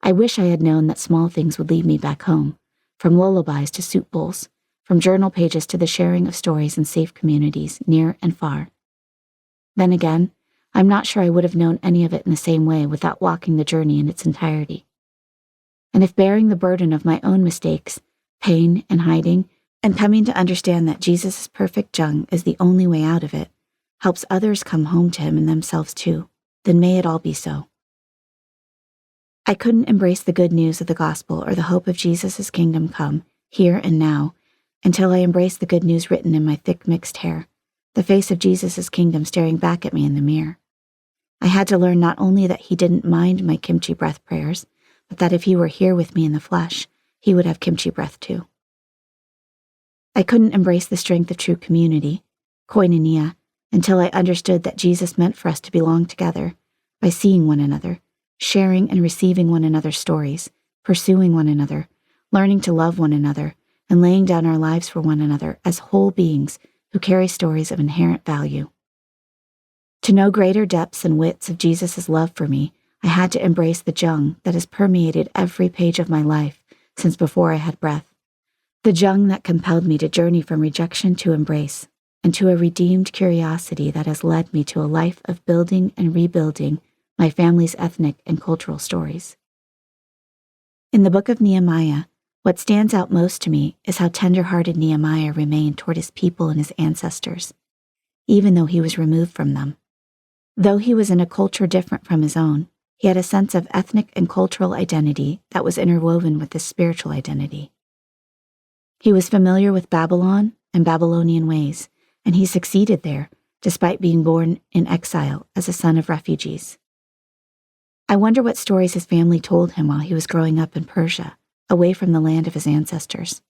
I wish I had known that small things would lead me back home, from lullabies to soup bowls, from journal pages to the sharing of stories in safe communities, near and far. Then again, I'm not sure I would have known any of it in the same way without walking the journey in its entirety. And if bearing the burden of my own mistakes, pain, and hiding, and coming to understand that Jesus' perfect jung is the only way out of it, helps others come home to him and themselves too, then may it all be so. I couldn't embrace the good news of the gospel or the hope of Jesus' kingdom come, here and now, until I embraced the good news written in my thick mixed hair, the face of Jesus' kingdom staring back at me in the mirror. I had to learn not only that he didn't mind my kimchi breath prayers, but that if he were here with me in the flesh, he would have kimchi breath too. I couldn't embrace the strength of true community, koinonia, until I understood that Jesus meant for us to belong together by seeing one another, sharing and receiving one another's stories, pursuing one another, learning to love one another, and laying down our lives for one another as whole beings who carry stories of inherent value. To know greater depths and widths of Jesus' love for me, I had to embrace the jung that has permeated every page of my life since before I had breath, the jung that compelled me to journey from rejection to embrace, and to a redeemed curiosity that has led me to a life of building and rebuilding my family's ethnic and cultural stories. In the book of Nehemiah, what stands out most to me is how tender-hearted Nehemiah remained toward his people and his ancestors, even though he was removed from them. Though he was in a culture different from his own, he had a sense of ethnic and cultural identity that was interwoven with his spiritual identity. He was familiar with Babylon and Babylonian ways, and he succeeded there, despite being born in exile as a son of refugees. I wonder what stories his family told him while he was growing up in Persia, away from the land of his ancestors.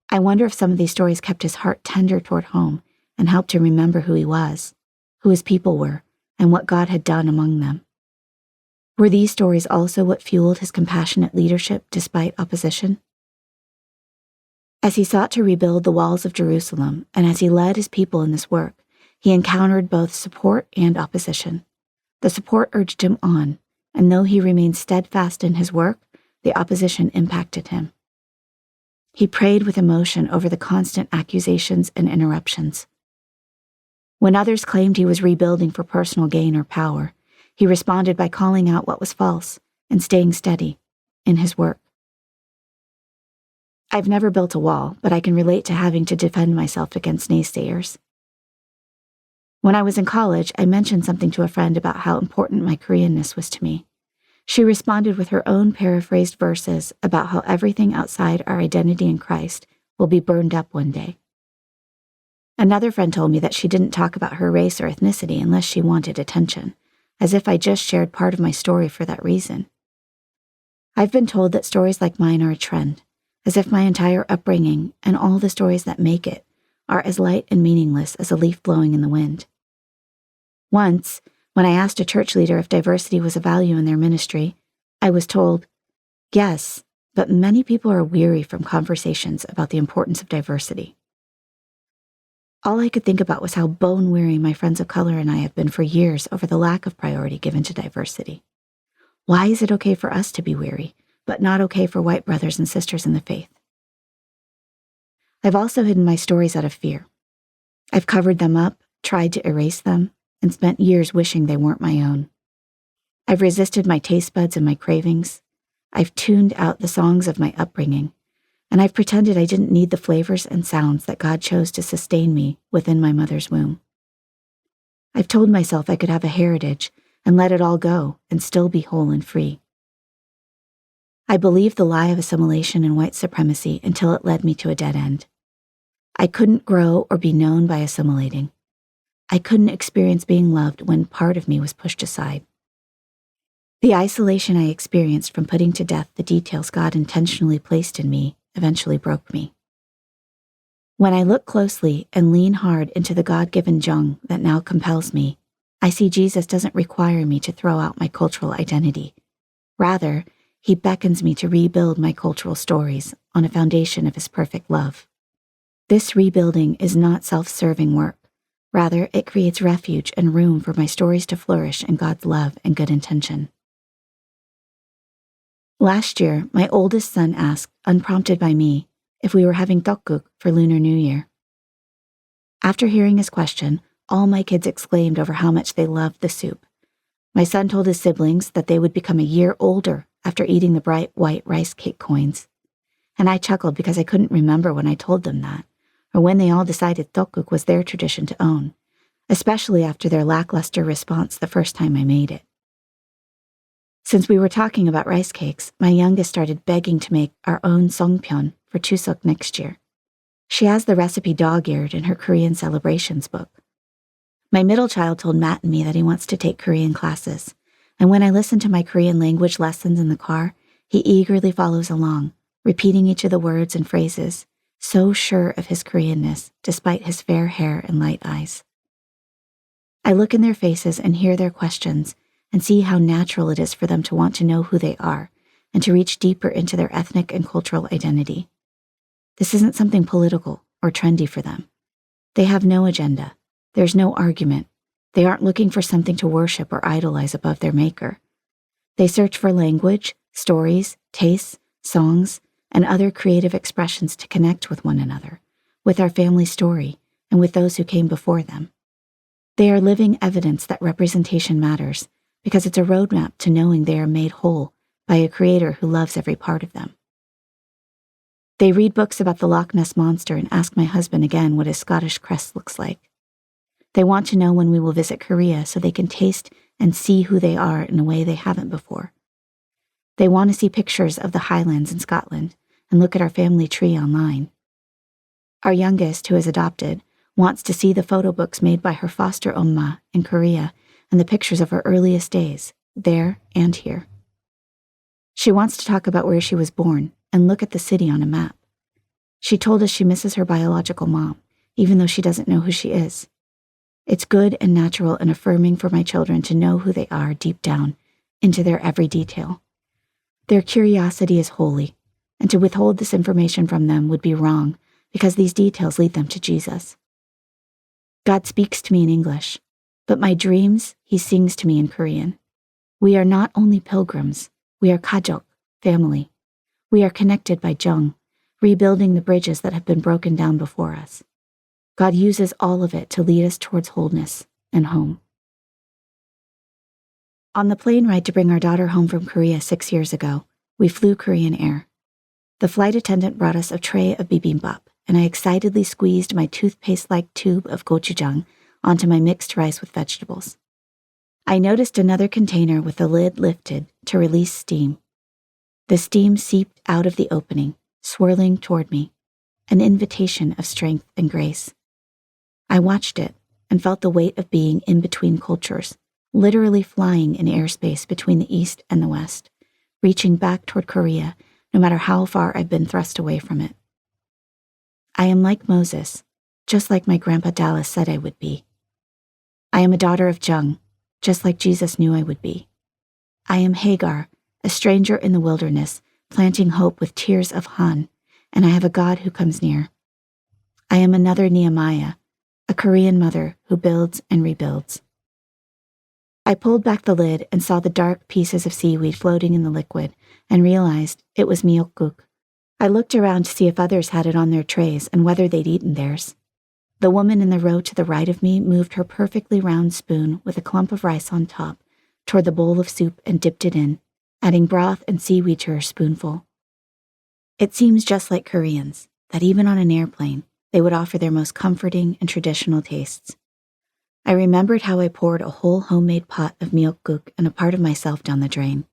I wonder if some of these stories kept his heart tender toward home and helped him remember who he was, who his people were, and what God had done among them. Were these stories also what fueled his compassionate leadership despite opposition? As he sought to rebuild the walls of Jerusalem, and as he led his people in this work, he encountered both support and opposition. The support urged him on, and though he remained steadfast in his work, the opposition impacted him. He prayed with emotion over the constant accusations and interruptions. When others claimed he was rebuilding for personal gain or power, he responded by calling out what was false and staying steady in his work. I've never built a wall, but I can relate to having to defend myself against naysayers. When I was in college, I mentioned something to a friend about how important my Koreanness was to me. She responded with her own paraphrased verses about how everything outside our identity in Christ will be burned up one day. Another friend told me that she didn't talk about her race or ethnicity unless she wanted attention, as if I just shared part of my story for that reason. I've been told that stories like mine are a trend, as if my entire upbringing and all the stories that make it are as light and meaningless as a leaf blowing in the wind. Once, when I asked a church leader if diversity was a value in their ministry, I was told, yes, but many people are weary from conversations about the importance of diversity. All I could think about was how bone-weary my friends of color and I have been for years over the lack of priority given to diversity. Why is it okay for us to be weary, but not okay for white brothers and sisters in the faith? I've also hidden my stories out of fear. I've covered them up, tried to erase them, and spent years wishing they weren't my own. I've resisted my taste buds and my cravings. I've tuned out the songs of my upbringing, and I've pretended I didn't need the flavors and sounds that God chose to sustain me within my mother's womb. I've told myself I could have a heritage and let it all go and still be whole and free. I believed the lie of assimilation and white supremacy until it led me to a dead end. I couldn't grow or be known by assimilating. I couldn't experience being loved when part of me was pushed aside. The isolation I experienced from putting to death the details God intentionally placed in me eventually broke me. When I look closely and lean hard into the God-given jung that now compels me, I see Jesus doesn't require me to throw out my cultural identity. Rather, he beckons me to rebuild my cultural stories on a foundation of his perfect love. This rebuilding is not self-serving work. Rather, it creates refuge and room for my stories to flourish in God's love and good intention. Last year, my oldest son asked, unprompted by me, if we were having tteokguk for Lunar New Year. After hearing his question, all my kids exclaimed over how much they loved the soup. My son told his siblings that they would become a year older after eating the bright white rice cake coins. And I chuckled because I couldn't remember when I told them that, or when they all decided tteokguk was their tradition to own, especially after their lackluster response the first time I made it. Since we were talking about rice cakes, my youngest started begging to make our own songpyeon for Chuseok next year. She has the recipe dog-eared in her Korean celebrations book. My middle child told Matt and me that he wants to take Korean classes, and when I listen to my Korean language lessons in the car, he eagerly follows along, repeating each of the words and phrases, so sure of his Koreanness despite his fair hair and light eyes. I look in their faces and hear their questions and see how natural it is for them to want to know who they are and to reach deeper into their ethnic and cultural identity. This isn't something political or trendy for them. They have no agenda. There's no argument. They aren't looking for something to worship or idolize above their maker. They search for language, stories, tastes, songs, and other creative expressions to connect with one another, with our family story, and with those who came before them. They are living evidence that representation matters, because it's a roadmap to knowing they are made whole by a creator who loves every part of them. They read books about the Loch Ness Monster and ask my husband again what his Scottish crest looks like. They want to know when we will visit Korea so they can taste and see who they are in a way they haven't before. They want to see pictures of the Highlands in Scotland and look at our family tree online. Our youngest, who is adopted, wants to see the photo books made by her foster Omma in Korea and the pictures of her earliest days, there and here. She wants to talk about where she was born and look at the city on a map. She told us she misses her biological mom, even though she doesn't know who she is. It's good and natural and affirming for my children to know who they are deep down, into their every detail. Their curiosity is holy, and to withhold this information from them would be wrong because these details lead them to Jesus. God speaks to me in English, but my dreams, he sings to me in Korean. We are not only pilgrims, we are kajok, family. We are connected by jung, rebuilding the bridges that have been broken down before us. God uses all of it to lead us towards wholeness and home. On the plane ride to bring our daughter home from Korea 6 years ago, we flew Korean Air. The flight attendant brought us a tray of bibimbap, and I excitedly squeezed my toothpaste-like tube of gochujang onto my mixed rice with vegetables. I noticed another container with the lid lifted to release steam. The steam seeped out of the opening, swirling toward me, an invitation of strength and grace. I watched it and felt the weight of being in between cultures, literally flying in airspace between the East and the West, reaching back toward Korea, no matter how far I've been thrust away from it. I am like Moses, just like my grandpa Dallas said I would be. I am a daughter of Jung, just like Jesus knew I would be. I am Hagar, a stranger in the wilderness, planting hope with tears of Han, and I have a God who comes near. I am another Nehemiah, a Korean mother who builds and rebuilds. I pulled back the lid and saw the dark pieces of seaweed floating in the liquid and realized it was miyeokguk. I looked around to see if others had it on their trays and whether they'd eaten theirs. The woman in the row to the right of me moved her perfectly round spoon with a clump of rice on top toward the bowl of soup and dipped it in, adding broth and seaweed to her spoonful. It seems just like Koreans, that even on an airplane, they would offer their most comforting and traditional tastes. I remembered how I poured a whole homemade pot of miyeokguk and a part of myself down the drain.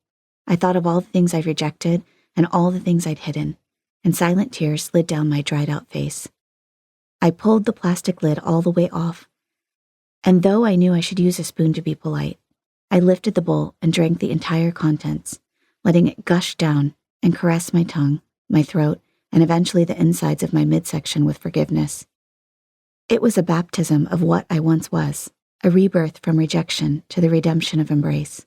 I thought of all the things I'd rejected and all the things I'd hidden, and silent tears slid down my dried-out face. I pulled the plastic lid all the way off, and though I knew I should use a spoon to be polite, I lifted the bowl and drank the entire contents, letting it gush down and caress my tongue, my throat, and eventually the insides of my midsection with forgiveness. It was a baptism of what I once was, a rebirth from rejection to the redemption of embrace.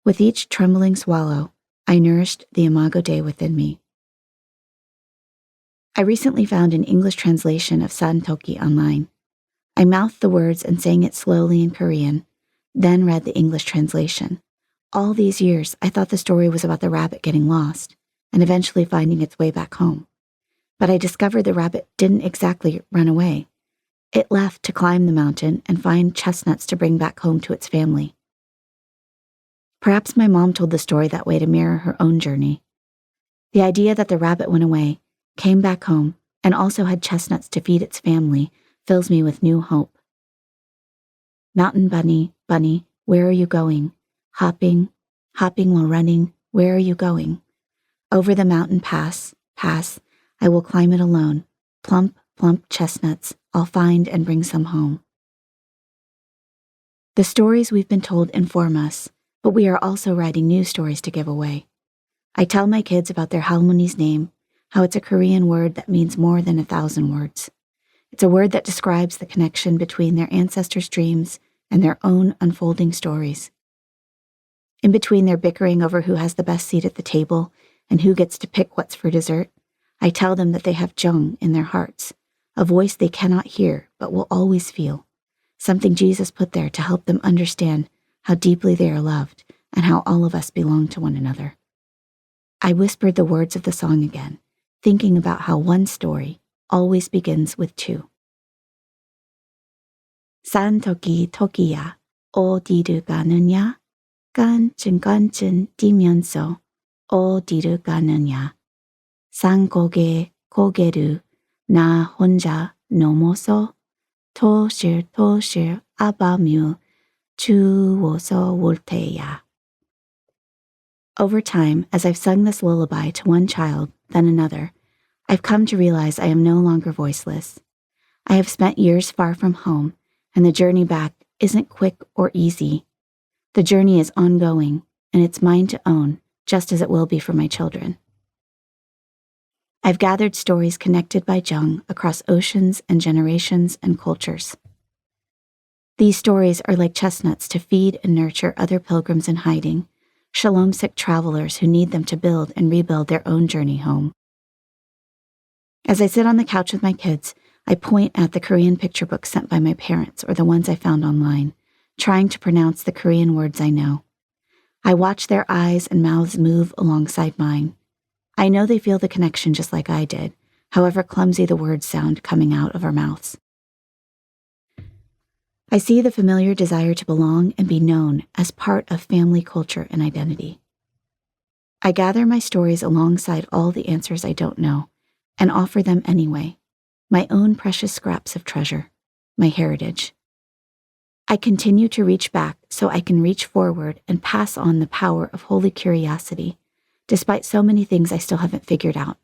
With each trembling swallow, I nourished the Imago Dei within me. I recently found an English translation of Santoki online. I mouthed the words and sang it slowly in Korean, then read the English translation. All these years, I thought the story was about the rabbit getting lost and eventually finding its way back home. But I discovered the rabbit didn't exactly run away. It left to climb the mountain and find chestnuts to bring back home to its family. Perhaps my mom told the story that way to mirror her own journey. The idea that the rabbit went away, came back home, and also had chestnuts to feed its family fills me with new hope. Mountain bunny, bunny, where are you going? Hopping, hopping while running, where are you going? Over the mountain pass, pass, I will climb it alone. Plump, plump chestnuts, I'll find and bring some home. The stories we've been told inform us, but we are also writing new stories to give away. I tell my kids about their halmoni's name, how it's a Korean word that means more than 1,000 words. It's a word that describes the connection between their ancestors' dreams and their own unfolding stories. In between their bickering over who has the best seat at the table and who gets to pick what's for dessert, I tell them that they have Jung in their hearts, a voice they cannot hear but will always feel, something Jesus put there to help them understand how deeply they are loved and how all of us belong to one another. I whispered the words of the song again, thinking about how one story always begins with two. 산토끼 토끼야, 어디를 가느냐? 깐ጭ깐ጭ 뛰면서 어디를 가느냐? 산고개 고개를 나 혼자 넘어서 토실토실 아바뮤 주워서 올 테야. Over time, as I've sung this lullaby to one child, then another, I've come to realize I am no longer voiceless. I have spent years far from home, and the journey back isn't quick or easy. The journey is ongoing, and it's mine to own, just as it will be for my children. I've gathered stories connected by Jung across oceans and generations and cultures. These stories are like chestnuts to feed and nurture other pilgrims in hiding, shalom-sick travelers who need them to build and rebuild their own journey home. As I sit on the couch with my kids, I point at the Korean picture books sent by my parents or the ones I found online, trying to pronounce the Korean words I know. I watch their eyes and mouths move alongside mine. I know they feel the connection just like I did, however clumsy the words sound coming out of our mouths. I see the familiar desire to belong and be known as part of family culture and identity. I gather my stories alongside all the answers I don't know and offer them anyway, my own precious scraps of treasure, my heritage. I continue to reach back so I can reach forward and pass on the power of holy curiosity, despite so many things I still haven't figured out.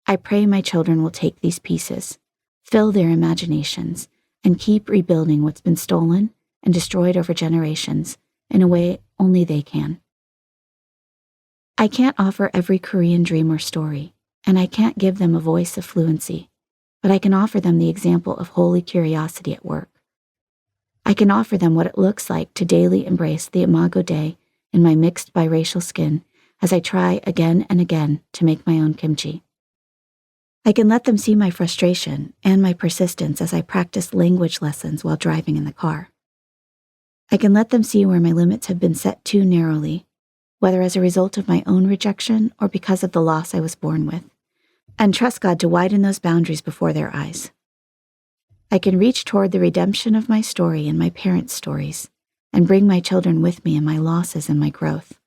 I pray my children will take these pieces, fill their imaginations, and keep rebuilding what's been stolen and destroyed over generations in a way only they can. I can't offer every Korean dream or story, and I can't give them a voice of fluency, but I can offer them the example of holy curiosity at work. I can offer them what it looks like to daily embrace the Imago Dei in my mixed biracial skin as I try again and again to make my own kimchi. I can let them see my frustration and my persistence as I practice language lessons while driving in the car. I can let them see where my limits have been set too narrowly, whether as a result of my own rejection or because of the loss I was born with, and trust God to widen those boundaries before their eyes. I can reach toward the redemption of my story and my parents' stories, and bring my children with me in my losses and my growth.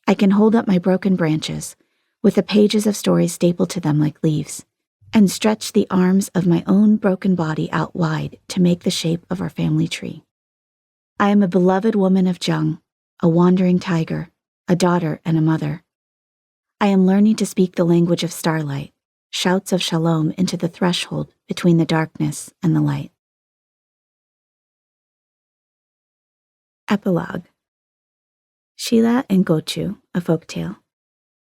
I can hold up my broken branches, with the pages of stories stapled to them like leaves, and stretch the arms of my own broken body out wide to make the shape of our family tree. I am a beloved woman of Jung, a wandering tiger, a daughter and a mother. I am learning to speak the language of starlight, shouts of shalom into the threshold between the darkness and the light. Epilogue. Sheila and Gochu, a folktale.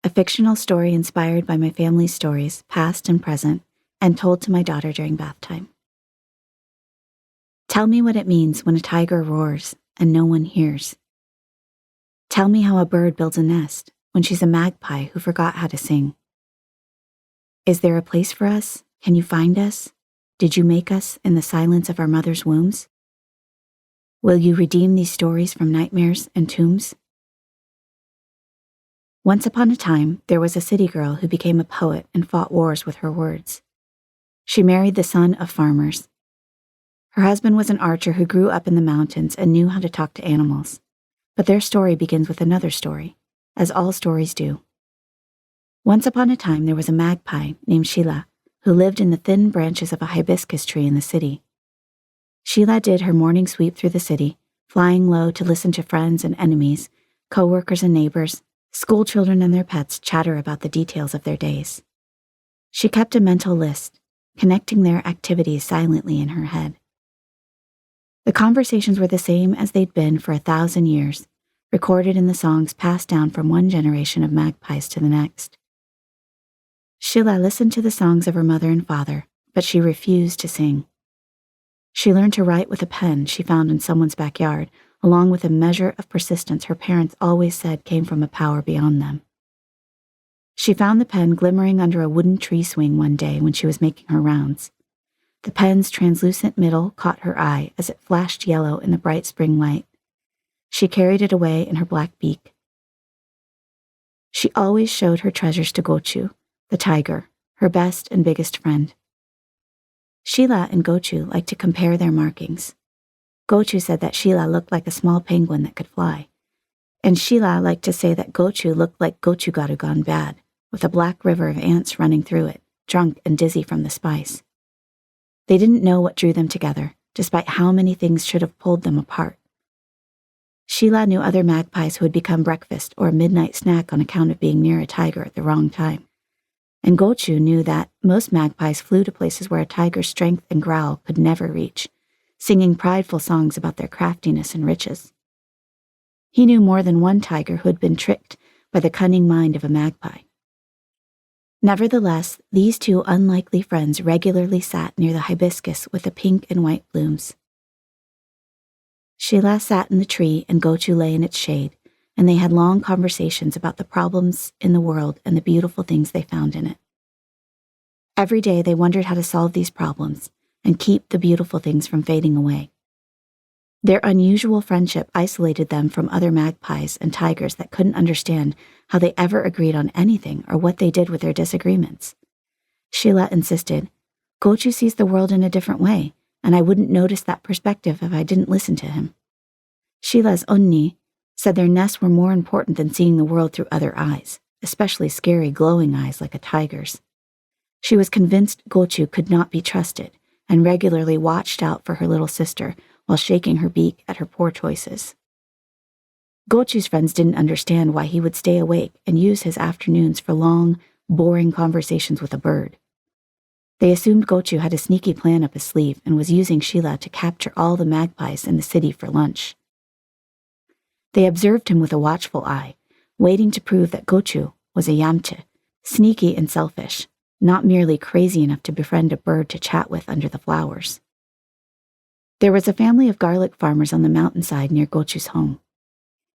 A fictional story inspired by my family's stories, past and present, and told to my daughter during bath time. Tell me what it means when a tiger roars and no one hears. Tell me how a bird builds a nest when she's a magpie who forgot how to sing. Is there a place for us? Can you find us? Did you make us in the silence of our mother's wombs? Will you redeem these stories from nightmares and tombs? Once upon a time, there was a city girl who became a poet and fought wars with her words. She married the son of farmers. Her husband was an archer who grew up in the mountains and knew how to talk to animals. But their story begins with another story, as all stories do. Once upon a time, there was a magpie named Sheila who lived in the thin branches of a hibiscus tree in the city. Sheila did her morning sweep through the city, flying low to listen to friends and enemies, co-workers and neighbors, school children and their pets chatter about the details of their days. She kept a mental list, connecting their activities silently in her head. The conversations were the same as they'd been for 1,000 years, recorded in the songs passed down from one generation of magpies to the next. Sheila listened to the songs of her mother and father, but she refused to sing. She learned to write with a pen she found in someone's backyard, along with a measure of persistence her parents always said came from a power beyond them. She found the pen glimmering under a wooden tree swing one day when she was making her rounds. The pen's translucent middle caught her eye as it flashed yellow in the bright spring light. She carried it away in her black beak. She always showed her treasures to Gochu, the tiger, her best and biggest friend. Sheila and Gochu liked to compare their markings. Gochu said that Sheila looked like a small penguin that could fly, and Sheila liked to say that Gochu looked like gochugaru gone bad, with a black river of ants running through it, drunk and dizzy from the spice. They didn't know what drew them together, despite how many things should have pulled them apart. Sheila knew other magpies who had become breakfast or a midnight snack on account of being near a tiger at the wrong time. And Gochu knew that most magpies flew to places where a tiger's strength and growl could never reach, singing prideful songs about their craftiness and riches. He knew more than one tiger who had been tricked by the cunning mind of a magpie. Nevertheless, these two unlikely friends regularly sat near the hibiscus with the pink and white blooms. Sheila sat in the tree and Gochu lay in its shade, and they had long conversations about the problems in the world and the beautiful things they found in it. Every day they wondered how to solve these problems and keep the beautiful things from fading away. Their unusual friendship isolated them from other magpies and tigers that couldn't understand how they ever agreed on anything or what they did with their disagreements. Sheila insisted, Gochu sees the world in a different way, and I wouldn't notice that perspective if I didn't listen to him. Sheila's onni said their nests were more important than seeing the world through other eyes, especially scary, glowing eyes like a tiger's. She was convinced Gochu could not be trusted and regularly watched out for her little sister while shaking her beak at her poor choices. Gochu's friends didn't understand why he would stay awake and use his afternoons for long, boring conversations with a bird. They assumed Gochu had a sneaky plan up his sleeve and was using Sheila to capture all the magpies in the city for lunch. They observed him with a watchful eye, waiting to prove that Gochu was a yamche, sneaky and selfish, not merely crazy enough to befriend a bird to chat with under the flowers. There was a family of garlic farmers on the mountainside near Gochu's home.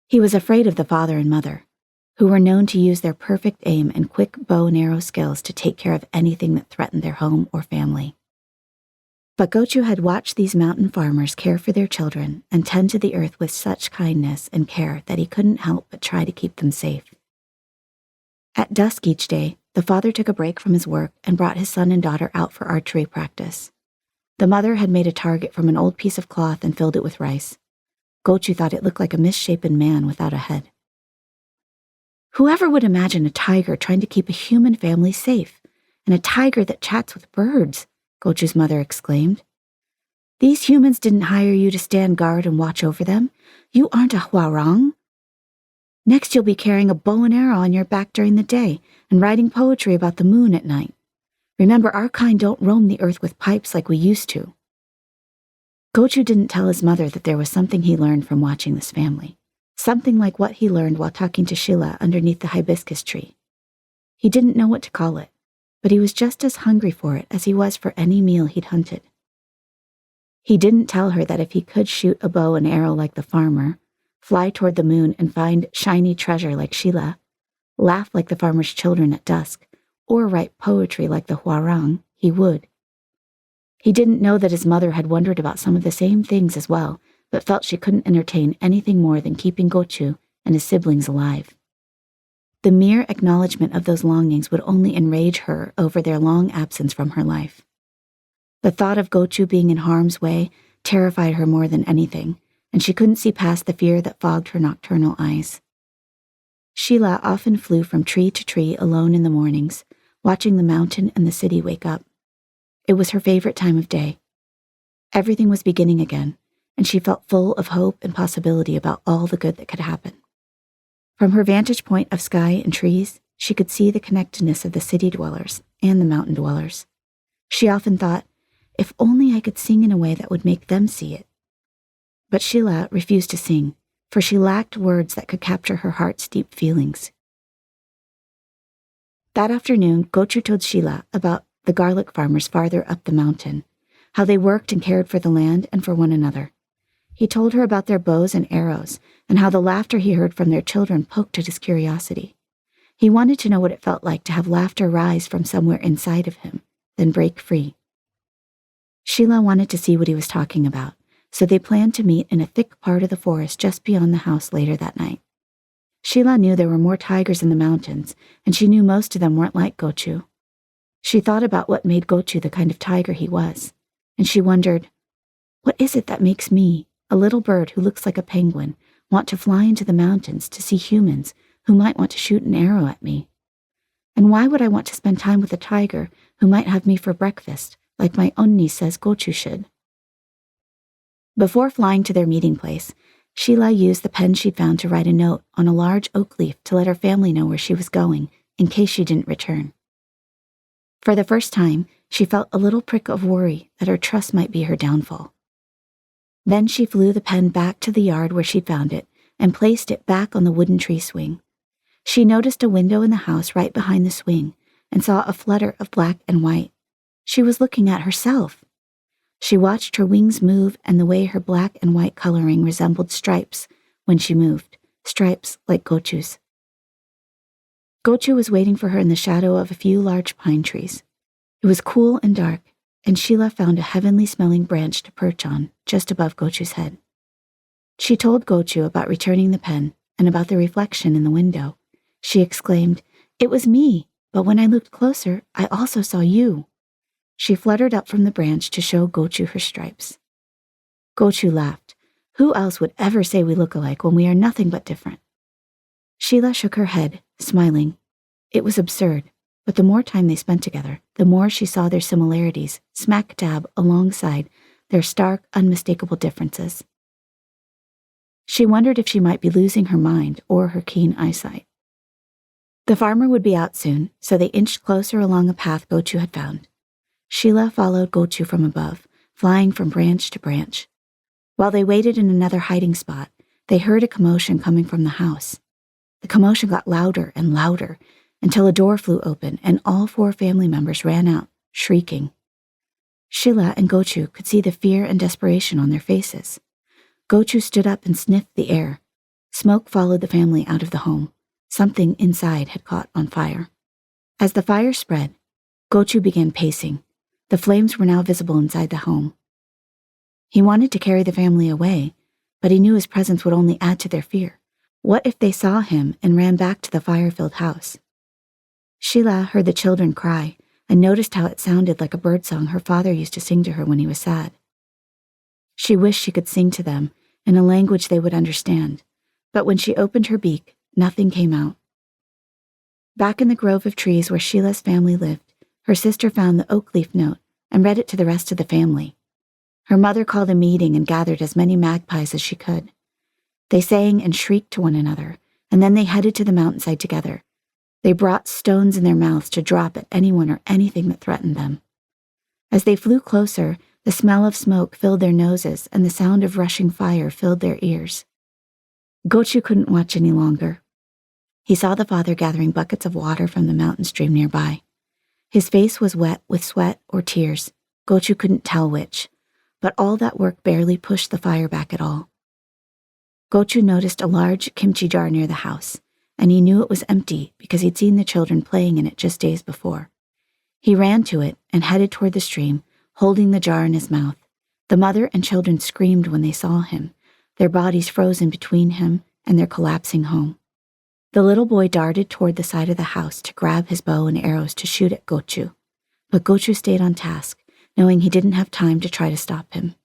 He was afraid of the father and mother, who were known to use their perfect aim and quick bow and arrow skills to take care of anything that threatened their home or family. But Gochu had watched these mountain farmers care for their children and tend to the earth with such kindness and care that he couldn't help but try to keep them safe. At dusk each day, the father took a break from his work and brought his son and daughter out for archery practice. The mother had made a target from an old piece of cloth and filled it with rice. Gochu thought it looked like a misshapen man without a head. Whoever would imagine a tiger trying to keep a human family safe, and a tiger that chats with birds, Gochu's mother exclaimed. These humans didn't hire you to stand guard and watch over them. You aren't a huarong. Next you'll be carrying a bow and arrow on your back during the day and writing poetry about the moon at night. Remember, our kind don't roam the earth with pipes like we used to. Gochu didn't tell his mother that there was something he learned from watching this family. Something like what he learned while talking to Sheila underneath the hibiscus tree. He didn't know what to call it, but he was just as hungry for it as he was for any meal he'd hunted. He didn't tell her that if he could shoot a bow and arrow like the farmer, fly toward the moon and find shiny treasure like Sheila, laugh like the farmer's children at dusk, or write poetry like the huarang, he would. He didn't know that his mother had wondered about some of the same things as well, but felt she couldn't entertain anything more than keeping Gochu and his siblings alive. The mere acknowledgement of those longings would only enrage her over their long absence from her life. The thought of Gochu being in harm's way terrified her more than anything, and she couldn't see past the fear that fogged her nocturnal eyes. Sheila often flew from tree to tree alone in the mornings, watching the mountain and the city wake up. It was her favorite time of day. Everything was beginning again, and she felt full of hope and possibility about all the good that could happen. From her vantage point of sky and trees, she could see the connectedness of the city dwellers and the mountain dwellers. She often thought, if only I could sing in a way that would make them see it. But Sheila refused to sing, for she lacked words that could capture her heart's deep feelings. That afternoon, Gochu told Sheila about the garlic farmers farther up the mountain, how they worked and cared for the land and for one another. He told her about their bows and arrows, and how the laughter he heard from their children poked at his curiosity. He wanted to know what it felt like to have laughter rise from somewhere inside of him, then break free. Sheila wanted to see what he was talking about, so they planned to meet in a thick part of the forest just beyond the house later that night. Sheila knew there were more tigers in the mountains, and she knew most of them weren't like Gochu. She thought about what made Gochu the kind of tiger he was, and she wondered, what is it that makes me, a little bird who looks like a penguin, want to fly into the mountains to see humans who might want to shoot an arrow at me? And why would I want to spend time with a tiger who might have me for breakfast, like my onni says Gochu should? Before flying to their meeting place, Sheila used the pen she'd found to write a note on a large oak leaf to let her family know where she was going, in case she didn't return. For the first time, she felt a little prick of worry that her trust might be her downfall. Then she flew the pen back to the yard where she'd found it and placed it back on the wooden tree swing. She noticed a window in the house right behind the swing and saw a flutter of black and white. She was looking at herself. She watched her wings move and the way her black and white coloring resembled stripes when she moved, stripes like Gochu's. Gochu was waiting for her in the shadow of a few large pine trees. It was cool and dark, and Sheila found a heavenly-smelling branch to perch on just above Gochu's head. She told Gochu about returning the pen and about the reflection in the window. She exclaimed, "It was me, but when I looked closer, I also saw you." She fluttered up from the branch to show Gochu her stripes. Gochu laughed. Who else would ever say we look alike when we are nothing but different? Sheila shook her head, smiling. It was absurd, but the more time they spent together, the more she saw their similarities smack dab alongside their stark, unmistakable differences. She wondered if she might be losing her mind or her keen eyesight. The farmer would be out soon, so they inched closer along a path Gochu had found. Sheila followed Gochu from above, flying from branch to branch. While they waited in another hiding spot, they heard a commotion coming from the house. The commotion got louder and louder until a door flew open and all 4 family members ran out, shrieking. Sheila and Gochu could see the fear and desperation on their faces. Gochu stood up and sniffed the air. Smoke followed the family out of the home. Something inside had caught on fire. As the fire spread, Gochu began pacing. The flames were now visible inside the home. He wanted to carry the family away, but he knew his presence would only add to their fear. What if they saw him and ran back to the fire-filled house? Sheila heard the children cry and noticed how it sounded like a birdsong her father used to sing to her when he was sad. She wished she could sing to them in a language they would understand, but when she opened her beak, nothing came out. Back in the grove of trees where Sheila's family lived, her sister found the oak leaf note and read it to the rest of the family. Her mother called a meeting and gathered as many magpies as she could. They sang and shrieked to one another, and then they headed to the mountainside together. They brought stones in their mouths to drop at anyone or anything that threatened them. As they flew closer, the smell of smoke filled their noses and the sound of rushing fire filled their ears. Gochu couldn't watch any longer. He saw the father gathering buckets of water from the mountain stream nearby. His face was wet with sweat or tears. Gochu couldn't tell which, but all that work barely pushed the fire back at all. Gochu noticed a large kimchi jar near the house, and he knew it was empty because he'd seen the children playing in it just days before. He ran to it and headed toward the stream, holding the jar in his mouth. The mother and children screamed when they saw him, their bodies frozen between him and their collapsing home. The little boy darted toward the side of the house to grab his bow and arrows to shoot at Gochu, but Gochu stayed on task, knowing he didn't have time to try to stop him.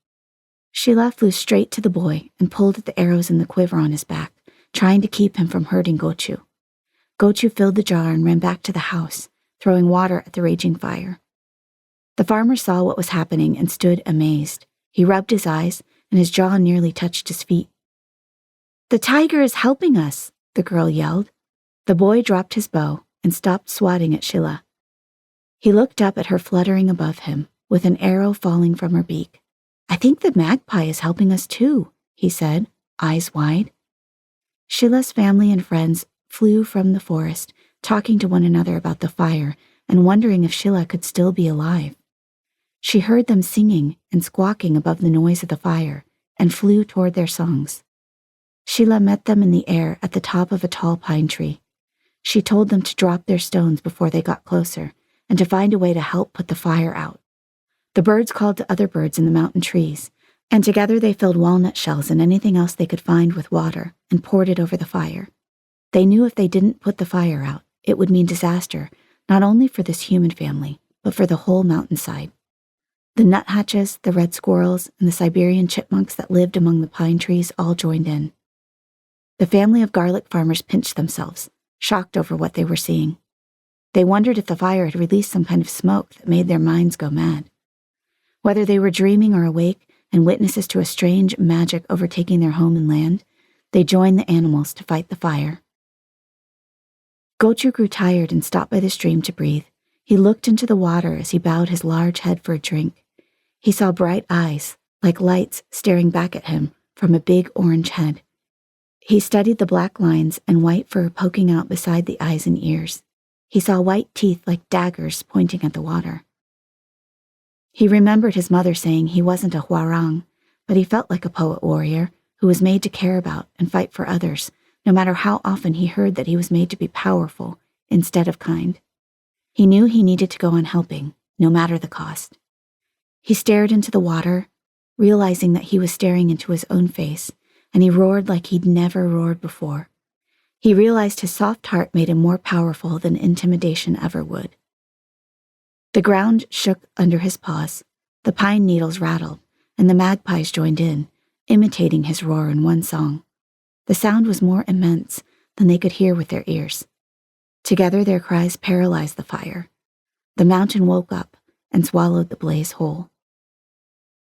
Sheila flew straight to the boy and pulled at the arrows in the quiver on his back, trying to keep him from hurting Gochu. Gochu filled the jar and ran back to the house, throwing water at the raging fire. The farmer saw what was happening and stood amazed. He rubbed his eyes, and his jaw nearly touched his feet. "The tiger is helping us," the girl yelled. The boy dropped his bow and stopped swatting at Sheila. He looked up at her fluttering above him, with an arrow falling from her beak. "I think the magpie is helping us too," he said, eyes wide. Sheila's family and friends flew from the forest, talking to one another about the fire and wondering if Sheila could still be alive. She heard them singing and squawking above the noise of the fire and flew toward their songs. Sheila met them in the air at the top of a tall pine tree. She told them to drop their stones before they got closer and to find a way to help put the fire out. The birds called to other birds in the mountain trees, and together they filled walnut shells and anything else they could find with water and poured it over the fire. They knew if they didn't put the fire out, it would mean disaster, not only for this human family, but for the whole mountainside. The nuthatches, the red squirrels, and the Siberian chipmunks that lived among the pine trees all joined in. The family of garlic farmers pinched themselves, shocked over what they were seeing. They wondered if the fire had released some kind of smoke that made their minds go mad. Whether they were dreaming or awake and witnesses to a strange magic overtaking their home and land, they joined the animals to fight the fire. Gochu grew tired and stopped by the stream to breathe. He looked into the water as he bowed his large head for a drink. He saw bright eyes, like lights, staring back at him from a big orange head. He studied the black lines and white fur poking out beside the eyes and ears. He saw white teeth like daggers pointing at the water. He remembered his mother saying he wasn't a huarang, but he felt like a poet warrior who was made to care about and fight for others, no matter how often he heard that he was made to be powerful instead of kind. He knew he needed to go on helping, no matter the cost. He stared into the water, realizing that he was staring into his own face, and he roared like he'd never roared before. He realized his soft heart made him more powerful than intimidation ever would. The ground shook under his paws, the pine needles rattled, and the magpies joined in, imitating his roar in one song. The sound was more immense than they could hear with their ears. Together their cries paralyzed the fire. The mountain woke up and swallowed the blaze whole.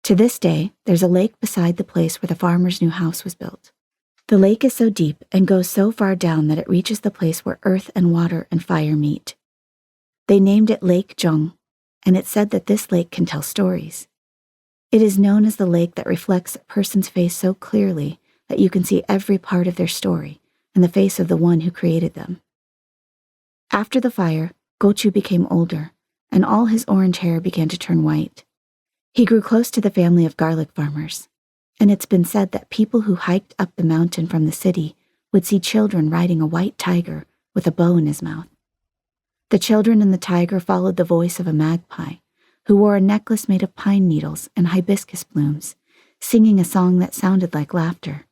To this day, there's a lake beside the place where the farmer's new house was built. The lake is so deep and goes so far down that it reaches the place where earth and water and fire meet. They named it Lake Jung, and it said that this lake can tell stories. It is known as the lake that reflects a person's face so clearly that you can see every part of their story and the face of the one who created them. After the fire, Gochu became older, and all his orange hair began to turn white. He grew close to the family of garlic farmers, and it's been said that people who hiked up the mountain from the city would see children riding a white tiger with a bow in his mouth. The children and the tiger followed the voice of a magpie, who wore a necklace made of pine needles and hibiscus blooms, singing a song that sounded like laughter.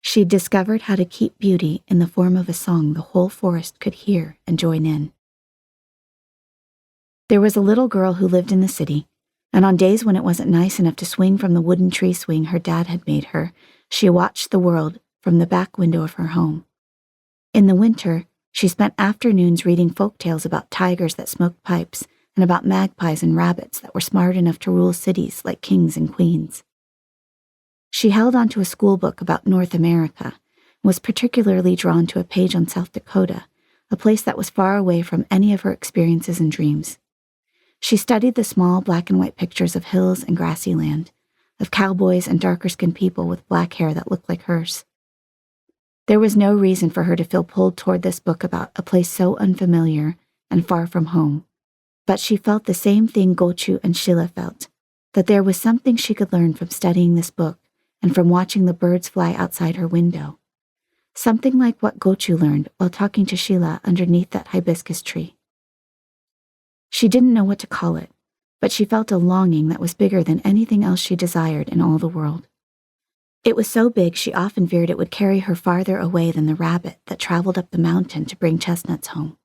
She'd discovered how to keep beauty in the form of a song the whole forest could hear and join in. There was a little girl who lived in the city, and on days when it wasn't nice enough to swing from the wooden tree swing her dad had made her, she watched the world from the back window of her home. In the winter, she spent afternoons reading folk tales about tigers that smoked pipes and about magpies and rabbits that were smart enough to rule cities like kings and queens. She held onto a school book about North America and was particularly drawn to a page on South Dakota, a place that was far away from any of her experiences and dreams. She studied the small black and white pictures of hills and grassy land, of cowboys and darker-skinned people with black hair that looked like hers. There was no reason for her to feel pulled toward this book about a place so unfamiliar and far from home, but she felt the same thing Gochu and Sheila felt, that there was something she could learn from studying this book and from watching the birds fly outside her window. Something like what Gochu learned while talking to Sheila underneath that hibiscus tree. She didn't know what to call it, but she felt a longing that was bigger than anything else she desired in all the world. It was so big she often feared it would carry her farther away than the rabbit that traveled up the mountain to bring chestnuts home.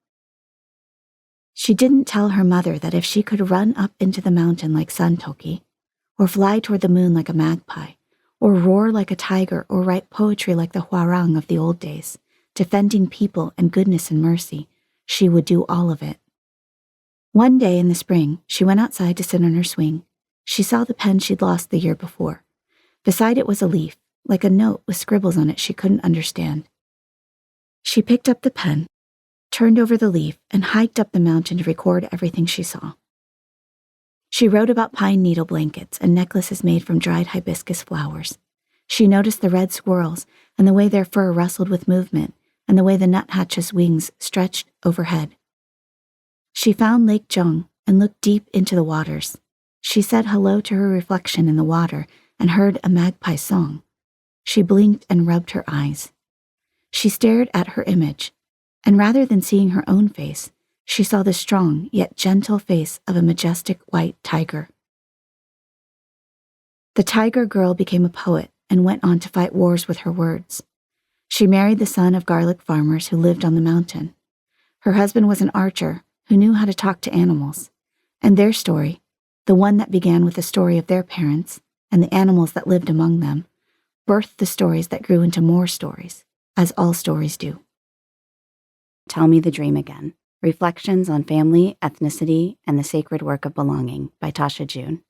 She didn't tell her mother that if she could run up into the mountain like Santoki, or fly toward the moon like a magpie, or roar like a tiger, or write poetry like the Huarang of the old days, defending people and goodness and mercy, she would do all of it. One day in the spring, she went outside to sit on her swing. She saw the pen she'd lost the year before. Beside it was a leaf, like a note with scribbles on it she couldn't understand. She picked up the pen, turned over the leaf, and hiked up the mountain to record everything she saw. She wrote about pine needle blankets and necklaces made from dried hibiscus flowers. She noticed the red squirrels and the way their fur rustled with movement and the way the nuthatch's wings stretched overhead. She found Lake Jung and looked deep into the waters. She said hello to her reflection in the water and heard a magpie's song. She blinked and rubbed her eyes. She stared at her image, and rather than seeing her own face, she saw the strong yet gentle face of a majestic white tiger. The tiger girl became a poet and went on to fight wars with her words. She married the son of garlic farmers who lived on the mountain. Her husband was an archer who knew how to talk to animals, and their story, the one that began with the story of their parents and the animals that lived among them, birthed the stories that grew into more stories, as all stories do. Tell Me the Dream Again. Reflections on Family, Ethnicity, and the Sacred Work of Belonging by Tasha Jun.